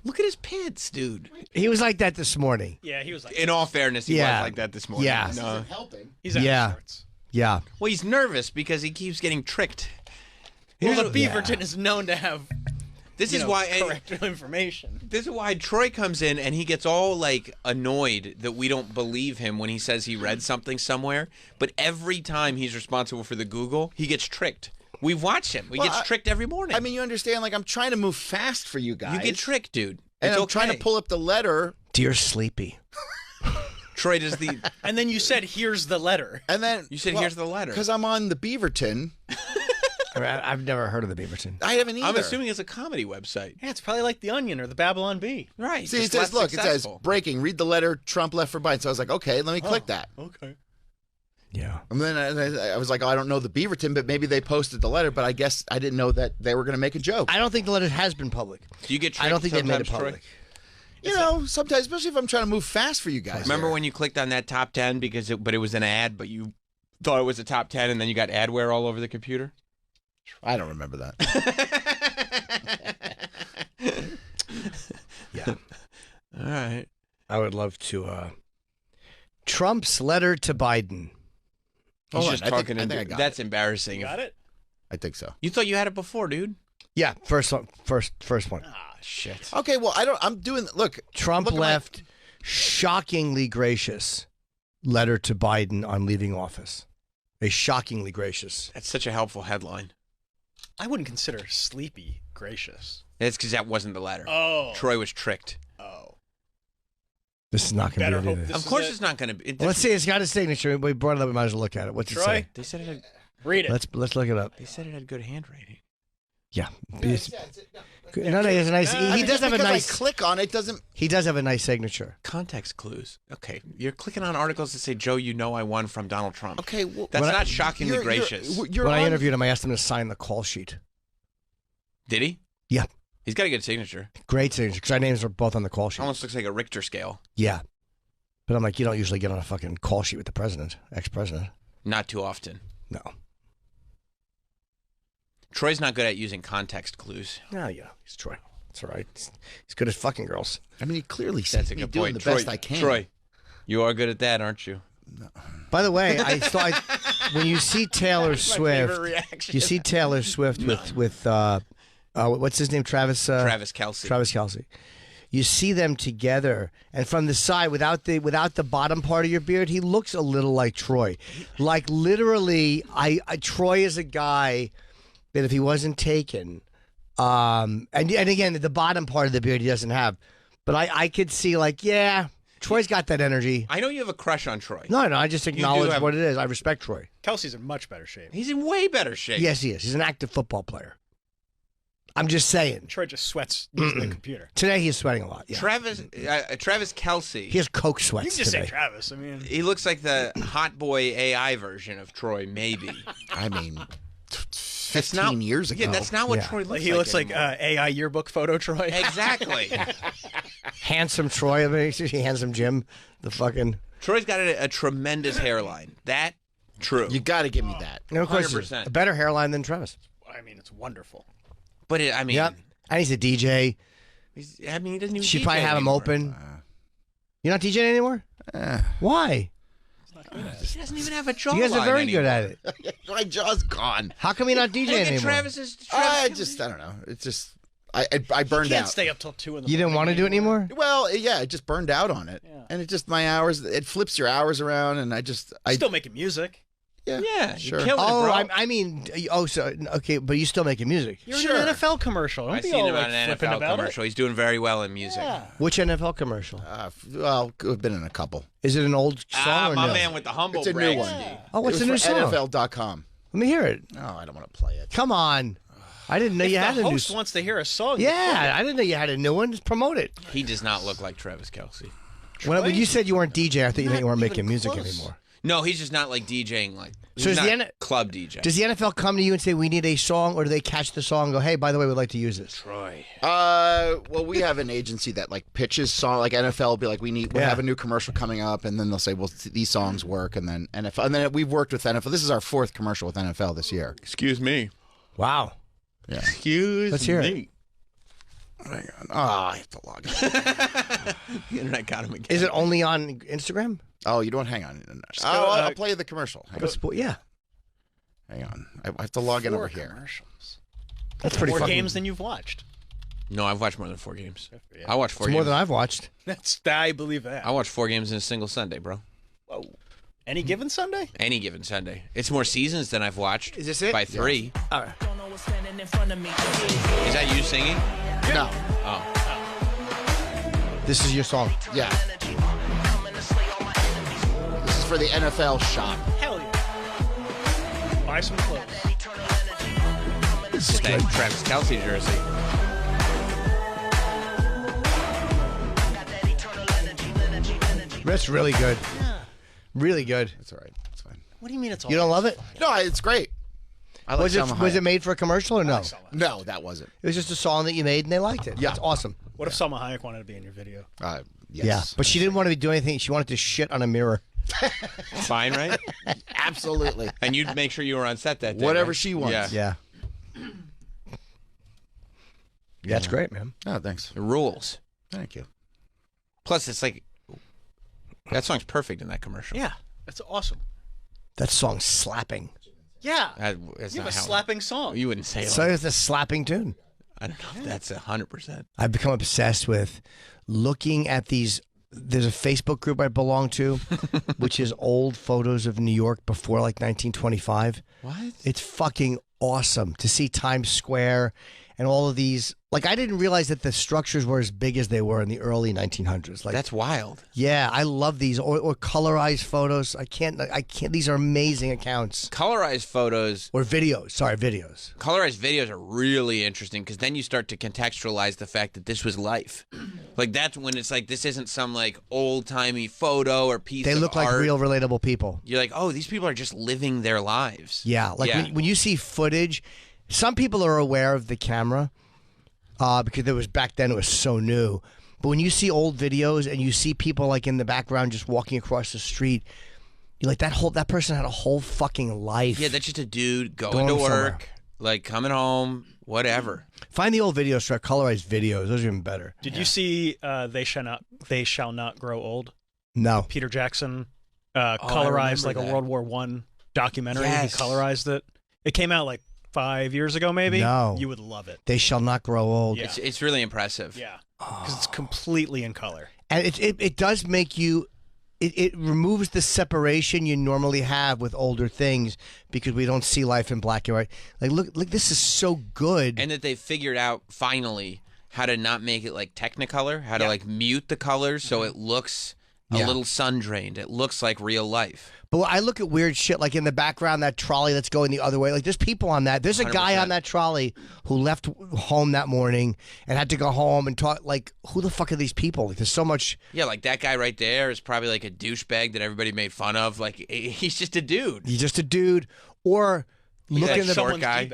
Look at his pits, dude. He was like that this morning. Yeah, he was like. In all fairness, he Yeah. was like that this morning. Yeah. No. Helping. He's out Yeah. of sorts. Yeah. Well, he's nervous because he keeps getting tricked. Well, Here's the what- Beaverton is known to have. This is why correct information. This is why Troy comes in and he gets all like annoyed that we don't believe him when he says he read something somewhere. But every time he's responsible for the Google, he gets tricked. We've watched him. He gets tricked every morning. I mean, you understand? Like, I'm trying to move fast for you guys. you get tricked, dude. and It's I'm trying to okay. pull up the letter, Dear Sleepy. Troy does the. And then you said, "Here's the letter." and then You said, "Here's the letter." because I'm on the Beaverton. I mean, I've never heard of the Beaverton. I haven't either. I'm assuming it's a comedy website. Yeah, it's probably like The Onion or the Babylon Bee. Right. See, it just says, less look, it says successful. breaking. Read the letter Trump left for Biden. So I was like, okay, let me click that. Okay. Yeah. And then I was like, oh, I don't know the Beaverton, but maybe they posted the letter. But I guess I didn't know that they were going to make a joke. I don't think the letter has been public. Do you get tricked I don't think they made it sometimes, Troy? public. You know, sometimes, especially if I'm trying to move fast for you guys. Remember when you clicked on that top 10 because it was an ad, but you thought it was a top 10 and then you got adware all over the computer? I don't remember that. Yeah. All right. I would love to. Trump's letter to Biden. He's Hold just on, I think- talking. I think I got That's embarrassing. You got it? I think so. You thought you had it before, dude. Yeah, first one. Ah, shit. Okay, well, I'm doing. Look, Trump look at my- left shockingly gracious letter to Biden on leaving office. A shockingly gracious. That's such a helpful headline. I wouldn't consider Sleepy gracious. That's because that wasn't the letter. Oh. Troy was tricked. Oh. This is not going Better to be hope it. this Of is course, it. it's not going to be. Well, let's see. It's got a signature. We brought it up. We might as well look at it. What's it Troy? say? They said it. Had, Read it. Let's look it up. they said it had good handwriting. Yeah. No, he has a nice. He does have a nice. I click on it doesn't. He does have a nice signature. Context clues. Okay, you're clicking on articles that say, "Joe, you know I won from Donald Trump." Okay, well, that's not shockingly gracious. When I interviewed him, I asked him to sign the call sheet. Did he? Yeah. He's got a good signature. Great signature, because our names are both on the call sheet. Almost looks like a Richter scale. Yeah. But I'm like, you don't usually get on a fucking call sheet with the president, ex-president. Not too often. No. Troy's not good at using context clues. No, he's Troy. It's all right. He's good at fucking girls. I mean, he clearly That's sees a me good doing point. the best I can. Troy, you are good at that, aren't you? No. By the way, when you see Taylor That's my favorite Swift, reaction. you see Taylor Swift with what's his name? Travis Kelce. Travis Kelce. You see them together, and from the side, without the bottom part of your beard, he looks a little like Troy. Like literally, Troy is a guy that if he wasn't taken, and again, the bottom part of the beard he doesn't have, but I could see like, yeah, Troy's got that energy. I know you have a crush on Troy. No, I just acknowledge what it is. I respect Troy. Kelsey's in much better shape. He's in way better shape. Yes, he is. He's an active football player. I'm just saying. Troy just sweats using the computer. Today he's sweating a lot. Yeah. Travis Kelce. He has Coke sweats. You can just today. say Travis. I mean, He looks like the hot boy AI version of Troy, maybe. I mean, That's 15 not- years ago. Yeah, that's not what Troy looks like. he looks like anymore. AI yearbook photo Troy. Exactly. Handsome Troy. I mean, handsome Jim. The fucking. Troy's got a tremendous hairline. That true. You got to give me that. No question. 100%. A better hairline than Travis. I mean, it's wonderful. But I mean, Yep. And he's a DJ. he doesn't even. She'd DJ probably have anymore. him open. You're not DJing anymore? Why? He doesn't even have a jawline. You guys are very anymore. good at it. My jaw's gone. How come you're not DJing Look at anymore? Travis's. I don't know. It's just I burned You can't out. stay up till 2 in the You didn't want to do it anymore? Well, yeah, I just burned out on it, and it just my hours. It flips your hours around, and I Still making music. Yeah, sure. You're killing it, bro. I mean, so okay, but you still making music. You're in an NFL commercial. Don't I've be seen all him like on an flipping NFL about commercial. He's doing very well in music. Yeah. Which NFL commercial? Well, I've been in a couple. Is it an old song or my no? man with the humble It's a brag, new one. Steve. Oh, what's It the new was for song? NFL.com. Let me hear it. No, I don't want to play it. Come on. I didn't know If you had the a new host song. wants to hear a song. Yeah, I didn't know you had a new one. Just promote it. He does not look like Travis Kelce. When you said you weren't DJ, I thought you meant you weren't Not making even music close. anymore. No, he's just not like DJing like. So He's is the not club DJ. Does the NFL come to you and say, we need a song, or do they catch the song and go, hey, by the way, we'd like to use this? Troy. Well, we have an agency that like pitches song, like NFL will be like, we have a new commercial coming up, and then they'll say, well, these songs work, and then NFL, and then we've worked with NFL. This is our 4th commercial with NFL this year. Excuse me. Wow. Yeah. Excuse Let's hear me. Hang on. Oh, I have to log in. The internet got him again. Is it only on Instagram? Oh, you don't hang on. Just go, I'll play the commercial. Hang on. Yeah. Hang on. I have to log in 4 over here. commercials. That's pretty More fucking... games than you've watched. No, I've watched more than 4 games. I watched 4 It's games. more than I've watched. I believe that. I watched 4 games in a single Sunday, bro. Whoa. Any given Sunday? Any given Sunday. It's more seasons than I've watched. Is this it? By 3. All right. Is that you singing? No. Oh. This is your song. Yeah. This is for the NFL shop. Hell yeah. Buy some clothes. This is that Travis Kelce jersey. That's really good. Yeah. Really good. That's all right. It's fine. What do you mean it's all You don't love it? No, it's great. I like Was it, Salma was it Hayek. made for a commercial or no? No, that wasn't. It was just a song that you made and they liked it. Yeah. That's awesome. What if Salma Hayek wanted to be in your video? Yes. Yeah. But she didn't want to do anything. She wanted to shit on a mirror. Fine, right? Absolutely. And you'd make sure you were on set that day. Whatever right? she wants. Yeah. Yeah. That's great, man. Oh, thanks. The rules. Thank you. Plus, it's like that song's perfect in that commercial. Yeah. That's awesome. That song's slapping. Yeah. That's You have not a how slapping song. You wouldn't say it. So like, it's a slapping tune. I don't know if that's 100%. I've become obsessed with looking at these. There's a Facebook group I belong to, which is old photos of New York before like 1925. What? It's fucking awesome to see Times Square and all of these. Like, I didn't realize that the structures were as big as they were in the early 1900s. Like, That's wild. yeah, I love these or colorized photos. I can't. These are amazing accounts. Colorized photos or videos. Sorry, videos. Colorized videos are really interesting because then you start to contextualize the fact that this was life. Like, that's when it's like, this isn't some like old timey photo or piece of They look like art. real, relatable people. You're like, oh, these people are just living their lives. Yeah, like when you see footage, some people are aware of the camera because it was back then, it was so new. But when you see old videos and you see people like in the background just walking across the street, you're like, that person had a whole fucking life. Yeah, that's just a dude going Going to work, somewhere. like coming home, whatever. Find the old videos, try colorized videos. Those are even better. Did you see They Shall Not Grow Old? No. Peter Jackson I colorized remember like that. a World War I documentary. Yes. He colorized it. It came out like 5 years ago, maybe. No. You would love it. They shall not grow old. Yeah. It's really impressive. Yeah, because it's completely in color. And it does make you. It removes the separation you normally have with older things because we don't see life in black and white. Like, look, this is so good. And that they figured out finally how to not make it like Technicolor, how to like mute the colors so it looks a little sun drained. It looks like real life. But I look at weird shit like in the background, that trolley that's going the other way. Like, there's people on that. There's a guy 100%. on that trolley who left home that morning and had to go home and talk. Like, who the fuck are these people? Like, there's so much. Yeah, like that guy right there is probably like a douchebag that everybody made fun of. Like, he's just a dude. He's just a dude. Or look in the short guy.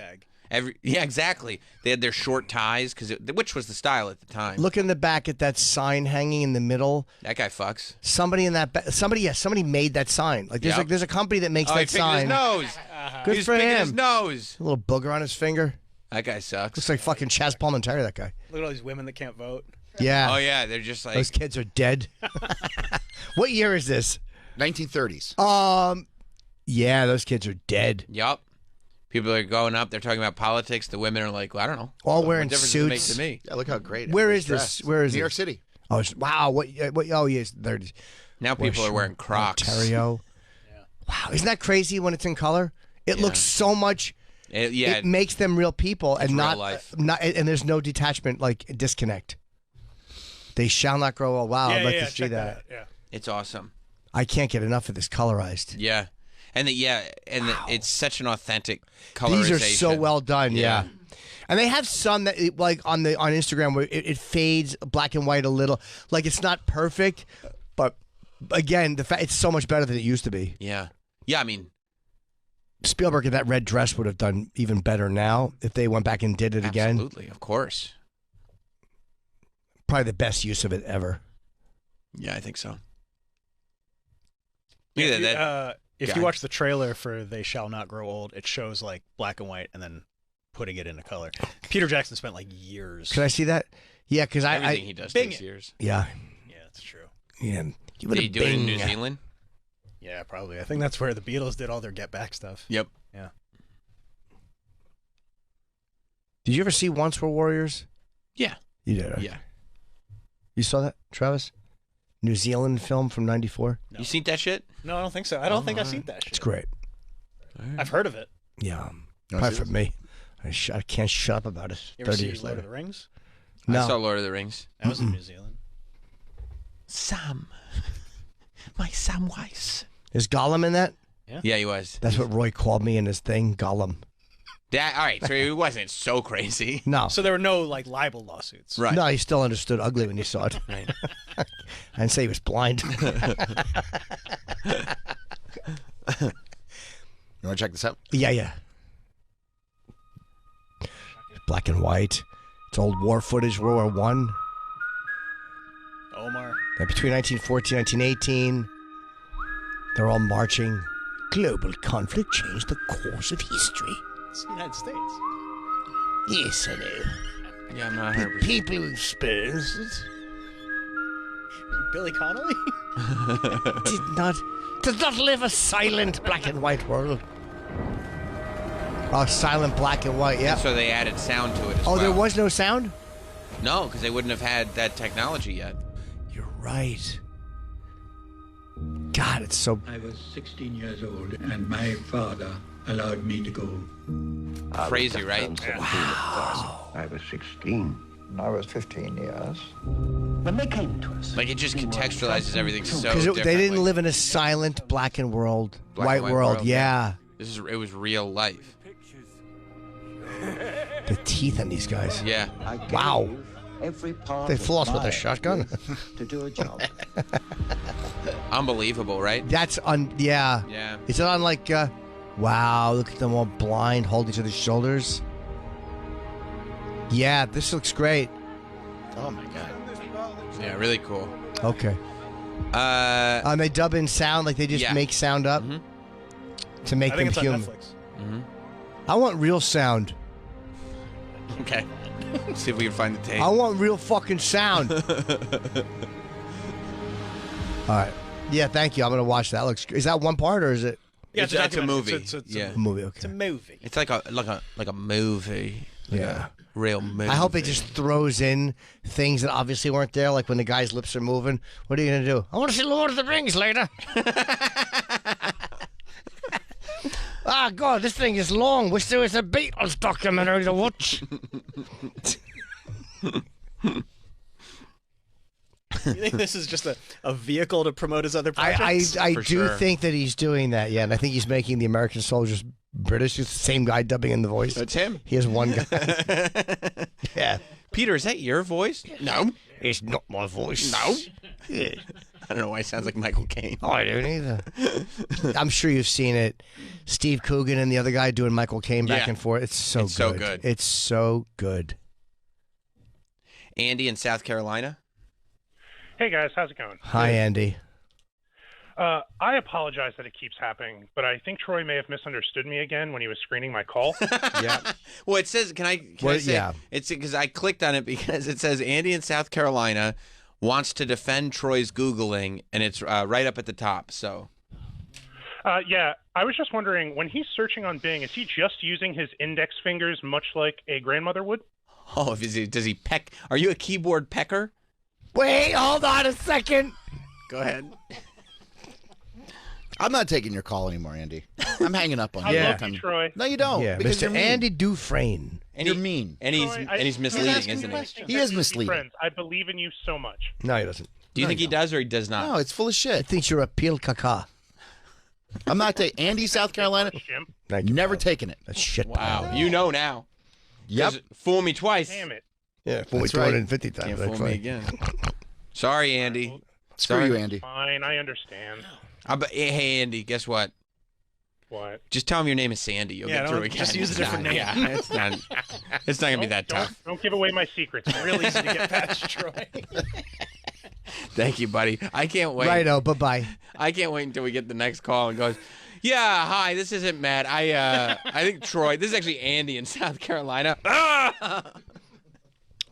Yeah, exactly. They had their short ties which was the style at the time. Look in the back at that sign hanging in the middle. That guy fucks. Somebody in that somebody made that sign. Like, there's a company that makes he that picked sign. his nose. Good He's for picking him. his nose. A little booger on his finger. That guy sucks. Looks like fucking Chaz Palminteri, that guy. Look at all these women that can't vote. Yeah. Oh yeah, they're just like Those kids are dead. What year is this? 1930s. Yeah, those kids are dead. Yup. People are going up. They're talking about politics. The women are like, well, I don't know. All What wearing difference does it make suits. to me? Yeah, look how great. Where everybody's is this? dressed. Where is New it? York City. Oh, wow. What? Oh, yes. There it is. Now people are wearing Crocs. Ontario. Wow. Isn't that crazy when it's in color? It looks so much. It makes them real people and real not life. And there's no detachment, like disconnect. They shall not grow old. Wow, I'd like to see check that. out. Yeah. It's awesome. I can't get enough of this colorized. Yeah. And it's such an authentic colorization. These are so well done. Yeah. And they have some that like on Instagram where it fades black and white a little. Like, it's not perfect, but again, it's so much better than it used to be. Yeah. Yeah, I mean, Spielberg in that red dress would have done even better now if they went back and did it again. absolutely, of course. Probably the best use of it ever. Yeah, I think so. Yeah, Yeah, if guy. you watch the trailer for They Shall Not Grow Old, it shows like black and white and then putting it into color. Peter Jackson spent like years. Can I see that? Yeah, because Everything he does takes years. Yeah. Yeah, that's true. Yeah. Did he do it in New Zealand? Yeah, probably. I think that's where the Beatles did all their Get Back stuff. Yep. Yeah. Did you ever see Once Were Warriors? Yeah. You did, right? Yeah. You saw that, Travis? New Zealand film from '94. You seen that shit? No, I don't think so. I don't think I've seen that shit. It's great. I've heard of it. Yeah. You wanna Probably see for me. I can't shut up about it. You ever 30 see years Lord later. of the Rings? No. I saw Lord of the Rings. That was in New Zealand. Sam. My Samwise. Is Gollum in that? Yeah, he was. That's what Roy called me in his thing, Gollum. All right, so he wasn't so crazy. No. So there were no like libel lawsuits. Right. No, he still understood ugly when he saw it. Right. I didn't say he was blind. You want to check this out? Yeah. Black and white. It's old war footage, World War I. Omar. Between 1914 and 1918, they're all marching. Global conflict changed the course of history. It's the United States. Yes, I know. Yeah, I'm not The 100%. people who experienced it Billy Connolly? does not live a silent black and white world. Oh, silent black and white, yeah. And so they added sound to it as Oh, well. there was no sound? No, because they wouldn't have had that technology yet. You're right. God, it's so... I was 16 years old, and my father allowed me to go. Crazy, right? Wow. I was 16. I was 15 years. When they came to us, Like, it just contextualizes everything so Because differently. they didn't live in a silent black and white Black and white world. Yeah. It was real life. The teeth on these guys. Yeah. Wow. every part They of floss with my a shotgun. life to do a job. Unbelievable, right? That's yeah. Yeah. Is it on like? Wow, look at them all blind, holding each other's shoulders. Yeah, this looks great. Oh my god. Yeah, really cool. Okay. They dub in sound, like they just make sound up to make I them think it's human. on Netflix. Mm-hmm. I want real sound. Okay. See if we can find the tape. I want real fucking sound. All right. Yeah, thank you. I'm gonna watch that. Is that one part or is it? Yeah, it's a movie. It's yeah, a movie. Okay. It's a movie. It's like a movie. Like Yeah. a real movie. I hope it just throws in things that obviously weren't there, like when the guy's lips are moving. What are you gonna do? I want to see Lord of the Rings later. Ah, God, this thing is long. Wish there was a Beatles documentary to watch. You think this is just a vehicle to promote his other projects? I do think that he's doing that, yeah, and I think he's making the American soldiers British. It's the same guy dubbing in the voice. That's him. He has one guy. Yeah. Peter, is that your voice? No. It's not my voice. No. Yeah. I don't know why it sounds like Michael Caine. Oh, I don't either. I'm sure you've seen it. Steve Coogan and the other guy doing Michael Caine back Yeah. and forth. It's so good. It's so good. Andy in South Carolina. Hey guys, how's it going? Hi, Andy. I apologize that it keeps happening, but I think Troy may have misunderstood me again when he was screening my call. Yeah. Well, it says, can I say? Yeah. It's because I clicked on it because it says Andy in South Carolina wants to defend Troy's Googling, and it's right up at the top. So. Yeah, I was just wondering, when he's searching on Bing, is he just using his index fingers much like a grandmother would? Oh, does he peck? Are you a keyboard pecker? Wait, hold on a second. Go ahead. I'm not taking your call anymore, Andy. I'm hanging up on you. I love you, Troy. No, you don't. Yeah, because Mr. you're mean. Andy Dufresne. And You're mean. And he's Troy, and he's misleading, isn't he? He is misleading. Friends, I believe in you so much. No, he doesn't. Do you think he does or he does not? No, it's full of He shit. thinks you're a peel caca. I'm not taking Andy, South Carolina. Jim. Thank you, Never pal. taking it. That's shit. Wow, you know now. Yep. 'Cause fool me twice. Damn it. Yeah, fool me That's right. 250 times. Can't That's fool me right. again. Sorry, Andy. Screw Sorry. you, Andy. Fine, I understand. Hey, Andy, guess what? What? Just tell him your name is Sandy. You'll Yeah, get don't- through again. just use a It's different not- name. Yeah, it's not. It's not gonna be that tough. Don't give away my secrets. man. Real easy to get past Troy. Thank you, buddy. I can't wait. Righto, bye-bye. I can't wait until we get the next call and goes, yeah, hi, this isn't Matt. I think Troy. This is actually Andy in South Carolina.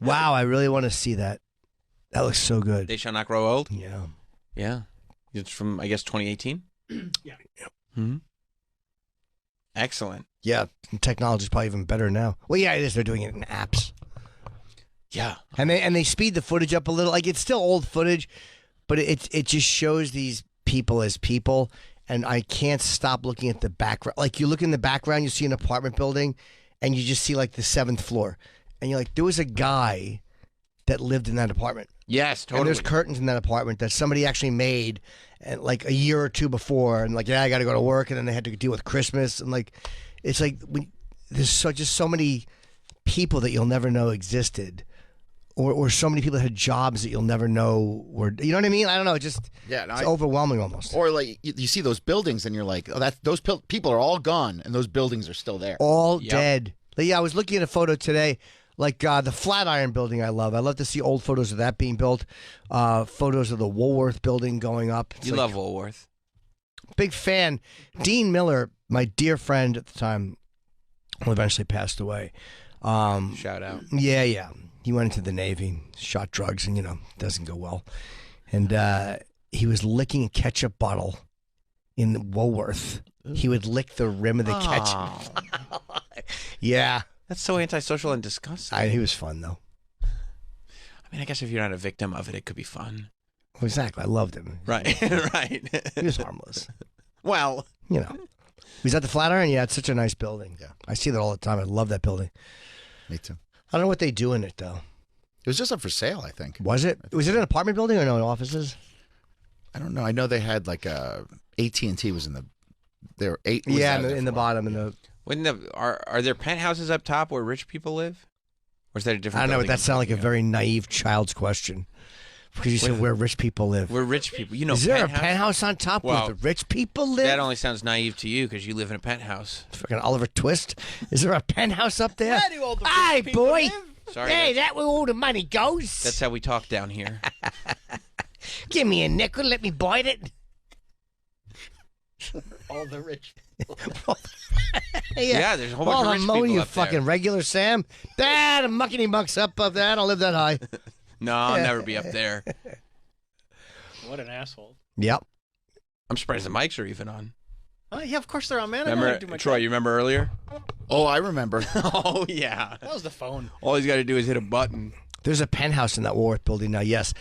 Wow, I really want to see that. That looks so good. They shall not grow old. Yeah. Yeah, it's from I guess 2018. Yeah. Hmm. Excellent. Yeah, technology's probably even better now. Well, yeah, it is. They're doing it in apps. Yeah. And they speed the footage up a little. Like, it's still old footage, but it just shows these people as people. And I can't stop looking at the background. Like, you look in the background, you see an apartment building, and you just see, like, the 7th floor. And you're like, there was a guy that lived in that apartment. Yes, totally. And there's curtains in that apartment that somebody actually made, and like a year or two before. And like, yeah, I got to go to work. And then they had to deal with Christmas. And like, it's like, there's just so many people that you'll never know existed. Or so many people that had jobs that you'll never know were, you know what I mean? I don't know. It's overwhelming almost. Or like you see those buildings and you're like, oh, those people are all gone and those buildings are still there. All dead. Like, yeah, I was looking at a photo today, like the Flatiron building I love. I love to see old photos of that being built. Photos of the Woolworth building going up. It's You like, love Woolworth. big fan. Dean Miller, my dear friend at the time, who eventually passed away. Shout out. Yeah. He went into the Navy, shot drugs, and, doesn't go well. And he was licking a ketchup bottle in Woolworth. He would lick the rim of the ketchup. Yeah. That's so antisocial and disgusting. He was fun, though. I mean, I guess if you're not a victim of it, it could be fun. Well, exactly. I loved him. Right, right. He was harmless. Well, Is that the Flatiron? Yeah, it's such a nice building. Yeah. I see that all the time. I love that building. Me too. I don't know what they do in it, though. It was just up for sale, I think. Was it? Was it an apartment building or no, offices? I don't know. I know they had like AT&T was in the. There were eight. Yeah, in the bottom. Are there penthouses up top where rich people live? Or is that a different I don't know, but building that sounded like a very naive child's question. Because you said where rich people live. Where rich people, you know, is there a penthouse on top where the rich people live? That only sounds naive to you because you live in a penthouse. Fucking Oliver Twist. Is there a penthouse up there? Where do all the rich Hey, people boy. live? Sorry, Hey, that where all the money goes. That's how we talk down here. Give me a nickel. Let me bite it. All the rich. Yeah, there's a whole bunch of rich people you up fucking there. regular Sam. The muckety mucks up of that. I don't live that high. No, I'll never be up there. What an asshole. Yep. I'm surprised the mics are even on. Yeah, of course they're on, man. I know how to Remember, do my Troy, job. you remember earlier? Oh, I remember. Oh, yeah. That was the phone. All he's got to do is hit a button. There's a penthouse in that Woolworth building now. Yes,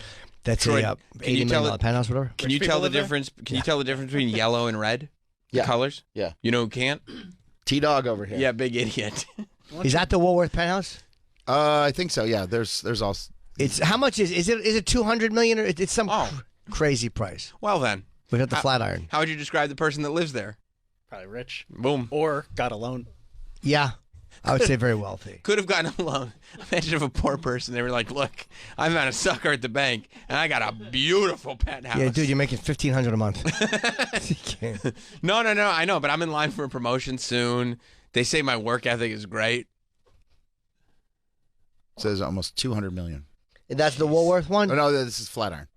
that's Troy, a can you $80 tell million penthouse, whatever. Can you tell the difference? Can you tell the difference between yellow and red? The Yeah. colors? Yeah. You know who can't? T-Dog over here. Yeah, big idiot. Is that the Woolworth penthouse? I think so. Yeah. There's also. It's how much is it 200 million or it's some crazy price? Well then, we got the Flatiron. How would you describe the person that lives there? Probably rich. Boom. Or got a loan. Yeah, I would say very wealthy. Could have gotten a loan. Imagine if a poor person, they were like, look, I'm not a sucker at the bank, and I got a beautiful penthouse. Yeah, dude, you're making $1,500 a month. You can't. No, I know, but I'm in line for a promotion soon. They say my work ethic is great. It says almost 200 million. And that's the Woolworth one? Oh, no, this is Flatiron.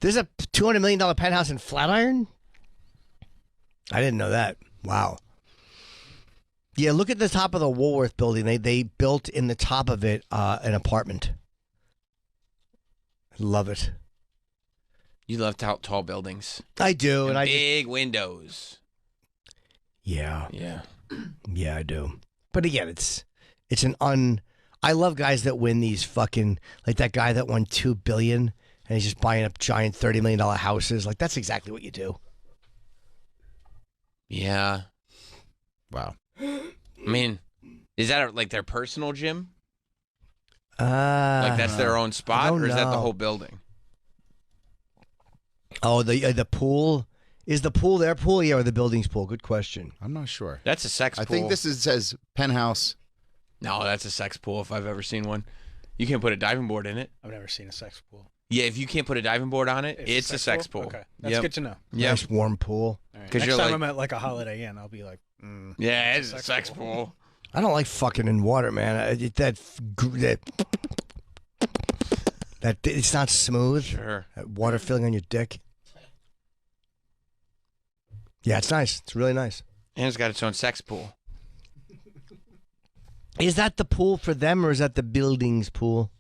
There's a $200 million penthouse in Flatiron? I didn't know that. Wow. Yeah, look at the top of the Woolworth building. They built in the top of it an apartment. Love it. You love tall buildings. I do, and big windows. Yeah. Yeah. Yeah, I do. But again, it's I love guys that win these fucking, like that guy that won $2 billion and he's just buying up giant $30 million houses. Like that's exactly what you do. Yeah. Wow. I mean, is that like their personal gym? Like that's their own spot, or is that the whole building? Oh, the pool. Is the pool their pool? Yeah, or the building's pool? Good question. I'm not sure. That's a sex pool. I think says penthouse. No, that's a sex pool if I've ever seen one. You can't put a diving board in it. I've never seen a sex pool. Yeah, if you can't put a diving board on it, it's a sex pool. Okay, that's good to know. Yeah, Nice warm pool. Next time I'm at like a Holiday Inn, I'll be like, yeah, it's a sex pool. I don't like fucking in water, man. That it's not smooth. Sure. That water filling on your dick. Yeah, it's nice. It's really nice. And it's got its own sex pool. Is that the pool for them, or is that the building's pool?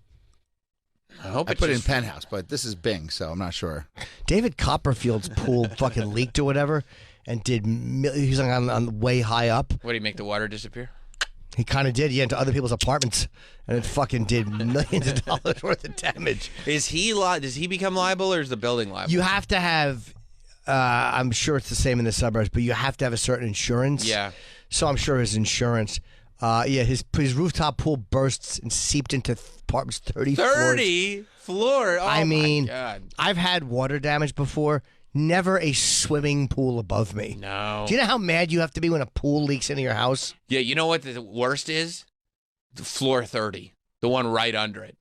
I hope I put it in penthouse, but this is Bing, so I'm not sure. David Copperfield's pool fucking leaked or whatever, and he's like on way high up. What, do you make the water disappear? He kind of did, yeah, into other people's apartments, and it fucking did millions of dollars worth of damage. Does he become liable, or is the building liable? You have to have, I'm sure it's the same in the suburbs, but you have to have a certain insurance. Yeah. So I'm sure his insurance. His rooftop pool bursts and seeped into apartments 30 floors. 30 floor. Oh, I mean, my God. I've had water damage before. Never a swimming pool above me. No. Do you know how mad you have to be when a pool leaks into your house? Yeah, you know what the worst is? The floor 30, the one right under it.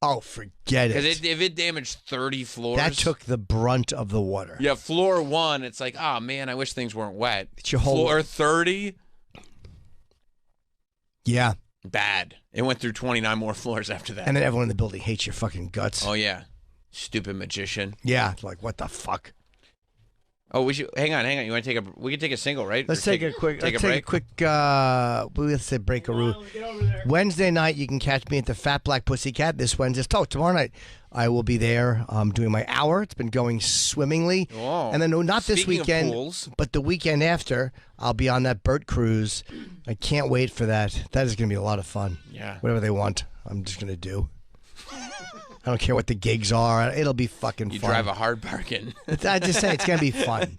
Oh, forget it. Because if it damaged 30 floors, That took the brunt of the water. Yeah, floor 1, it's like, oh man, I wish things weren't wet. It's your whole floor 30. Yeah. Bad. It went through 29 more floors after that. And then everyone in the building hates your fucking guts. Oh yeah, stupid magician. Yeah, like what the fuck? Oh, we should hang on. You want to take a? We can take a single, right? Let's Or take a quick. Take Let's a take break. a quick. Let's say breakaroo. Wednesday night, you can catch me at the Fat Black Pussycat this Wednesday. Oh, tomorrow night, I will be there doing my hour. It's been going swimmingly. Oh. And then not this Speaking of weekend, pools. but the weekend after, I'll be on that Burt cruise. I can't wait for that. That is going to be a lot of fun. Yeah. Whatever they want, I'm just going to do. I don't care what the gigs are. It'll be fucking You fun. drive a hard bargain. I just say it's going to be fun.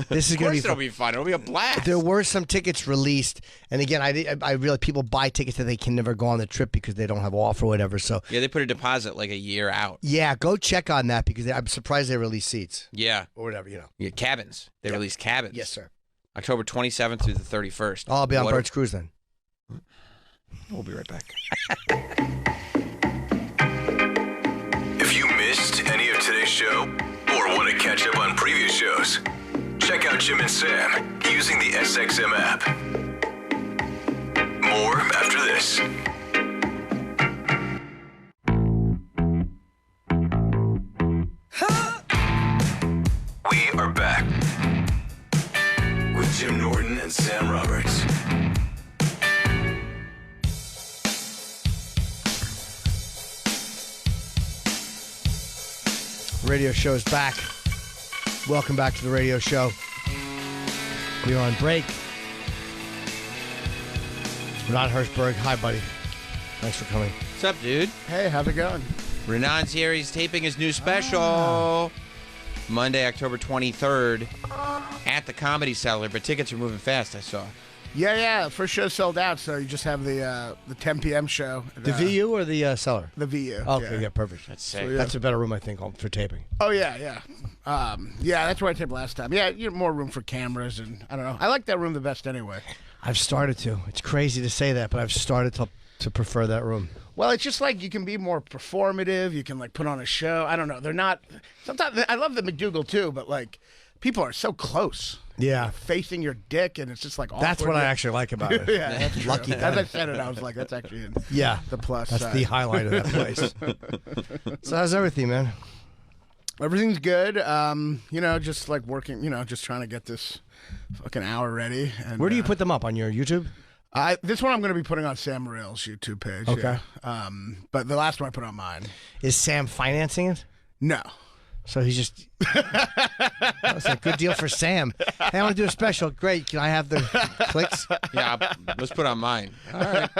This is going to be fun. It'll be fun. It'll be a blast. There were some tickets released, and again, I realize people buy tickets that they can never go on the trip because they don't have off or whatever. So Yeah, they put a deposit like a year out. yeah, go check on that because I'm surprised they released seats. Yeah. Or whatever, you know. Yeah, cabins. They released cabins. Yes, sir. October 27th through the 31st. I'll be on Bird's Cruise then. We'll be right back. If you missed any of today's show or want to catch up on previous shows, check out Jim and Sam using the SXM app. More after this. We are back with Jim Norton and Sam Roberts. Radio show is back. Welcome back to the radio show. We are on break. Raanan Hershberg, hi, buddy. Thanks for coming. What's up, dude? Hey, how's it going? Raanan's here. He's taping his new special Monday, October 23rd at the Comedy Cellar, but tickets are moving fast, I saw. Yeah. First show sold out, so you just have the 10 p.m. show. The VU or the Cellar? The VU. Okay, yeah, perfect. That's So, sick. yeah. That's a better room, I think, for taping. Oh, yeah. Yeah, that's where I taped last time. Yeah, you have more room for cameras, and I don't know. I like that room the best anyway. I've started to. It's crazy to say that, but I've started to prefer that room. Well, it's just like you can be more performative. You can like put on a show. I don't know. They're not. Sometimes I love the McDougal too, but like people are so close. Yeah. Facing your dick, and it's just like awkward. That's what I actually like about it. Yeah, that's true. Lucky As them. I said it, I was like, that's actually the plus That's side. the highlight of that place. So how's everything, man? Everything's good. Just like working. Just trying to get this fucking hour ready. And, Where do you put them up? On your YouTube? This one I'm going to be putting on Sam Morrill's YouTube page. Okay. Yeah. But the last one I put on mine. Is Sam financing it? No. So he's just. That's a good deal for Sam. Hey, I want to do a special. Great. Can I have the clicks? Yeah, let's put on mine. All right.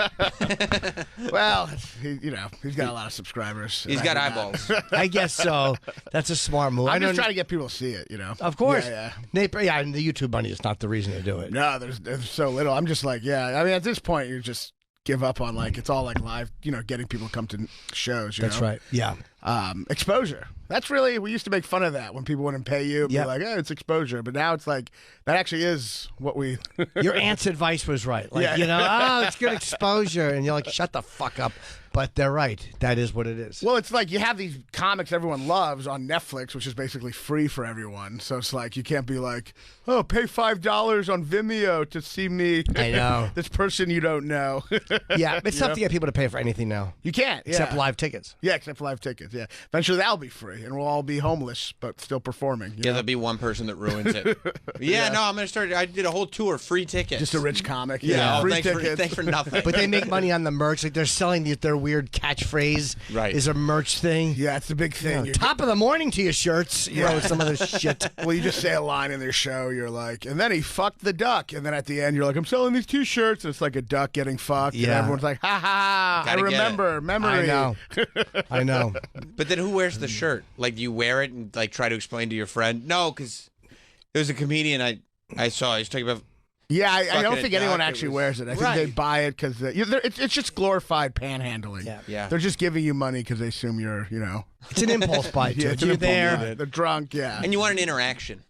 Well, he's got a lot of subscribers. He's got eyeballs. I guess so. That's a smart move. I'm just trying to get people to see it, Of course. Yeah. And the YouTube money is not the reason to do it. No, there's so little. I'm just like, I mean, at this point, you just give up on like it's all like live, getting people to come to shows. That's right. Yeah. Exposure. That's really, we used to make fun of that when people wouldn't pay you. Be like, it's exposure. But now it's like, that actually is what we. Your aunt's advice was right. Like, it's good exposure. And you're like, shut the fuck up. But they're right. That is what it is. Well, it's like you have these comics everyone loves on Netflix, which is basically free for everyone. So it's like, you can't be like, oh, pay $5 on Vimeo to see me. I know. This person you don't know. Yeah, it's tough to get people to pay for anything now. You can't. Except live tickets. Yeah, except for live tickets. Yeah. Eventually that'll be free, and we'll all be homeless, but still performing. Yeah, there'll be one person that ruins it. No, I'm going to start. I did a whole tour, free tickets. Just a rich comic. Yeah, free thanks tickets. for nothing. But they make money on the merch. Like they're selling their weird catchphrase. Right. Is a merch thing. Yeah, it's a big thing. Top of the morning to your shirts. Some other shit. Well, you just say a line in their show. You're like, and then he fucked the duck. And then at the end, you're like, I'm selling these T-shirts. And it's like a duck getting fucked. Yeah. And everyone's like, ha ha, I remember. Memory. I know. But then who wears the shirt? Like, do you wear it and like try to explain to your friend? No, because there's a comedian I saw. He's talking about. Yeah, I don't think anyone duck. actually wears it. I think they buy it because it's just glorified panhandling. Yeah. They're just giving you money because they assume you're, It's an impulse buy, too. Yeah, it's an You're impulse there. buy. They're drunk, yeah. And you want an interaction.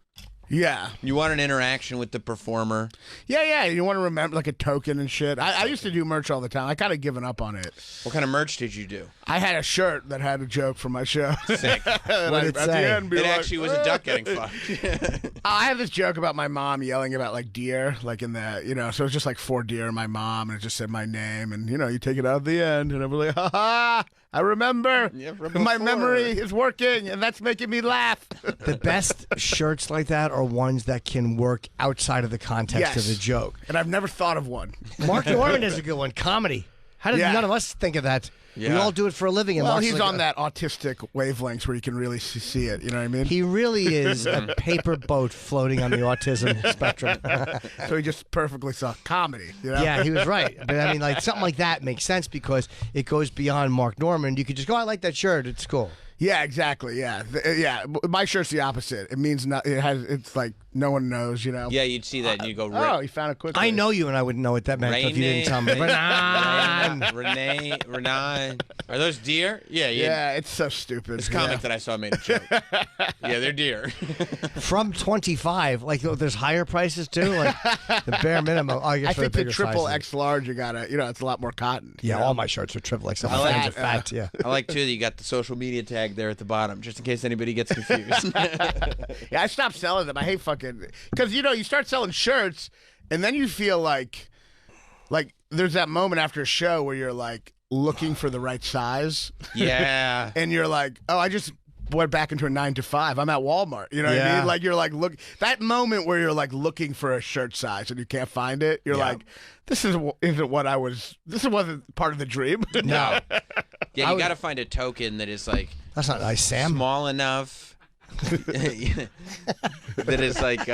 Yeah. You want an interaction with the performer. Yeah. You want to remember like a token and shit. I used to do merch all the time. I kind of given up on it. What kind of merch did you do? I had a shirt that had a joke from my show. Sick. What did it say? The end, It like, actually was a duck getting fucked. I have this joke about my mom yelling about like deer, like in the, so it's just like 4 deer and my mom, and it just said my name, and you take it out at the end, and I'm like, ha ha, I remember. Yeah, from my before. memory is working, and that's making me laugh. The best shirts like that are ones that can work outside of the context of the joke. And I've never thought of one. Mark Norman is a good one. Comedy. How did Yeah. none of us think of that? We Yeah. all do it for a living. And Well, Mark's he's like, on that autistic wavelength where you can really see it. You know what I mean? He really is a paper boat floating on the autism spectrum. So he just perfectly saw comedy. You know? Yeah, he was right. But I mean, like something like that makes sense because it goes beyond Mark Norman. You could just go, I like that shirt. It's cool. Yeah, exactly. Yeah, yeah. My shirt's the opposite. It means not. It has. It's like no one knows. You know. Yeah, you'd see that and you go. Oh, he found it quickly. I know you, and I wouldn't know what that meant if you didn't tell me. Renan. Are those deer? Yeah, Yeah, it's so stupid. This comic that I saw made a joke. Yeah, they're deer. From 25, like there's higher prices too, like the bare minimum. Oh, I guess I for think the bigger triple sizes. X large, you gotta. You know, it's a lot more cotton. Yeah, you know? all my shirts are triple X. I like fat. Yeah. I like too that you got the social media tag there at the bottom, just in case anybody gets confused. Yeah, I stopped selling them. I hate fucking because you start selling shirts, and then you feel like there's that moment after a show where you're like looking for the right size. Yeah, and you're like, oh, I just went back into a 9 to 5. I'm at Walmart. You know what I mean? Like you're like look that moment where you're like looking for a shirt size and you can't find it. You're like, isn't what I was. This wasn't part of the dream. No. Yeah, you got to find a token that is like that's not nice, Sam. Small enough. That is like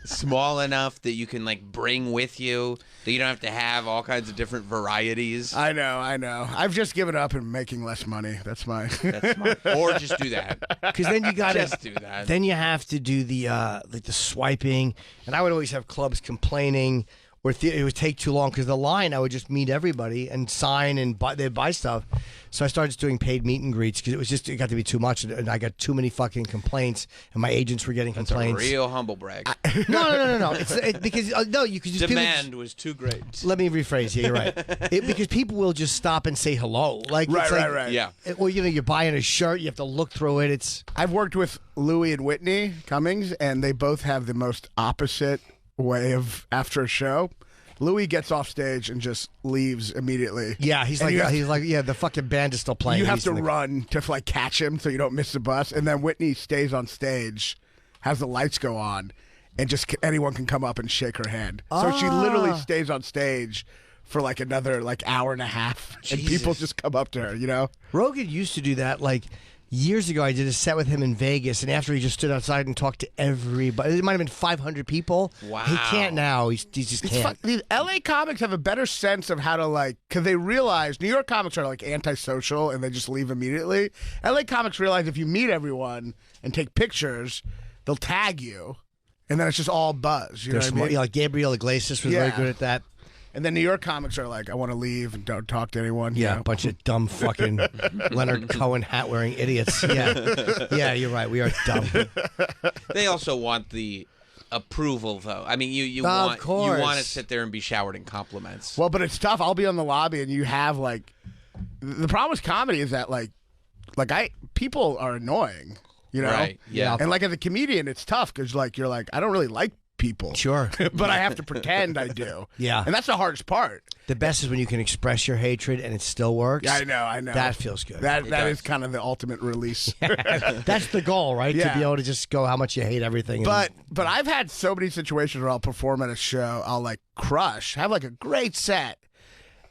small enough that you can like bring with you, that you don't have to have all kinds of different varieties. I know. I've just given up and making less money. That's smart. Or just do that. Because then you got to just do that. Then you have to do the like the swiping, and I would always have clubs complaining. Or it would take too long because the line, I would just meet everybody and sign and they'd buy stuff. So I started just doing paid meet and greets because it got to be too much, and I got too many fucking complaints, and my agents were getting That's complaints. a real humble brag. No. Because no, you could just demand was too great. Let me rephrase. Yeah, you're right. Because people will just stop and say hello. Like Right. Yeah. Or you're buying a shirt, you have to look through it. I've worked with Louie and Whitney Cummings, and they both have the most opposite way of after a show. Louis gets off stage and just leaves immediately. Yeah, he's like the fucking band is still playing. You have to run to like catch him so you don't miss the bus. And then Whitney stays on stage, has the lights go on, and just anyone can come up and shake her hand. So she literally stays on stage for like another hour and a half, and people just come up to her. You know, Rogan used to do that years ago. I did a set with him in Vegas, and after he just stood outside and talked to everybody. It might have been 500 people. Wow. He can't now. He just can't. These LA comics have a better sense of how to because they realize New York comics are antisocial and they just leave immediately. LA comics realize if you meet everyone and take pictures, they'll tag you, and then it's just all buzz. You know what I mean? Yeah, like Gabriel Iglesias was very good at that. And then New York comics are like, I want to leave and don't talk to anyone. Yeah, you know? a bunch of dumb fucking Leonard Cohen hat wearing idiots. Yeah, you're right. We are dumb. They also want the approval, though. I mean, you Of course. want to sit there and be showered in compliments. Well, but it's tough. I'll be on the lobby, and you have the problem with comedy is that people are annoying. You know, Right, yeah. And as a comedian, it's tough because you're I don't really like people. Sure. But I have to pretend I do. Yeah. And that's the hardest part. The best is when you can express your hatred and it still works. Yeah, I know. That feels good. That is kind of the ultimate release. That's the goal, right? Yeah. To be able to just go how much you hate everything. But I've had so many situations where I'll perform at a show, I'll crush, have a great set,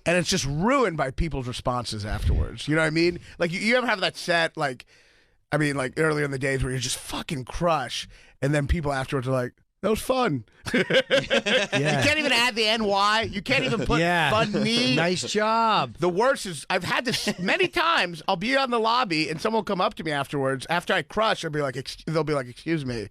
and it's just ruined by people's responses afterwards. You know what I mean? You ever have that set earlier in the days where you just fucking crush, and then people afterwards are like, that was fun. You can't even add the NY. You can't even put funny. Nice job. The worst is I've had this many times. I'll be on the lobby and someone will come up to me afterwards. After I crush, they'll be like, excuse me,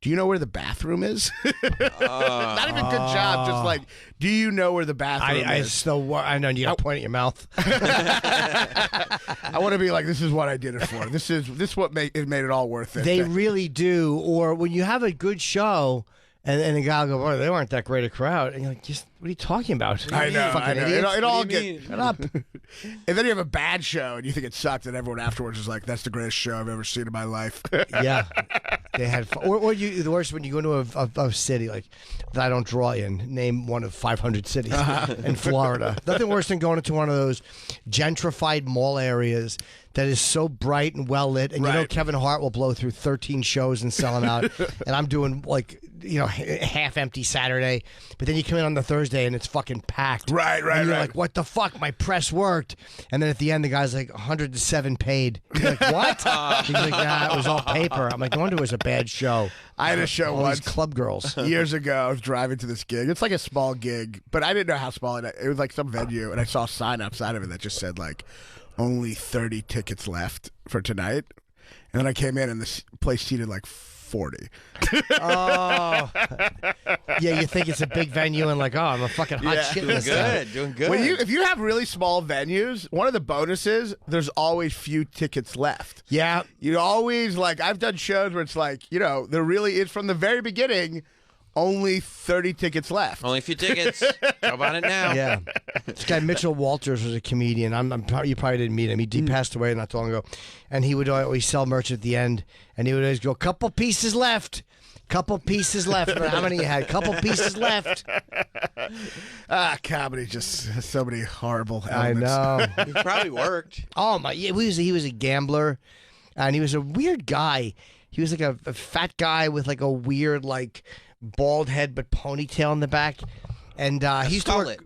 do you know where the bathroom is? Not even good job. Just do you know where the bathroom is? I know you got to point at your mouth. I want to be this is what I did it for. This is what made it all worth it. They really do. Or when you have a good show and the guy will go, boy, they weren't that great a crowd. And you're like, what are you talking about? I know. Fucking I know. idiots. It all What do you gets mean? Shut up. And then you have a bad show and you think it sucked, and everyone afterwards is like, that's the greatest show I've ever seen in my life. Yeah. They had fun. Or the worst when you go into a city that I don't draw in. Name one of 500 cities in Florida. Nothing worse than going into one of those gentrified mall areas that is so bright and well lit, and you know Kevin Hart will blow through 13 shows and sell them out. And I'm doing half empty Saturday, but then you come in on the Thursday and it's fucking packed. Right. And you're like, what the fuck? My press worked. And then at the end, the guy's like, 107 paid. You're like, what? He's like, nah, it was all paper. I'm like, no wonder it was a bad show. I had a show all once. These club girls. Years ago, I was driving to this gig. It's like a small gig, but I didn't know how small it was. Like some venue, and I saw a sign outside of it that just said like, only 30 tickets left for tonight. And then I came in, and this place seated like 40. Oh. Yeah, you think it's a big venue and like, oh, I'm a fucking hot shit. Doing good. If you have really small venues, one of the bonuses, there's always few tickets left. Yeah. You always, like, I've done shows where it's like, there really is, from the very beginning, only 30 tickets left. Only a few tickets. How about it now? Yeah. This guy Mitchell Walters was a comedian. You probably didn't meet him. He passed away not too long ago, and he would always sell merch at the end, and he would always go, "Couple pieces left." Couple pieces left. How many you had? Couple pieces left. Comedy just has so many horrible elements. I know. It probably worked. Oh my! Yeah, he was a gambler, and he was a weird guy. He was like a fat guy with like a weird like bald head but ponytail in the back, and he used to work.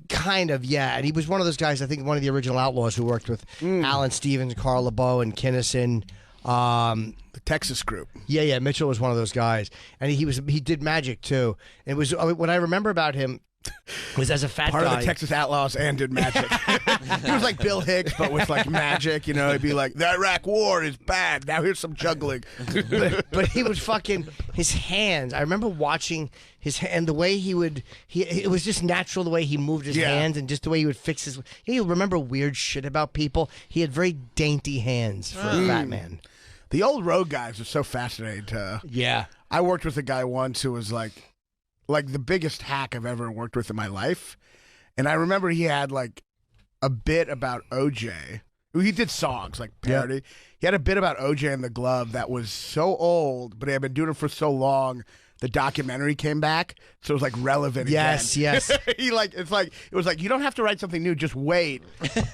Kind of, yeah. And he was one of those guys, I think one of the original Outlaws who worked with Alan Stevens, Carl LeBeau, and Kinnison. The Texas group. Yeah. Mitchell was one of those guys. And he did magic, too. It was what I remember about him was as a fat Part guy. of the Texas Outlaws and did magic. He was like Bill Hicks, but with like magic, he'd be like, the Iraq War is bad. Now here's some juggling. but he would fucking, his hands, I remember watching his hand, the way it was just natural the way he moved his hands and just the way he would fix his, you remember weird shit about people. He had very dainty hands for a fat man. The old road guys are so fascinating Yeah. I worked with a guy once who was like the biggest hack I've ever worked with in my life. And I remember he had like a bit about OJ. He did songs like parody. Yep. He had a bit about OJ in the Glove that was so old, but he had been doing it for so long. The documentary came back, so it was like relevant. Yes. It was like you don't have to write something new, just wait,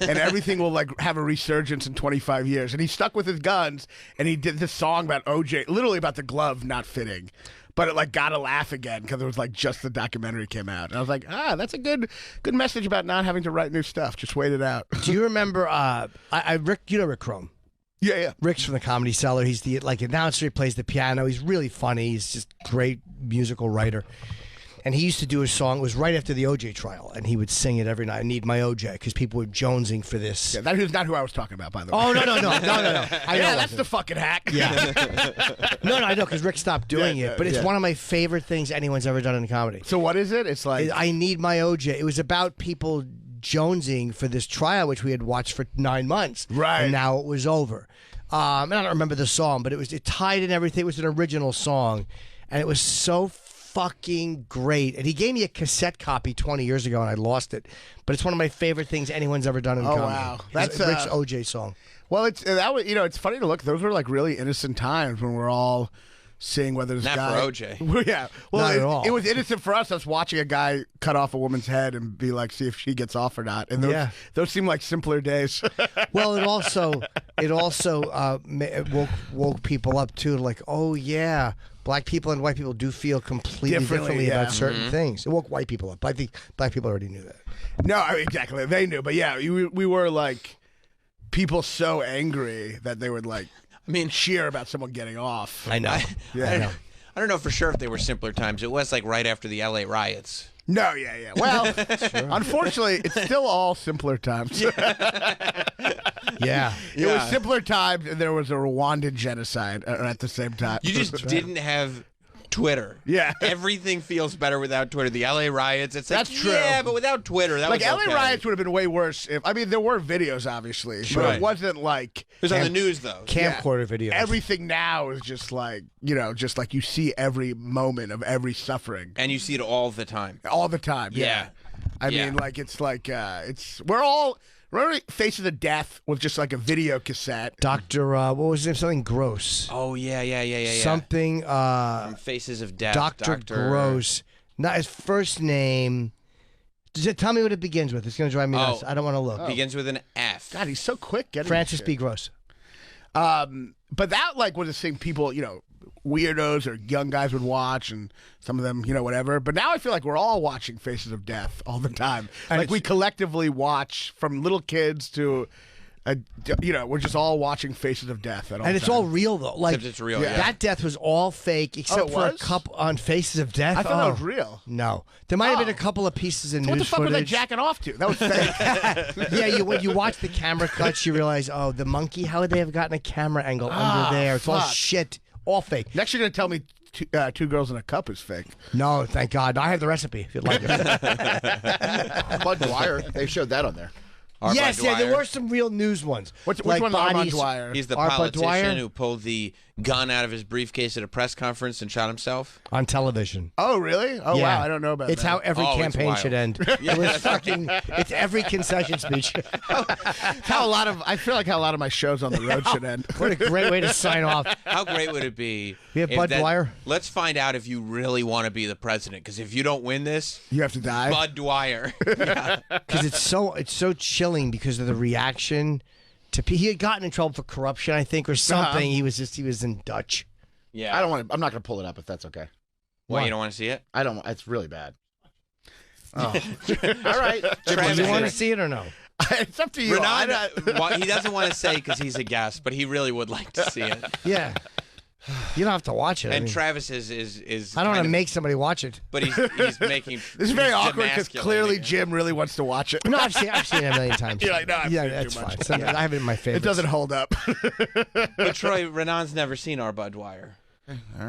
and everything will like have a resurgence in 25 years. And he stuck with his guns, and he did this song about OJ, literally about the glove not fitting. But it like got a laugh again because it was like just the documentary came out, and I was like, that's a good message about not having to write new stuff. Just wait it out. Do you remember? Rick, Rick Chrome? Yeah. Rick's from the Comedy Cellar. He's the announcer. He plays the piano. He's really funny. He's just a great musical writer. And he used to do a song. It was right after the OJ trial, and he would sing it every night. I need my OJ because people were jonesing for this. Yeah, that is not who I was talking about, by the way. Oh no! I know that's the fucking hack. Yeah. No, I know because Rick stopped doing it. But it's one of my favorite things anyone's ever done in comedy. So what is it? It's like I need my OJ. It was about people jonesing for this trial, which we had watched for 9 months. Right. And now it was over. And I don't remember the song, but it tied in everything. It was an original song, and it was so fucking great. And he gave me a cassette copy 20 years ago, and I lost it. But it's one of my favorite things anyone's ever done in comedy. Wow, that's Rick's OJ song. Well, it's funny to look. Those were like really innocent times when we're all seeing whether this not guy. Not for OJ. Yeah. Well, not at all. It was innocent for us watching a guy cut off a woman's head and be like, see if she gets off or not. And those seem like simpler days. Well, it also woke people up too. Like, oh yeah, black people and white people do feel completely differently about certain things. It woke white people up. I think black people already knew that. No, exactly. They knew, but yeah, we were like people so angry that they would like. Cheer about someone getting off. I know. I don't know for sure if they were simpler times. It was like right after the LA riots. No, yeah. Well, unfortunately, it's still all simpler times. Yeah. It was simpler times, and there was a Rwandan genocide at the same time. You just didn't have Twitter. Yeah. Everything feels better without Twitter. The LA riots, it's like, that's true. Yeah, but without Twitter, that like was LA riots would have been way worse if there were videos obviously, but it wasn't like it was on the news though. Camcorder videos. Everything now is just like, just like you see every moment of every suffering. And you see it all the time. All the time. Yeah. I mean, like it's like we're all remember Faces of Death with just like a video cassette. Dr. What was his name? Something Gross. Oh yeah. Something From Faces of Death. Dr. Gross. Not his first name. Tell me what it begins with. It's going to drive me nuts. I don't want to look. Begins with an F. God, he's so quick getting Francis B. Gross. But that like was the thing people, weirdos or young guys would watch, and some of them, whatever. But now I feel like we're all watching Faces of Death all the time. And Like we collectively watch, from little kids to, we're just all watching Faces of Death at all. And it's all real though. Like Except it's real, yeah. that death was all fake, except it for a was? couple on Faces of Death. I thought that was real. No, there might have been a Oh. couple of pieces in So what the news fuck were they footage. jacking off to? That was fake. Yeah, when you watch the camera cuts, you realize, oh, the monkey. How would they have gotten a camera angle under there? It's all fuck. shit, all fake. Next, you're gonna tell me Two Girls in a Cup is fake. No, thank God. I have the recipe if you'd like it. Bud Dwyer, they showed that on there. Yes, yeah, there were some real news ones. Which like one's Armand bodies. Dwyer? He's the Armand Dwyer? politician who pulled the gun out of his briefcase at a press conference and shot himself. On television. Oh, really? Oh, Yeah. wow. I don't know about It's that. how every Oh, it's campaign wild. should end. Yeah. It was fucking. It's every concession speech. I feel like how a lot of my shows on the road should end. What a great way to sign off. How great would it be? We have if Bud Dwyer? Let's find out if you really want to be the president. Because if you don't win this, You have to die. Bud Dwyer. Yeah. Because it's so chilling because of the reaction to. He had gotten in trouble for corruption, I think, or something. He was in Dutch. Yeah. I don't want to. I'm not going to pull it up if that's okay. Why, you don't want to see it? I don't. It's really bad. Oh. All right. Do you want to see it or no? It's up to you. Renan, he doesn't want to say because he's a guest, but he really would like to see it. Yeah. You don't have to watch it. I And mean, Travis is I don't want kind to of- make somebody watch it. but he's making. This is very he's awkward because demasculating clearly it. Jim really wants to watch it. No, I've seen it a million times. You're like, no, I've yeah, seen it that's too fine. much. So I have it in my favorites. It doesn't hold up. But Troy, Renan's never seen our Bud Dwyer.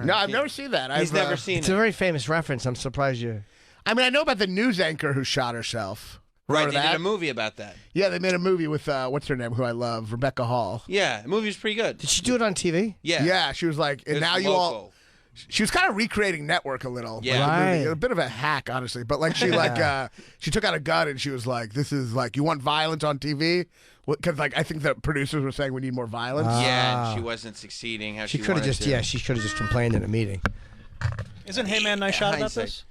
No, I've never seen that. He's never seen It's it. a very famous reference. I'm surprised you. I mean, I know about the news anchor who shot herself. Right, Remember they did that? a movie about that. Yeah, they made a movie with what's her name, who I love, Rebecca Hall. Yeah, the movie was pretty good. Did she do it on TV? Yeah. Yeah, she was like, and It's now you local. all. She was kind of recreating Network a little. Yeah. like the movie. Right. A bit of a hack, honestly. But like she took out a gun and she was like, "This is like, you want violence on TV?" Because like I think the producers were saying we need more violence. Yeah, and she wasn't succeeding how She she could have wanted just to. she could have just complained in a meeting. Isn't Hey Man Nice Shot about hindsight. this?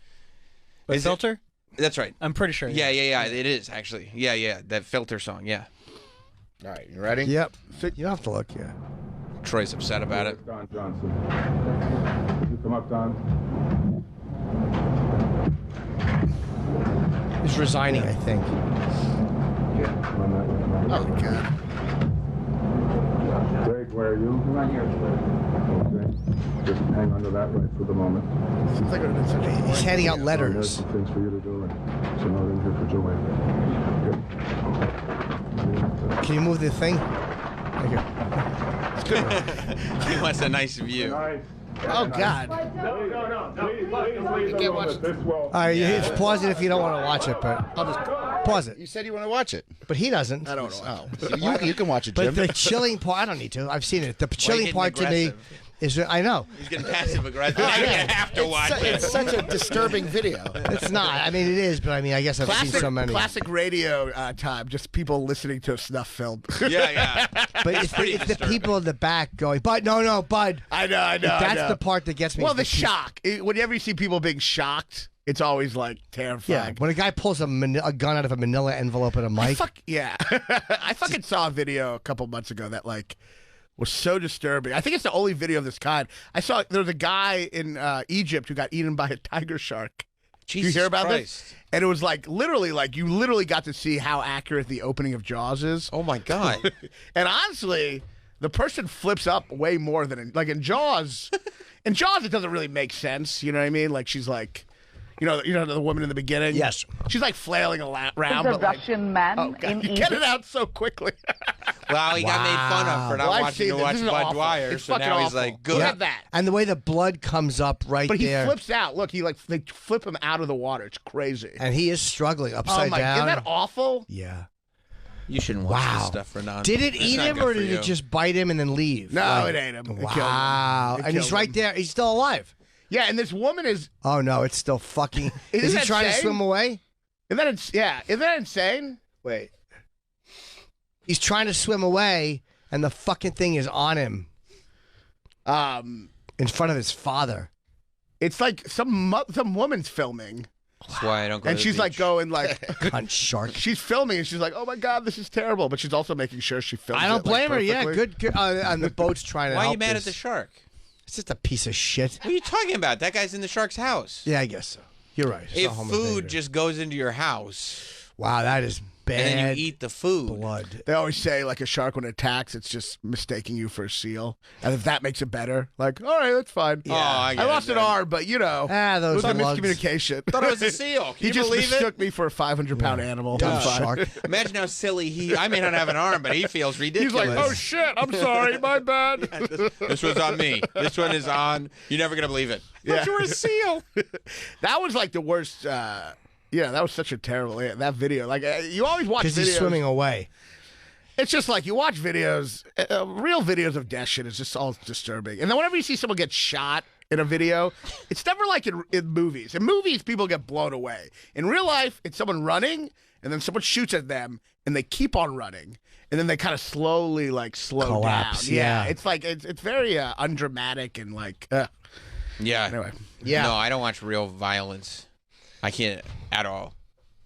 With Is it? Filter? That's right. I'm pretty sure. Yeah, it is actually. Yeah, that Filter song. Yeah, All right, you ready? Yep. You don't have to look. Yeah. Troy's upset about it. Don Johnson. Would you come up, Don? He's resigning, I think. Oh god. Greg, where are you? Right here. Okay. Just hang on to that right for the moment. Seems like it would have been such a. He's handing out There's letters. some things for you to do, and some other things here for Joey. Can you move the thing? Thank you. He wants a nice view. Oh god. No. Please, can't watch this will. All right, it's pause it if you don't want to watch it, but I'll just pause it. You said you want to watch it. But he doesn't. I don't know. Oh, you can watch it, But Jim. the chilling part, I don't need to. I've seen it. The chilling getting part to me aggressive? is I know. He's getting passive aggressive. I have to watch it. It's such a disturbing video. It's not. I mean, it is, but I mean, I guess I've seen so many. Classic radio time, just people listening to a snuff film. Yeah. But it's the people in the back going, Bud, no, Bud. I know. That's the part that gets me. Well, is the people- shock. Whenever you see people being shocked, it's always like terrifying. Yeah, when a guy pulls a gun out of a manila envelope at a mic. Yeah. I fucking saw a video a couple months ago that like was so disturbing. I think it's the only video of this kind. I saw there was a guy in Egypt who got eaten by a tiger shark. Did you hear about this? And it was like literally you got to see how accurate the opening of Jaws is. Oh my god. And honestly, the person flips up way more than in Jaws. In Jaws, it doesn't really make sense. You know what I mean? Like she's like, you know the woman in the beginning. Yes. She's like flailing around. The but, like, Russian man oh, God, in you Egypt. get it out so quickly. Well, he got made fun of for not Well, I've wanting seen to this. watch This is Bud awful. Dwyer, It's so fucking now he's awful. like, good. Look at that. And the way the blood comes up right But he there. flips out. Look, they flip him out of the water. It's crazy. And he is struggling Oh upside my! down. Isn't that awful? Yeah. You shouldn't watch Wow. this stuff, Renan. Did it It's eat not him good or for did you. it just bite him and then leave? No, Like, it ate him. It killed him. Wow. It And he's killed right him. there. He's still alive. Yeah, and this woman is. Oh no, it's still fucking. Isn't Is he that trying to insane? swim away? Isn't that insane? Wait. He's trying to swim away, and the fucking thing is on him in front of his father. It's like some woman's filming, That's why I don't go and to the she's like beach. going like. Cunt shark. She's filming, and she's like, "Oh my god, this is terrible," but she's also making sure she films. I don't it, like, blame her. Yeah, perfectly. good. And the boat's trying to. Why are help you mad this. at the shark? It's just a piece of shit. What are you talking about? That guy's in the shark's house. Yeah, I guess so. You're right. It's If not home food invader. just goes into your house, wow, that is bad. and then you eat the food. Blood. They always say like a shark when it attacks, it's just mistaking you for a seal, and if that makes it better, like all right, that's fine. Yeah. Oh, I get I lost it, an then. arm, but you know, those it was a slugs. miscommunication. Thought it was a seal. Can He you just believe it? mistook me for a 500-pound animal. Yeah. I'm fine. Shark. Imagine how silly I may not have an arm, but he feels He's ridiculous. like, oh shit, I'm sorry, my bad. This one's on me. This one is on. You're never gonna believe it. Yeah. You were a seal. That was like the worst. Yeah, that was such a terrible that video. Like you always watch videos. Because he's swimming away. It's just like you watch videos, real videos of death shit. It's just all disturbing. And then whenever you see someone get shot in a video, it's never like in movies. In movies, people get blown away. In real life, it's someone running, and then someone shoots at them, and they keep on running, and then they kind of slowly like slow Collapse, down. yeah. It's like it's very undramatic and like. Yeah. Anyway, Yeah. No, I don't watch real violence. I can't at all.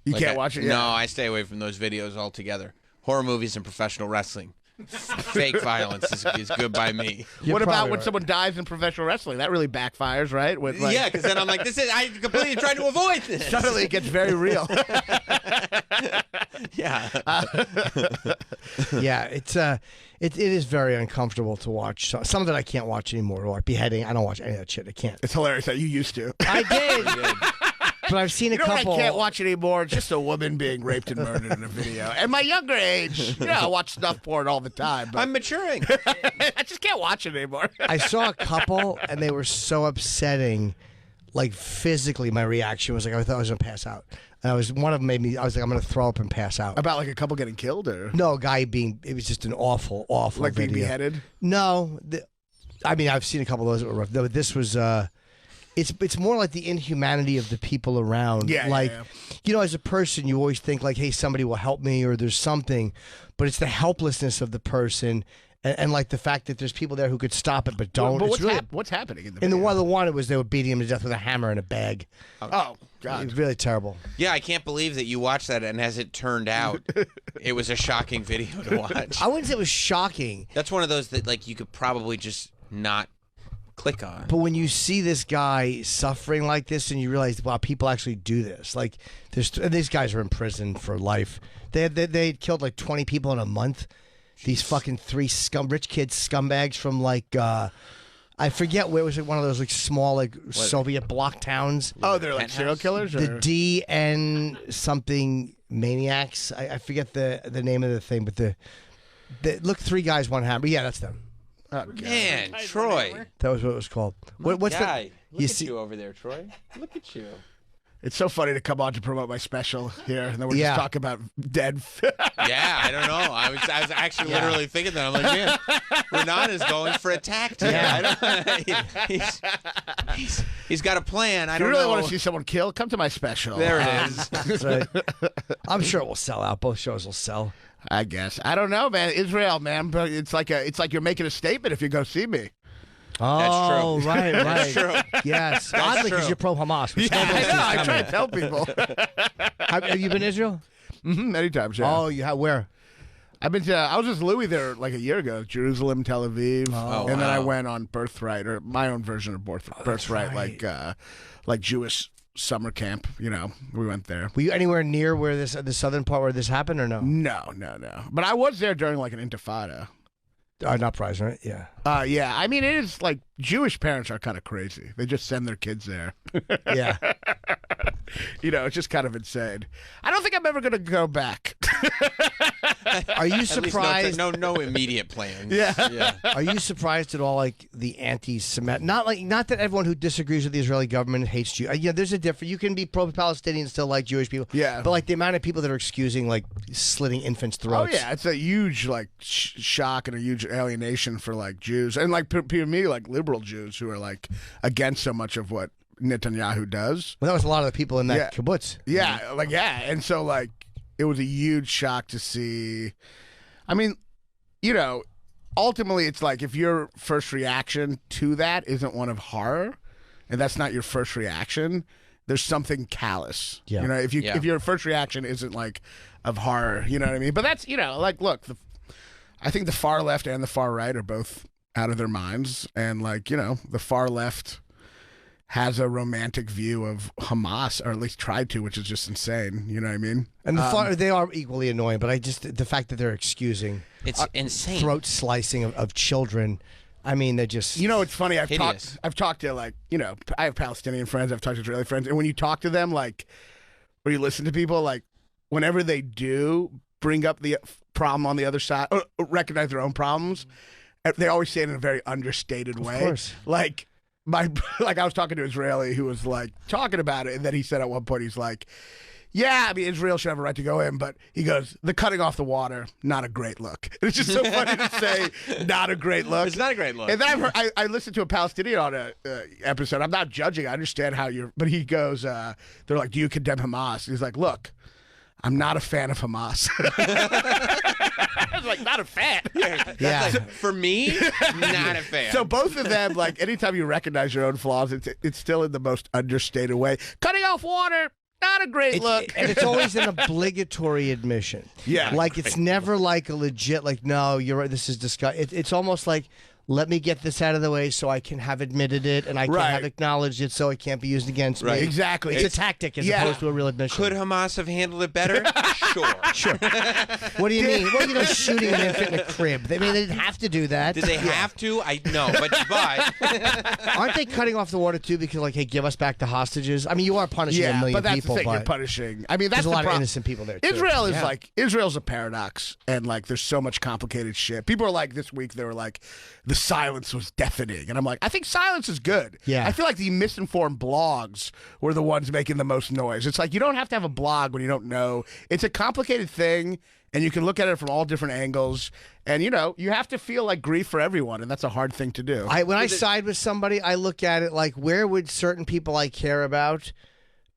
you can't watch it. No, Yeah. I stay away from those videos altogether. Horror movies and professional wrestling. Fake violence is good by me. You're What about probably when right. someone dies in professional wrestling? That really backfires, right? With like, Yeah, because then I'm like, I completely tried to avoid this. suddenly it gets very real. Yeah. Yeah, it is very uncomfortable to watch. So, some of it I can't watch anymore. Like beheading, I don't watch any of that shit. I can't. It's hilarious that you used to. I did, but I've seen a You know couple. what I can't watch anymore? Just a woman being raped and murdered in a video. At my younger age, I watch snuff porn all the time. But I'm maturing. I just can't watch it anymore. I saw a couple, and they were so upsetting. Like physically, my reaction was like I thought I was gonna pass out. And one of them made me. I was like, I'm gonna throw up and pass out. About like a couple getting killed, or No, a guy being. It was just an awful like being video. beheaded. No, I mean I've seen a couple of those that were rough. No, this was. It's more like the inhumanity of the people around. Yeah, like, yeah. you know, as a person, you always think like, hey, somebody will help me, or there's something, but it's the helplessness of the person, and like the fact that there's people there who could stop it but don't. But It's really, what's happening in the in the video? one it was they were beating him to death with a hammer and a bag. Oh It God. was really terrible. Yeah, I can't believe that you watched that, and as it turned out, it was a shocking video to watch. I wouldn't say it was shocking, That's one of those that like you could probably just not click on. but when you see this guy suffering like this, and you realize, wow, people actually do this. Like, these guys are in prison for life. They had killed like 20 people in a month. These fucking three rich kids scumbags from like I forget where was it. One of those like small like Soviet bloc towns. Oh, they're like serial killers. The Or? DN something maniacs. I forget the name of the thing, but the look, three guys, one hammer. Yeah, that's them. Oh, God. Man, Troy. That was what it was called. What's Guy, the? look at you over there, Troy. Look at you. It's so funny to come on to promote my special here, and then we're Yeah. just talking about dead. Yeah, I don't know. I was actually literally thinking that. I'm like, man, Raanan is going for attack today. Yeah. I don't, he's got a plan. I If you don't really know. want to see someone killed, come to my special. There it is. That's right. I'm sure it will sell out. Both shows will sell. I guess. I don't know, man. Israel, man, but it's like you're making a statement if you go see me. Oh, true. right. That's true. Yes. Oddly, because true. you're pro Hamas. which Yeah, nobody I know. I sees try coming. to tell people. Have you been to Israel? Many times, yeah. Oh, you have where? I've been to. I was with Louis there like a year ago. Jerusalem, Tel Aviv, Oh, and then I wow. went on Birthright, or my own version of Birthright, right. like Jewish summer camp. You know, we went there. Were you anywhere near where the southern part where this happened, or no? No. But I was there during like an intifada. Not prize, right? Yeah. Yeah. I mean, it is like Jewish parents are kind of crazy. They just send their kids there. Yeah. You know, it's just kind of insane. I don't think I'm ever going to go back. Are you At least surprised? no immediate plans. Yeah. Are you surprised at all, like the anti-Semitic? Not that everyone who disagrees with the Israeli government hates Jews. Yeah, there's a difference. You can be pro-Palestinian and still like Jewish people. Yeah. But like the amount of people that are excusing like slitting infants' Oh throats. yeah, it's a huge like shock and a huge alienation for like Jews and like me like liberal Jews who are like against so much of what Netanyahu does. Well, that was a lot of the people in that Yeah. kibbutz. Yeah, and so like it was a huge shock to see. I mean, you know, ultimately it's like if your first reaction to that isn't one of horror, and that's not your first reaction, there's something callous. Yeah. You know, if your first reaction isn't like of horror, you know what I mean? But that's, you know, like look, I think the far left and the far right are both out of their minds, and like the far left has a romantic view of Hamas, or at least tried to, which is just insane. You know what I mean? And they are equally annoying, but the fact that they're excusing insane throat slicing of children. I mean, they're just it's funny. I've hideous. talked to I have Palestinian friends, I've talked to Israeli friends, and when you talk to them, like when you listen to people, like whenever they do bring up the problem on the other side, or recognize their own problems, they always say it in a very understated way. Of course. Like I was talking to an Israeli who was like talking about it, and then he said at one point, he's like, yeah, I mean, Israel should have a right to go in, but he goes, the cutting off the water, not a great look. It's just so funny to say, not a great look. It's not a great look. And then I listened to a Palestinian on a episode. I'm not judging. I understand how but he goes, they're like, do you condemn Hamas? And he's like, look, I'm not a fan of Hamas. I was like, not a fan. Yeah. For me, not a fan. So both of them, like, anytime you recognize your own flaws, it's still in the most understated way. Cutting off water, not a great look. And it's always an obligatory admission. Yeah. Like, it's never like a legit, like, no, you're right, this is disgusting. It's almost like, let me get this out of the way so I can have admitted it and I can have acknowledged it so it can't be used against me. Exactly. It's a tactic as opposed to a real admission. Could Hamas have handled it better? Sure. What do you mean? Well, shooting an infant in a crib. They didn't have to do that. Did they have to? I know, but aren't they cutting off the water too because like, hey, give us back the hostages? I mean, you are punishing a million but that's people, the thing. but You're punishing. I mean, that's there's a the lot of problem. innocent people there too. Israel is Israel's a paradox, and like there's so much complicated shit. People are like this week they were like, the silence was deafening, and I'm like, I think silence is good. Yeah. I feel like the misinformed blogs were the ones making the most noise. It's like you don't have to have a blog when you don't know. It's a complicated thing, and you can look at it from all different angles. And you have to feel like grief for everyone, and that's a hard thing to do. When I side with somebody, I look at it like, where would certain people I care about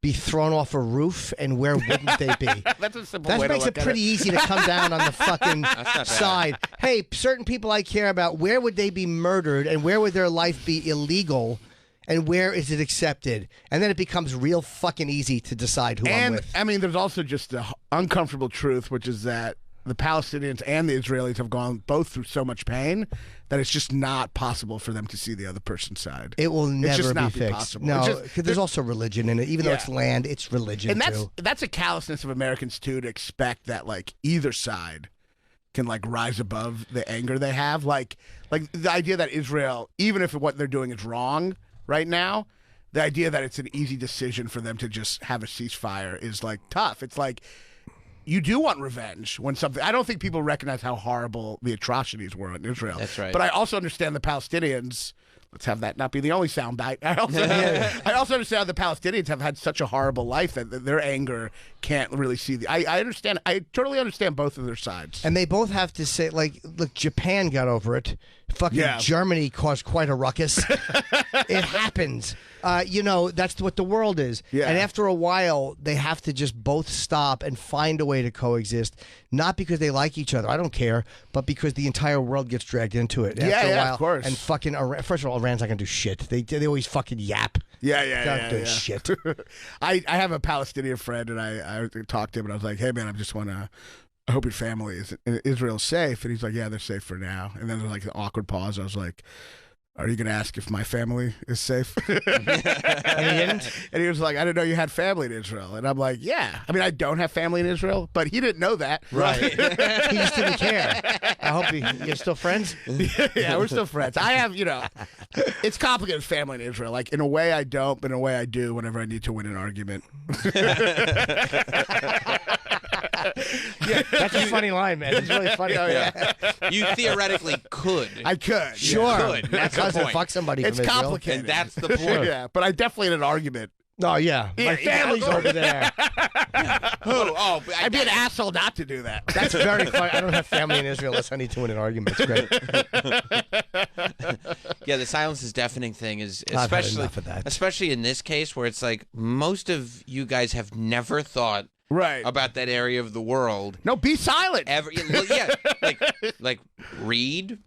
be thrown off a roof, and where wouldn't they be? That's a simple That way to makes look it at pretty easy to come down on the fucking not bad. side. Hey, certain people I care about, where would they be murdered, and where would their life be illegal, and where is it accepted? And then it becomes real fucking easy to decide who I'm with. I mean, there's also just the uncomfortable truth, which is that the Palestinians and the Israelis have gone both through so much pain that it's just not possible for them to see the other person's side. It will never just be not fixed. possible. No, because there's also religion in it. Even though it's land, it's religion and too. that's a callousness of Americans too, to expect that like either side can like rise above the anger they have. Like the idea that Israel, even if what they're doing is wrong right now, the idea that it's an easy decision for them to just have a ceasefire is like tough. It's like, you do want revenge when something. I don't think people recognize how horrible the atrocities were in Israel. That's right. But I also understand the Palestinians. Let's have that not be the only soundbite. I also understand the Palestinians have had such a horrible life that their anger can't really see the. I understand. I totally understand both of their sides. And they both have to say, like, look, Japan got over it. Fucking Germany caused quite a ruckus. It happens. That's what the world is. Yeah. And after a while, they have to just both stop and find a way to coexist. Not because they like each other, I don't care, but because the entire world gets dragged into it. After a while, of course. And fucking, first of all, Iran's not going to do shit. They always fucking yap. Yeah. Not doing shit. I have a Palestinian friend, and I talked to him, and I was like, hey, man, I hope your family is in Israel's safe. And he's like, yeah, they're safe for now. And then there's like an awkward pause. I was like, are you going to ask if my family is safe? And he didn't? And he was like, I didn't know you had family in Israel. And I'm like, yeah. I mean, I don't have family in Israel, but he didn't know that. Right. He just didn't care. I hope you're still friends? Yeah, we're still friends. I have, it's complicated with family in Israel. Like, in a way I don't, but in a way I do whenever I need to win an argument. Yeah, that's a funny line, man. It's really funny. Oh, yeah. You theoretically could. I could. Sure. Could. That's the point. Fuck somebody It's from Israel. complicated. And that's the point. Yeah, but I definitely had an argument. Oh, yeah. My family's over there. I'd be an asshole not to do that. That's very funny. I don't have family in Israel unless I need to win an argument. It's great. Yeah, the silence is deafening thing is I've had enough of that. especially in this case where it's like most of you guys have never thought about that area of the world. No, be silent. Like read.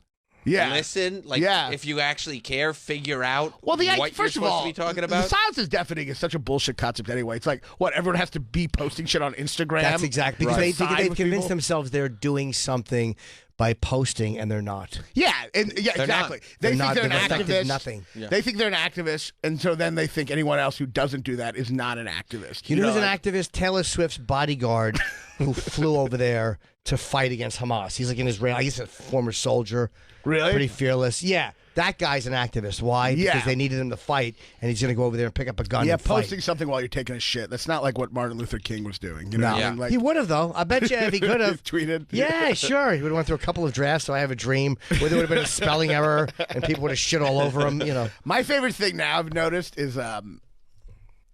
Yeah. Listen, if you actually care, figure out what you're first supposed to be talking about. The silence is deafening is such a bullshit concept anyway. It's like, what, everyone has to be posting shit on Instagram? That's exactly. Because they've convinced themselves they're doing something by posting, and they're not. Yeah, and They're exactly. not. They They're think they're not. an They've affected activist. nothing. Yeah. They think they're an activist, and so then they think anyone else who doesn't do that is not an activist. You know who's an like- activist? Taylor Swift's bodyguard who flew over there to fight against Hamas. He's like an Israeli, he's a former soldier. Really? Pretty fearless. Yeah. That guy's an activist. Why? Yeah. Because they needed him to fight, and he's going to go over there and pick up a gun Yeah, and fight. posting something while you're taking a shit. That's not like what Martin Luther King was doing. You know? No. what I mean? Like, He would have, though. I bet you if he could have. tweeted. Yeah, sure. He would have went through a couple of drafts, so I have a dream, where there would have been a spelling error, and people would have shit all over him, you know. My favorite thing now I've noticed is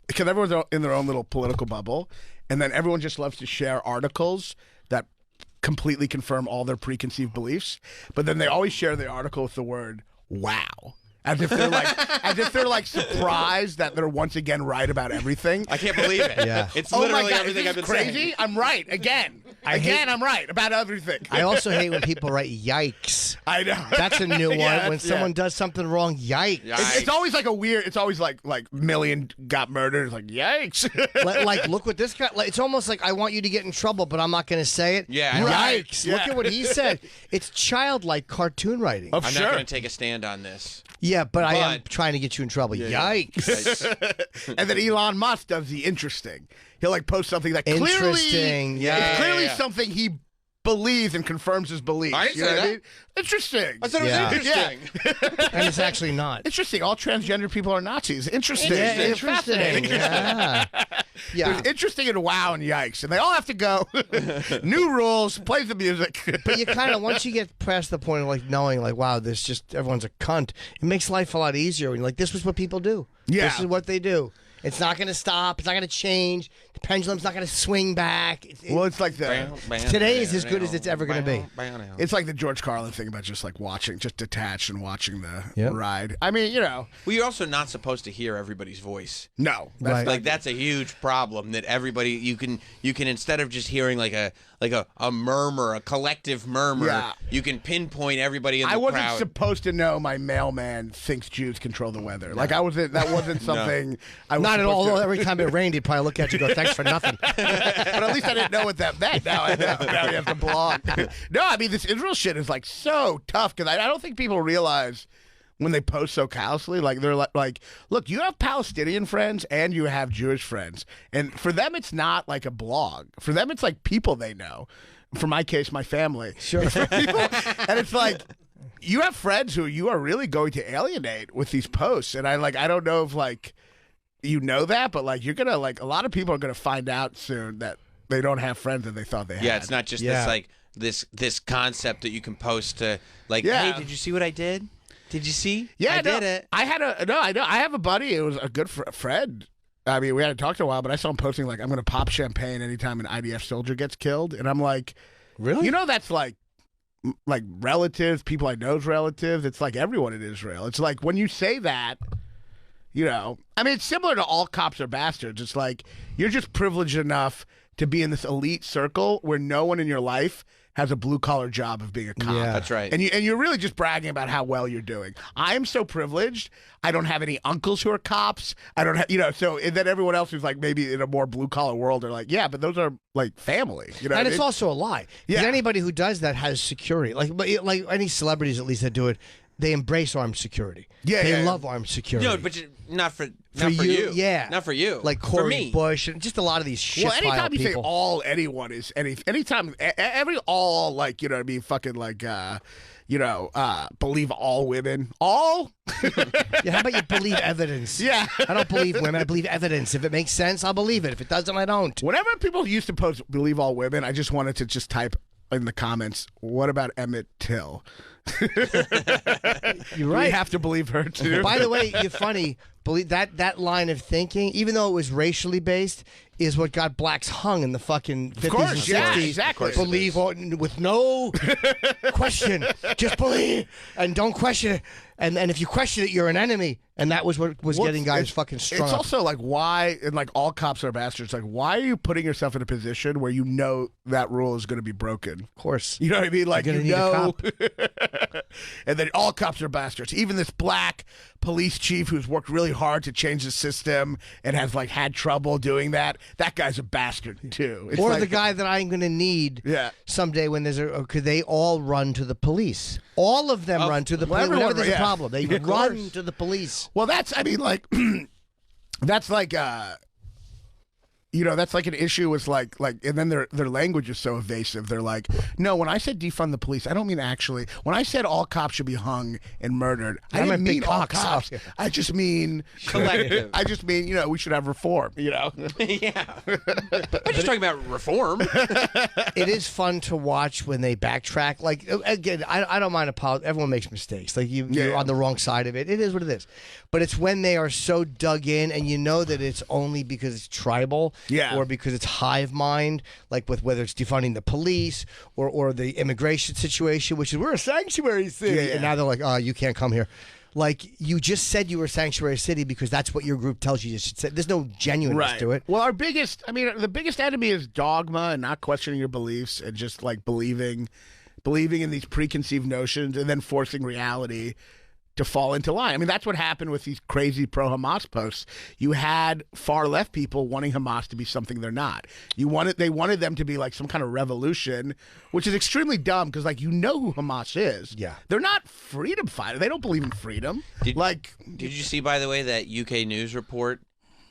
because everyone's in their own little political bubble, and then everyone just loves to share articles that completely confirm all their preconceived beliefs, but then they always share the article with the word "wow." As if they're like surprised that they're once again right about everything. I can't believe it. Yeah. It's Oh my literally God, everything is I've this been crazy? saying. I'm right again. I'm right about everything. I also hate when people write "yikes." I know. That's a new one. Yeah, When someone does something wrong, yikes. It's always like a weird. It's always like million got murdered. It's like yikes. Like, look what this guy. Like, it's almost like I want you to get in trouble, but I'm not going to say it. Yeah, I know. Right. Yikes! Yeah. Look at what he said. It's childlike cartoon writing. Oh, I'm sure. not going to take a stand on this. Yeah, but I am But- trying to get you in trouble. Yeah. Yikes! And then Elon Musk does the interesting. He'll like post something that clearly Interesting. Yeah. it's clearly yeah. something he believes and confirms his beliefs. I didn't You know say what that. I mean? Interesting. I said it was Yeah. interesting. And it's actually not. Interesting. All transgender people are Nazis. Interesting. Yeah, It's interesting. fascinating. Yeah. Yeah. There's interesting and wow and yikes, and they all have to go. New rules. Play the music. But you kind of, once you get past the point of like knowing, like, wow, this just everyone's a cunt. It makes life a lot easier. When you're like, this was what people do. Yeah. This is what they do. It's not going to stop. It's not going to change. The pendulum's not going to swing back. Well, it's like the Today is as good as it's ever going to be. it's like the George Carlin thing about just like watching, just detached and watching the Yep. ride. I mean, you know, Well, you're also not supposed to hear everybody's voice. no, Right. Like that's a huge problem that everybody you can instead of just hearing like a murmur, a collective murmur, Yeah. you can pinpoint everybody in the I wasn't crowd. supposed to know my mailman thinks Jews control the weather. Like I wasn't. That wasn't something. I was Not at all. supposed to- Although every time it rained, he'd probably look at you and go, thanks for nothing. But at least I didn't know what that meant. Now I know. Now we have to blog. No, I mean this Israel shit is like so tough because I don't think people realize when they post so callously. Like they're like, look, you have Palestinian friends and you have Jewish friends, and for them it's not like a blog. For them it's like people they know. For my case, my family. Sure. And it's like you have friends who you are really going to alienate with these posts, and I don't know if like you know that, but like you're gonna like a lot of people are gonna find out soon that they don't have friends that they thought they had. Yeah, it's not just Yeah. this like this concept that you can post to like, Yeah. hey, did you see what I did? Did you see? Yeah, I no, did it. I had a no, I know. I have a buddy. It was a good friend. I mean, we hadn't talked in a while, but I saw him posting like, "I'm going to pop champagne anytime an IDF soldier gets killed," and I'm like, Really? You know, that's like relatives, people I know's relatives. It's like everyone in Israel. It's like when you say that, you know, I mean, it's similar to all cops are bastards. It's like you're just privileged enough to be in this elite circle where no one in your life has a blue collar job of being a cop. Yeah. That's right. And you're really just bragging about how well you're doing. I am so privileged. I don't have any uncles who are cops. I don't have, you know, so and then everyone else who's like maybe in a more blue collar world are like, yeah, but those are like family. You know, And what it's I mean? also a lie. Because Yeah. anybody who does that has security. Like any celebrities at least that do it, they embrace armed security. Yeah, they yeah. love armed security. No, but not for For you. yeah. Not for you. Like for Corey me. Bush and just a lot of these shit Well, anytime pile you say people. all anyone is anytime every all like you know what I mean fucking like you know believe all women all Yeah, how about you believe evidence? Yeah. I don't believe women. I believe evidence. If it makes sense, I'll believe it. If it doesn't, I don't. whenever people used to post believe all women, I just wanted to just type in the comments, what about Emmett Till? You're We right. have to believe her too. By the way, you're funny. Believe that line of thinking, even though it was racially based, is what got blacks hung in the fucking 50s course, and 60s. yeah, exactly. Believe with no question. Just believe and don't question it. And if you question it, you're an enemy. And that was what was Well, getting guys it's- fucking strung It's up. also like why, and like all cops are bastards. Like, why are you putting yourself in a position where you know that rule is going to be broken? Of course. You know what I mean? Like You're you gonna need a know, and then all cops are bastards. Even this black police chief who's worked really hard to change the system and has like had trouble doing that. That guy's a bastard too. It's or like, the guy that I'm going to need Yeah. someday when there's could they all run to the police? All of them run to the police everyone- whenever there's yeah. a problem. They Of run course. to the police. Well, that's that's like that's like an issue with like and then their language is so evasive. They're like, no, when I said defund the police, I don't mean actually. When I said all cops should be hung and murdered, I I'm a didn't big mean all cock, so- cops. I just mean Collective. I just mean, we should have reform, Yeah. I'm just talking about reform. It is fun to watch when they backtrack. Like again, I don't mind apology. Everyone makes mistakes. Like you're on the wrong side of it. It is what it is. But it's when they are so dug in, and you know that it's only because it's tribal, or because it's hive mind. Like with whether it's defunding the police or the immigration situation, which is we're a sanctuary city, and now they're like, oh, you can't come here. Like you just said you were a sanctuary city because that's what your group tells you should say. There's no genuineness to it. Well, the biggest enemy is dogma and not questioning your beliefs and just like believing in these preconceived notions and then forcing reality to fall into line. I mean, that's what happened with these crazy pro-Hamas posts. You had far left people wanting Hamas to be something they're not. They wanted them to be like some kind of revolution, which is extremely dumb because who Hamas is. Yeah. They're not freedom fighters. They don't believe in freedom. Did you see, by the way, that UK news report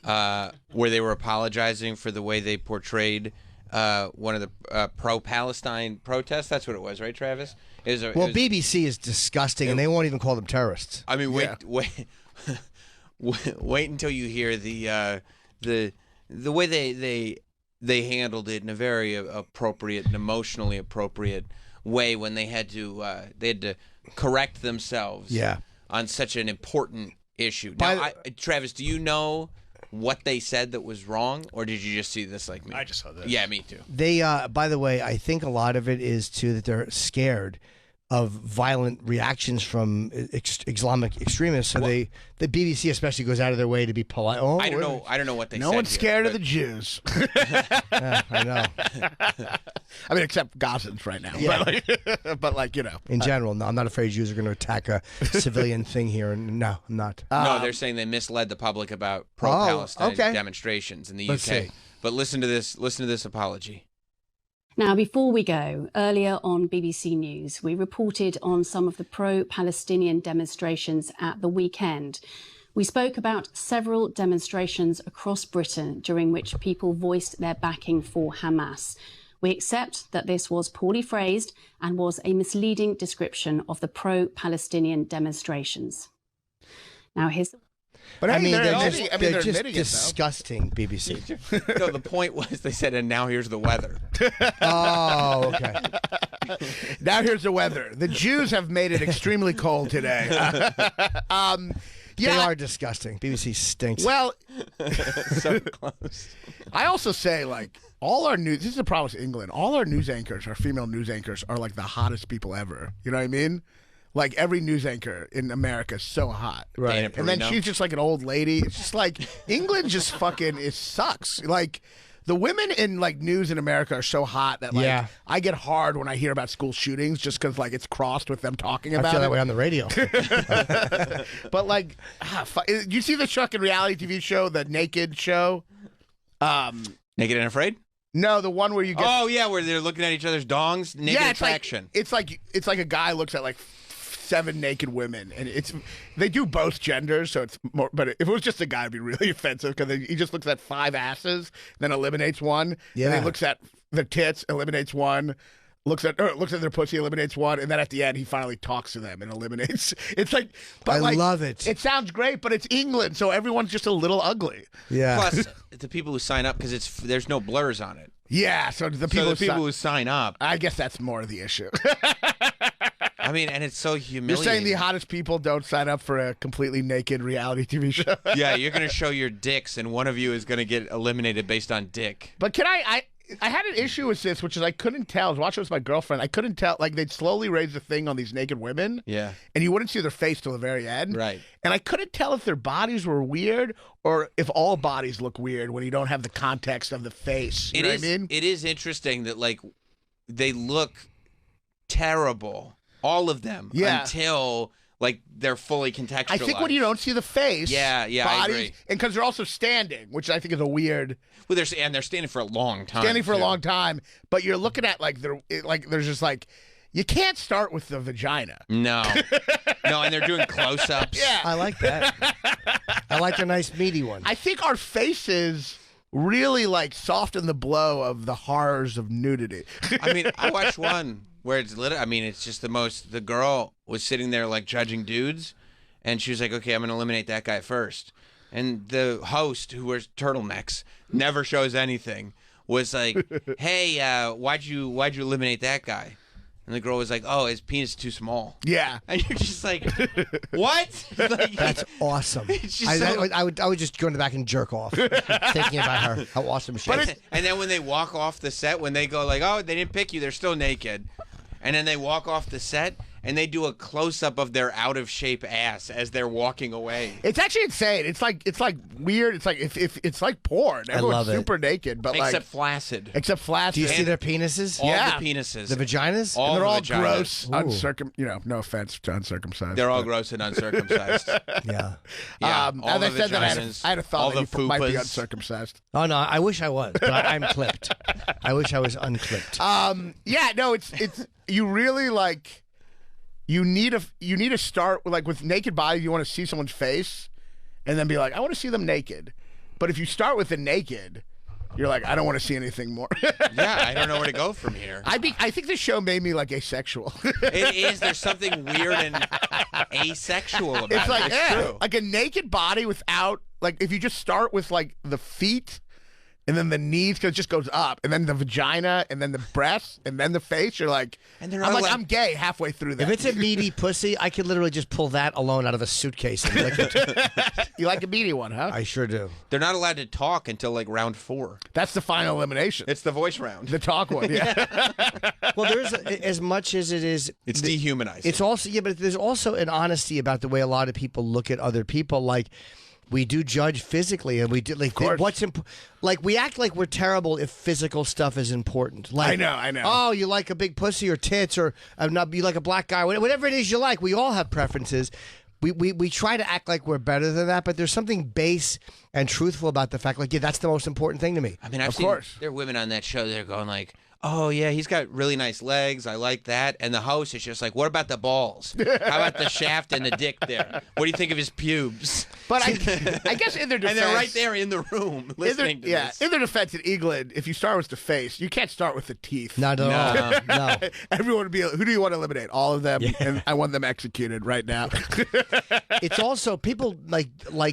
where they were apologizing for the way they portrayed one of the pro-Palestine protests? That's what it was, right, Travis? BBC is disgusting, and they won't even call them terrorists. I mean, wait until you hear the way they handled it in a very appropriate and emotionally appropriate way when they had to correct themselves on such an important issue. Now, Travis, do you know what they said that was wrong, or did you just see this like me? I just saw this. Yeah, me too. They, by the way, I think a lot of it is too that they're scared of violent reactions from Islamic extremists. So the BBC especially goes out of their way to be polite. Oh, I don't know what they said. No one's here, scared of but- the Jews. I know. I mean, except Gazans right now. Yeah. But In general, no, I'm not afraid Jews are going to attack a civilian thing here. And no, I'm not. No, they're saying they misled the public about pro-Palestine demonstrations in the Let's UK. see. But listen to this apology. Now, before we go, earlier on BBC News, we reported on some of the pro-Palestinian demonstrations at the weekend. We spoke about several demonstrations across Britain during which people voiced their backing for Hamas. We accept that this was poorly phrased and was a misleading description of the pro-Palestinian demonstrations. Now, here's... But I mean, they're they're just admitting it, though. disgusting, BBC. No, the point was they said, and now here's the weather. Oh, okay. Now here's the weather. The Jews have made it extremely cold today. They are disgusting. BBC stinks. Well, So close. I also say, all our news, this is the problem with England, all our news anchors, our female news anchors, are like the hottest people ever. You know what I mean? Like every news anchor in America is so hot. Right. And then she's just like an old lady. It's just like England just fucking, it sucks. Like the women in news in America are so hot that I get hard when I hear about school shootings just because it's crossed with them talking about I feel it. that way on the radio. But you see the fucking reality TV show, the Naked show? Naked and Afraid? No, the one where you get. Oh yeah, where they're looking at each other's dongs. Naked Attraction. It's like a guy looks at 7 naked women, and they do both genders, so it's more. But if it was just a guy, it'd be really offensive because he just looks at 5 asses, then eliminates one. Yeah. And he looks at the tits, eliminates one. Looks at their pussy, eliminates one, and then at the end he finally talks to them and eliminates. It's I love it. It sounds great, but it's England, so everyone's just a little ugly. Yeah. Plus, the people who sign up because there's no blurs on it. Yeah, so the people who sign up. I guess that's more of the issue. I mean, and it's so humiliating. You're saying the hottest people don't sign up for a completely naked reality TV show? Yeah, you're going to show your dicks, and one of you is going to get eliminated based on dick. But can I had an issue with this, which is I couldn't tell. I was watching with my girlfriend. I couldn't tell. They'd slowly raise the thing on these naked women. Yeah. And you wouldn't see their face till the very end. Right. And I couldn't tell if their bodies were weird or if all bodies look weird when you don't have the context of the face. You know what I mean? It is interesting that, they look terrible, all of them, Yeah. until, like they're fully contextualized. I think when you don't see the face, I bodies, agree. and because they're also standing, which I think is a weird. Well, they're standing for a long time. Standing for a too. long time, but you're looking at there's just like you can't start with the vagina. No, and they're doing close-ups. Yeah, I like that. I like a nice meaty one. I think our faces really like soften the blow of the horrors of nudity. I mean, I watched one where it's literally, I mean, it's just the girl was sitting there like judging dudes, and she was like, okay, I'm going to eliminate that guy first. And the host, who wears turtlenecks, never shows anything, was like, hey, why'd you eliminate that guy? And the girl was like, oh, his penis is too small. Yeah. And you're just like, what? Like, That's awesome. I would just go in the back and jerk off, thinking about her, how awesome she is. And then when they walk off the set, when they go like, oh, they didn't pick you, they're still naked. And then they walk off the set, and they do a close-up of their out-of-shape ass as they're walking away. It's actually insane. It's like weird. It's like if it's like porn. I Everyone's love it. super naked, but Except flaccid. Except flaccid. Do you see their penises? All the penises. The vaginas? All and they're the all vaginas. gross, no offense to uncircumcised. They're all gross and uncircumcised. Yeah. Yeah, As all I the said that, vaginas, I had a all thought the that you might be fupas. uncircumcised. Oh, no, I wish I was, but I'm clipped. I wish I was unclipped. Yeah, no, it's you really like. You need to start with naked bodies. You want to see someone's face, and then be like, I want to see them naked. But if you start with the naked, you're like, I don't want to see anything more. Yeah, I don't know where to go from here. I think the show made me like asexual. It is. There's something weird and asexual about It's like it. It's true. like a naked body without like if you just start with like the feet. And then the knees, because it just goes up, and then the vagina, and then the breasts, and then the face. You're like, and they're I'm not like, allowed- I'm gay halfway through that. If it's a meaty pussy, I could literally just pull that alone out of a suitcase and lick it. You like a meaty one, huh? I sure do. They're not allowed to talk until like round 4. That's the final elimination. It's the voice round. The talk one, yeah. Well, there's as much as it is. It's dehumanizing. It's also but there's also an honesty about the way a lot of people look at other people. Like we do judge physically, and we do like we act like we're terrible if physical stuff is important. Like I know. Oh, you like a big pussy or tits, or you like a black guy, whatever it is you like. We all have preferences. We try to act like we're better than that, but there's something base and truthful about the fact, like, yeah, that's the most important thing to me. I mean, I've seen there are women on that show that are going like, oh, yeah, he's got really nice legs. I like that. And the host is just like, what about the balls? How about the shaft and the dick there? What do you think of his pubes? But I guess in their defense... And they're right there in the room listening to this. In their defense, in England, if you start with the face, you can't start with the teeth. Not at all. No. Everyone would be, who do you want to eliminate? All of them, and I want them executed right now. It's also, people like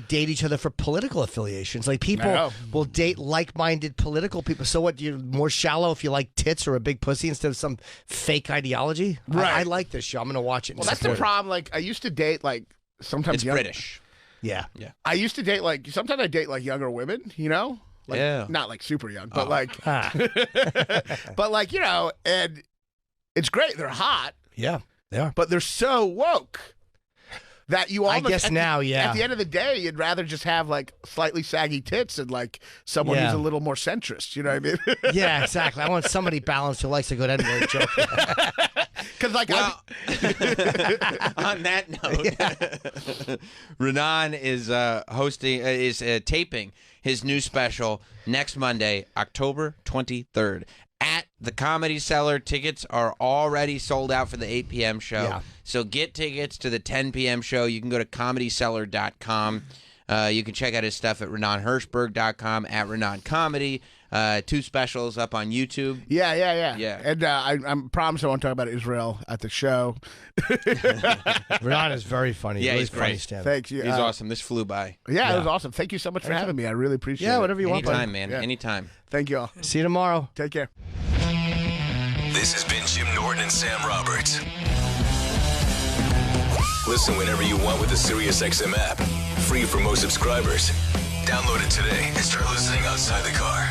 date each other for political affiliations. Like people will date like-minded political people. So what, you're more shallow if you like tits or a big pussy instead of some fake ideology? Right. I like this show. I'm going to watch it. Well, that's the problem. Like, I used to date, like, sometimes It's British. Yeah. I used to date, like, sometimes I date, like, younger women, you know? Like, Yeah. Not, like, super young, but, but, like, you know, and it's great. They're hot. Yeah, they are. But they're so woke that you almost... I guess now, yeah. At the end of the day, you'd rather just have, like, slightly saggy tits and, like, someone who's a little more centrist. You know what I mean? Yeah, exactly. I want somebody balanced who likes a good N-word joke. Because, like, on that note, Raanan is taping his new special next Monday, October 23rd. At the Comedy Cellar. Tickets are already sold out for the 8 p.m. show. Yeah. So get tickets to the 10 p.m. show. You can go to comedycellar.com. You can check out his stuff at RaananHershberg.com, at Raanan Comedy. 2 specials up on YouTube. Yeah. And I promise I won't talk about Israel at the show. Raanan is very funny. Yeah, really he's funny great. stand-up. Thanks. He's awesome. This flew by. Yeah, it was awesome. Thank you so much for having me. I really appreciate it. Yeah, whatever you want, buddy. Anytime, man. Yeah. Anytime. Thank you all. See you tomorrow. Take care. This has been Jim Norton and Sam Roberts. Listen whenever you want with the SiriusXM app. Free for most subscribers. Download it today and start listening outside the car.